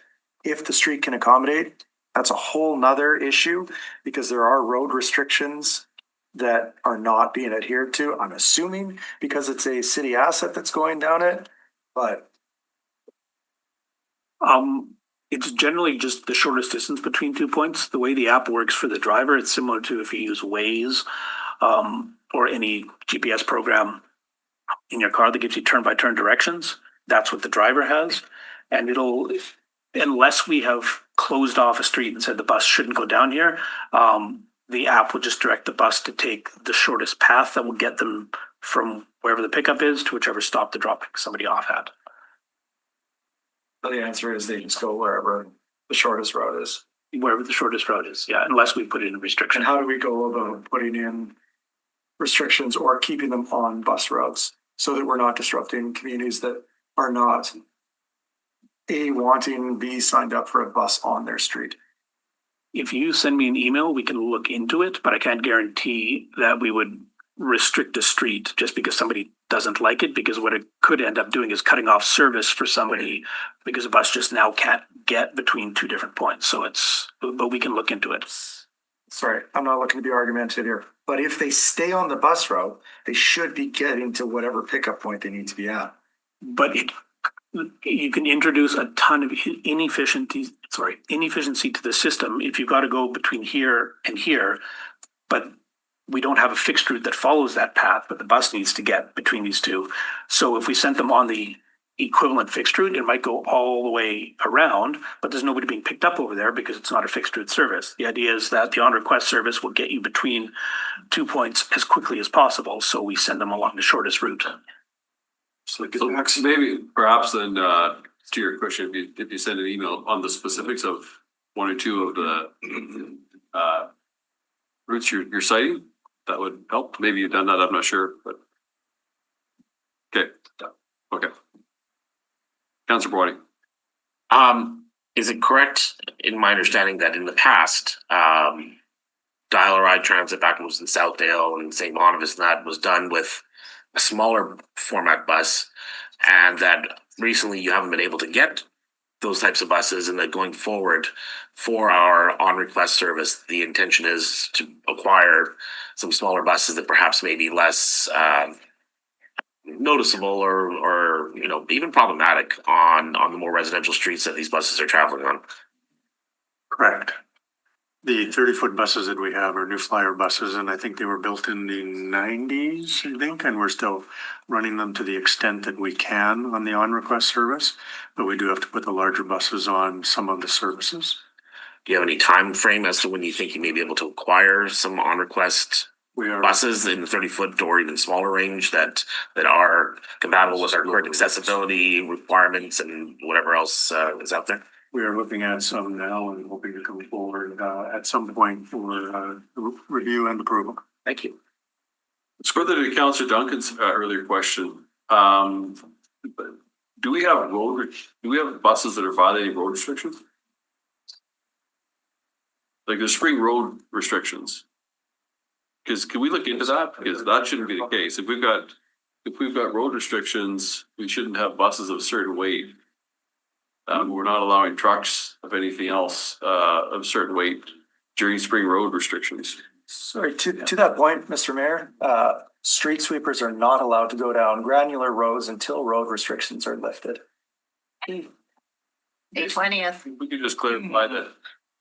if the street can accommodate, that's a whole nother issue because there are road restrictions that are not being adhered to. I'm assuming because it's a city asset that's going down it, but. It's generally just the shortest distance between 2 points. The way the app works for the driver, it's similar to if you use Waze or any GPS program in your car that gives you turn-by-turn directions. That's what the driver has. And unless we have closed off a street and said the bus shouldn't go down here, the app will just direct the bus to take the shortest path that will get them from wherever the pickup is to whichever stop to drop somebody off at. So the answer is they just go wherever the shortest route is. Wherever the shortest route is, yeah, unless we put in a restriction. And how do we go about putting in restrictions or keeping them on bus routes so that we're not disrupting communities that are not A, wanting, B, signed up for a bus on their street? If you send me an email, we can look into it, but I can't guarantee that we would restrict a street just because somebody doesn't like it, because what it could end up doing is cutting off service for somebody because a bus just now can't get between two different points. So but we can look into it. Sorry, I'm not looking to be argumentative here, but if they stay on the bus route, they should be getting to whatever pickup point they need to be at. But you can introduce a ton of inefficiency to the system if you've got to go between here and here, but we don't have a fixed route that follows that path, but the bus needs to get between these two. So if we sent them on the equivalent fixed route, it might go all the way around, but there's nobody being picked up over there because it's not a fixed route service. The idea is that the on-request service will get you between 2 points as quickly as possible, so we send them along the shortest route. So maybe perhaps then to your question, if you send an email on the specifics of one or two of the routes you're citing, that would help. Maybe you've done that, I'm not sure, but okay. Councillor Brody. Is it correct in my understanding that in the past, Dial-A-Ride Transit back when it was in Southdale and St. Boniface, and that was done with a smaller format bus, and that recently you haven't been able to get those types of buses, and that going forward for our on-request service, the intention is to acquire some smaller buses that perhaps may be less noticeable or even problematic on the more residential streets that these buses are traveling on. Correct. The 30-foot buses that we have are New Flyer buses, and I think they were built in the 90s, and we're still running them to the extent that we can on the on-request service, but we do have to put the larger buses on some of the services. Do you have any time frame as to when you think you may be able to acquire some on-request We are. buses in the 30-foot or even smaller range that are compatible with our current accessibility requirements and whatever else is out there? We are looking at some now and hoping to come forward at some point for review and approval. Thank you. It's further to Councillor Duncan's earlier question. Do we have buses that are violating road restrictions? Like the spring road restrictions? Because can we look into that? Because that shouldn't be the case. If we've got road restrictions, we shouldn't have buses of a certain weight. We're not allowing trucks of anything else of a certain weight during spring road restrictions. Sorry, to that point, Mr. Mayor, street sweepers are not allowed to go down granular roads until road restrictions are lifted. May 20th. We could just clarify that,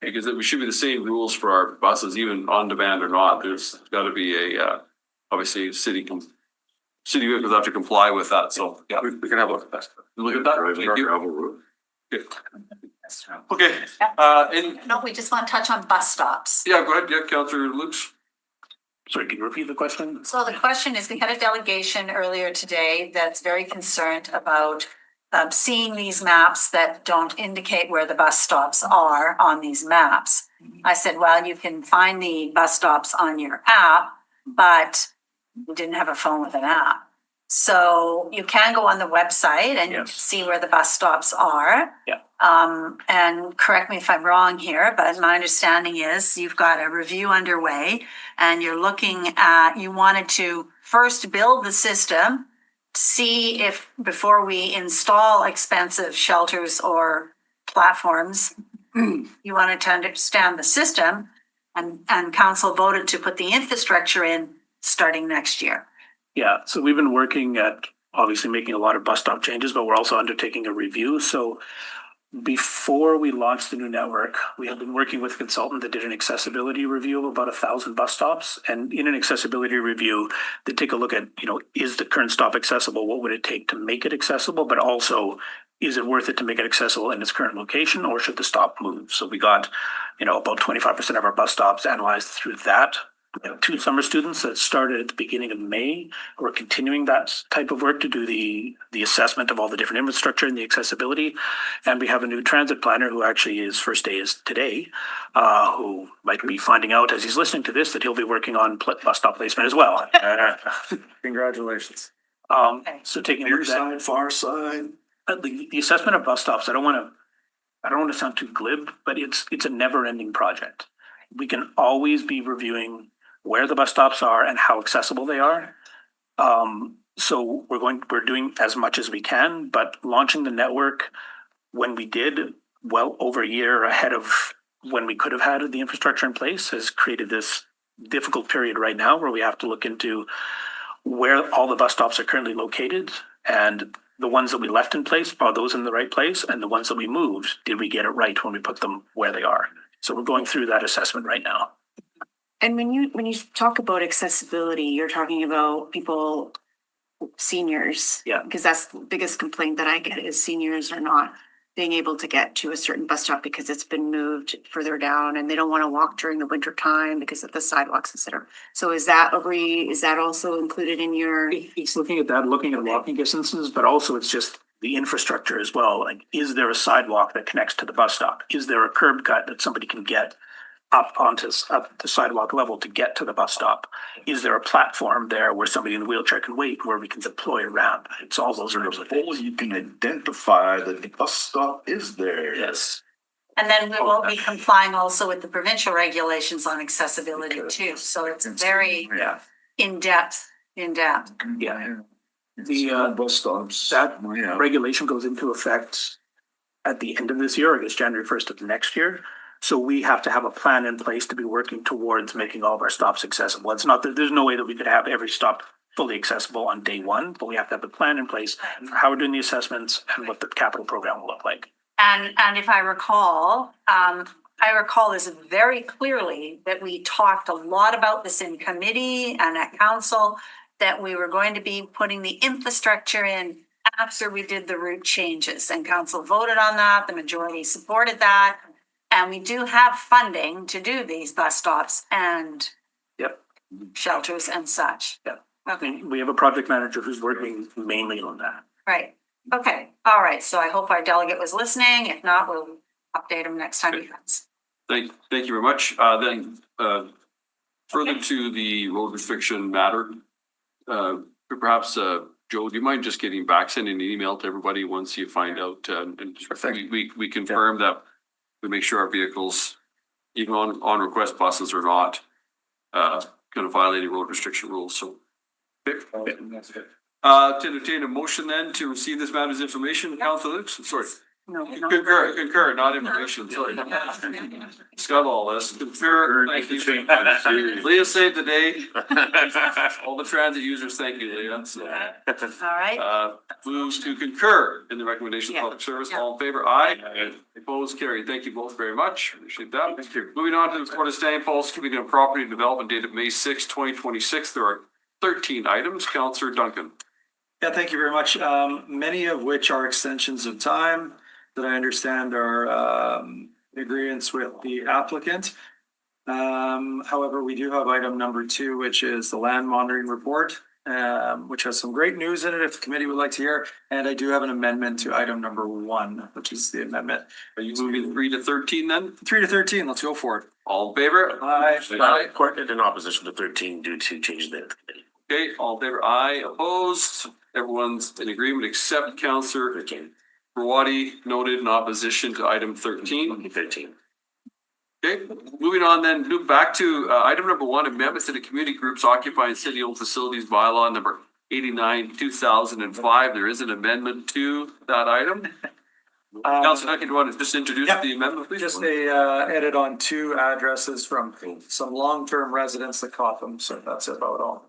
because we should be the same rules for our buses, even on demand or not. There's gotta be obviously city vehicles have to comply with that, so, yeah. We can have a look at that. Look at that, thank you. Good. Okay, and, No, we just want to touch on bus stops. yeah, go ahead, yeah, Councillor Lukes. Sorry, can you repeat the question? So the question is, we had a delegation earlier today that's very concerned about seeing these maps that don't indicate where the bus stops are on these maps. I said, well, you can find the bus stops on your app, but you didn't have a phone with an app. So you can go on the website and you can see where the bus stops are. Yeah. And correct me if I'm wrong here, but my understanding is you've got a review underway and you're looking at, you wanted to first build the system, see if before we install expensive shelters or platforms, you wanted to understand the system, and council voted to put the infrastructure in starting next year. Yeah, so we've been working at obviously making a lot of bus stop changes, but we're also undertaking a review. So before we launched the new network, we have been working with a consultant that did an accessibility review of about 1,000 bus stops. And in an accessibility review, they take a look at, is the current stop accessible? What would it take to make it accessible? But also, is it worth it to make it accessible in its current location, or should the stop move? So we got, about 25% of our bus stops analyzed through that. We have 2 summer students that started at the beginning of May who are continuing that type of work to do the assessment of all the different infrastructure and the accessibility. And we have a new transit planner who actually his first day is today, who might be finding out as he's listening to this that he'll be working on bus stop placement as well. Congratulations. So taking a Near look at that. side, far side. The assessment of bus stops, I don't want to sound too glib, but it's a never-ending project. We can always be reviewing where the bus stops are and how accessible they are. So we're doing as much as we can, but launching the network when we did, well over a year ahead of when we could have had the infrastructure in place, has created this difficult period right now where we have to look into where all the bus stops are currently located, and the ones that we left in place, are those in the right place? And the ones that we moved, did we get it right when we put them where they are? So we're going through that assessment right now. And when you talk about accessibility, you're talking about people, seniors. Yeah. Because that's the biggest complaint that I get is seniors are not being able to get to a certain bus stop because it's been moved further down and they don't want to walk during the winter time because of the sidewalks, et cetera. So is that also included in your? It's looking at that, looking at walking distances, but also it's just the infrastructure as well. Like, is there a sidewalk that connects to the bus stop? Is there a curb cut that somebody can get up the sidewalk level to get to the bus stop? Is there a platform there where somebody in a wheelchair can wait, where we can deploy a ramp? It's all those sorts of things. You can identify that the bus stop is there. Yes. And then we will be complying also with the provincial regulations on accessibility too. So it's very in-depth. Yeah. The bus stops. That regulation goes into effect at the end of this year, I guess January 1st of next year. So we have to have a plan in place to be working towards making all of our stops accessible. It's not that there's no way that we could have every stop fully accessible on day one, but we have to have a plan in place for how we're doing the assessments and what the capital program will look like. And if I recall this very clearly, that we talked a lot about this in committee and at council, that we were going to be putting the infrastructure in after we did the route changes, and council voted on that. The majority supported that. And we do have funding to do these bus stops, and shelters and such. Yeah. Okay, We have a project manager who's working mainly on that. right. Okay, all right. So I hope our delegate was listening. If not, we'll update him next time he comes. Thank you very much. Further to the road restriction matter, perhaps, Joe, do you mind just getting back, sending an email to everybody once you find out, and we confirm that we make sure our vehicles, even on request buses, are not gonna violate any road restriction rules, so. To entertain a motion then to receive this matter's information, Councilor Luke, sorry. No. Concur, not information, sorry. Scott all this, concur, thank you. Leah saved the day. All the transit users, thank you, Leah. So, All right. moves to concur in the recommendation of public service, all in favor, aye. Opposed, carried, thank you both very much, appreciate that. Thank you. Moving on to the report of Stanley Falls Committee on Property Development dated May 6, 2026, there are 13 items, Councillor Duncan. Yeah, thank you very much. Many of which are extensions of time that I understand are in agreeance with the applicant. However, we do have item number 2, which is the land monitoring report, which has some great news in it if the committee would like to hear. And I do have an amendment to item number 1, which is the amendment. Are you moving 3 to 13 then? 3 to 13, let's go for it. All in favor? Aye. Court in opposition to 13 due to changes in the committee. Okay, all in favor, aye, opposed, everyone's in agreement except Councillor Rawadi noted in opposition to item 13. 13. Okay, moving on then, move back to item number 1, amendments to the community groups occupying city-owned facilities bylaw number 89, 2005. There is an amendment to that item. Councillor Duncan, do you want to just introduce the amendment, please? Just a edit on 2 addresses from some long-term residents that caught them, so that's about all.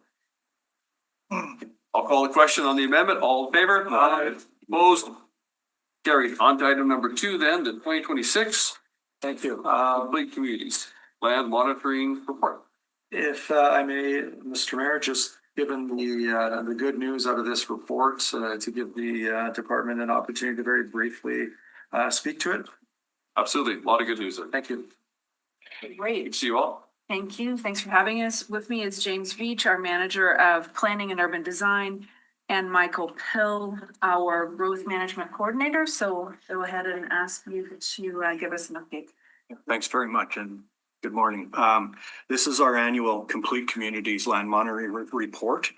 I'll call the question on the amendment. All in favor? Aye. Opposed? Carried. On to item number 2 then, the 2026. Thank you. Complete communities, land monitoring report. If I may, Mr. Mayor, just given the good news out of this report, to give the department an opportunity to very briefly speak to it. Absolutely. A lot of good news there. Thank you. Great. See you all. Thank you. Thanks for having us. With me is James Veach, our Manager of Planning and Urban Design, and Michael Pill, our Growth Management Coordinator. So go ahead and ask you to give us an update. Thanks very much and good morning. This is our annual Complete Communities Land Monitoring Report.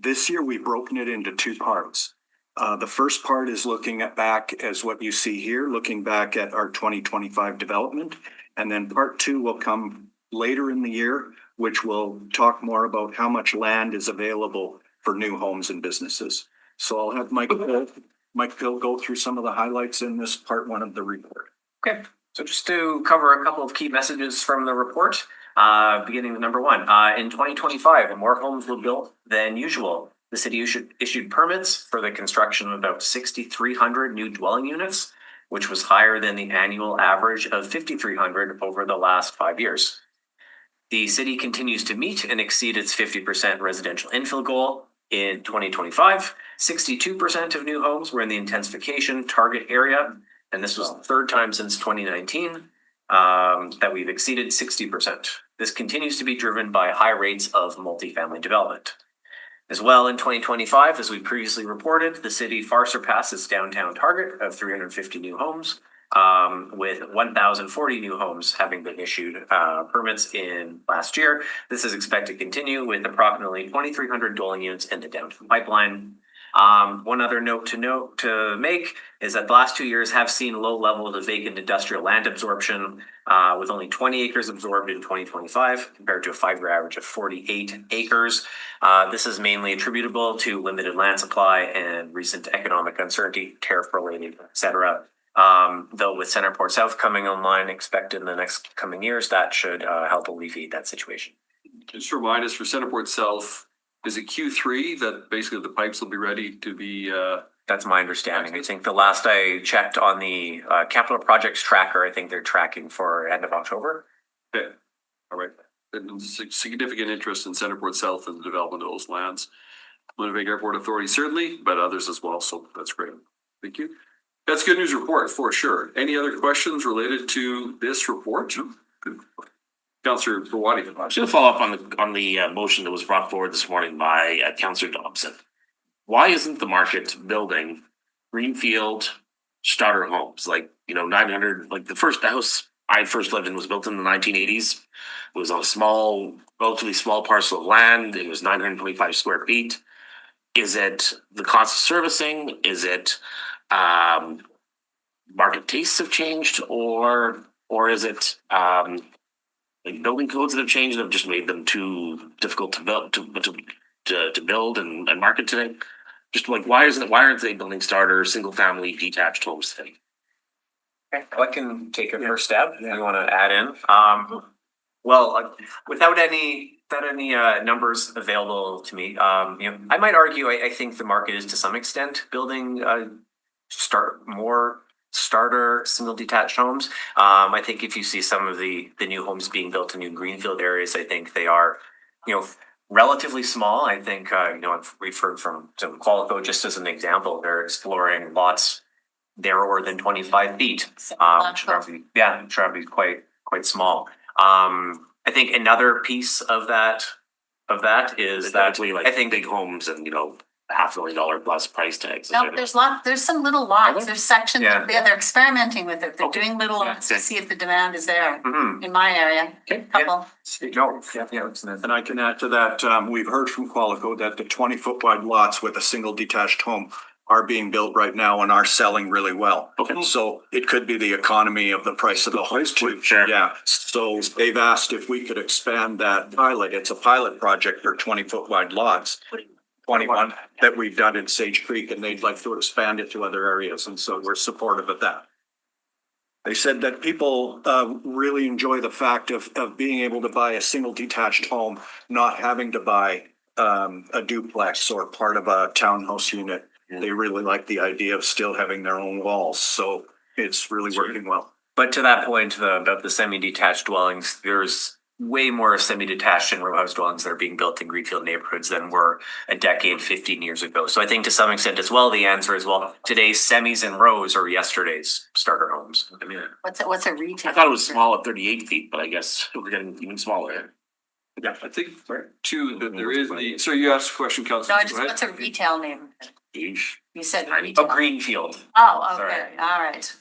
This year we've broken it into 2 parts. The first part is looking back as what you see here, looking back at our 2025 development. And then part 2 will come later in the year, which will talk more about how much land is available for new homes and businesses. So I'll have Mike Pill go through some of the highlights in this part 1 of the report. Okay, so just to cover a couple of key messages from the report, beginning with number 1. In 2025, more homes were built than usual. The city issued permits for the construction of about 6,300 new dwelling units, which was higher than the annual average of 5,300 over the last 5 years. The city continues to meet and exceed its 50% residential infill goal. In 2025, 62% of new homes were in the intensification target area, and this was the 3rd time since 2019 that we've exceeded 60%. This continues to be driven by high rates of multifamily development. As well, in 2025, as we previously reported, the city far surpassed its downtown target of 350 new homes, with 1,040 new homes having been issued permits in last year. This is expected to continue with approximately 2,300 dwelling units in the downtown pipeline. One other note to make is that the last 2 years have seen low levels of vacant industrial land absorption, with only 20 acres absorbed in 2025 compared to a 5-year average of 48 acres. This is mainly attributable to limited land supply and recent economic uncertainty, tariff related, etc. Though with Centerport South coming online expected in the next coming years, that should help alleviate that situation. Just remind us for Centerport South, is it Q3 that basically the pipes will be ready to be? That's my understanding. I think the last I checked on the capital projects tracker, I think they're tracking for end of October. Okay, all right. Significant interest in Centerport South and the development of those lands. Winnipeg Airport Authority certainly, but others as well. So that's great. Thank you. That's good news report for sure. Any other questions related to this report? Good. Councillor Zawadi. I'm just gonna follow up on the motion that was brought forward this morning by Councillor Dobson. Why isn't the market building greenfield starter homes, like, 900, like the first house I first lived in was built in the 1980s. It was on a small, relatively small parcel of land. It was 925 square feet. Is it the cost of servicing? Is it market tastes have changed, or is it like building codes that have changed that have just made them too difficult to build to build and market today? Just like why aren't they building starter single family detached homes today? Okay, I can take a first stab. You want to add in? Well, without any numbers available to me, I might argue. I think the market is to some extent building more starter single detached homes. I think if you see some of the new homes being built in new greenfield areas, I think they are, relatively small. I think we've heard from Qualico just as an example. They're exploring lots narrower than 25 feet. Which would be quite small. I think another piece of that is that like I think big homes and $500,000 plus price tags. No, there's some little lots, there's sections, they're experimenting with it, they're doing little lots to see if the demand is there. In my area, couple. And I can add to that, we've heard from Qualico that the 20-foot wide lots with a single detached home are being built right now and are selling really well. Okay. So it could be the economy of the price of the home too. Sure. Yeah, so they've asked if we could expand that pilot. It's a pilot project for 20-foot wide lots. 21 that we've done in Sage Creek, and they'd like to expand it to other areas, and so we're supportive of that. They said that people really enjoy the fact of being able to buy a single detached home, not having to buy a duplex or part of a townhouse unit. They really like the idea of still having their own walls, so it's really working well. But to that point, about the semi-detached dwellings, there's way more semi-detached and row house dwellings that are being built in greenfield neighborhoods than were a decade, 15 years ago. So I think to some extent as well, the answer is, well, today's semis and rows are yesterday's starter homes. I mean, What's a retail? I thought it was small at 38 feet, but I guess we're getting even smaller. Yeah, I think too that there is the, so you asked a question, Councillor. No, what's a retail neighborhood? You said a retail. greenfield. Oh, okay, Sorry. all right.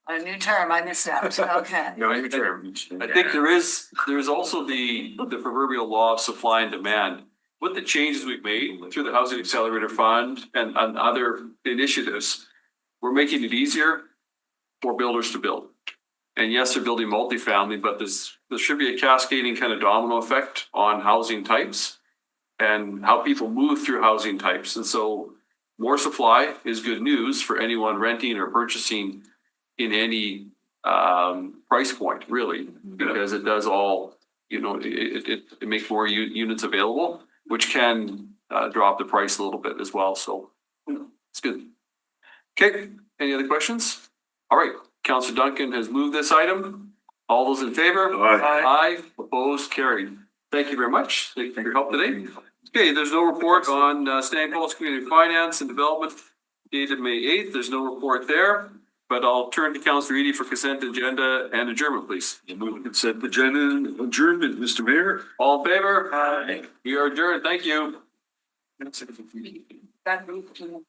A new term, I missed out, okay. No, new term. I think there is also the proverbial law of supply and demand. With the changes we've made through the Housing Accelerator Fund and other initiatives, we're making it easier for builders to build. And yes, they're building multifamily, but there should be a cascading kind of domino effect on housing types and how people move through housing types. And so more supply is good news for anyone renting or purchasing in any price point, really, because it does all, it makes more units available, which can drop the price a little bit as well. So it's good. Okay, any other questions? All right, Councillor Duncan has moved this item. All those in favor? Aye. Opposed, carried. Thank you very much. Thank you for your help today. Okay, there's no report on Stanicolas Community Finance and Development dated May 8th. There's no report there. But I'll turn to Councillor Eady for consent agenda and adjournment, please. Move consent agenda and adjournment, Mr. Mayor. All in favor? Aye. We are adjourned. Thank you. That moved to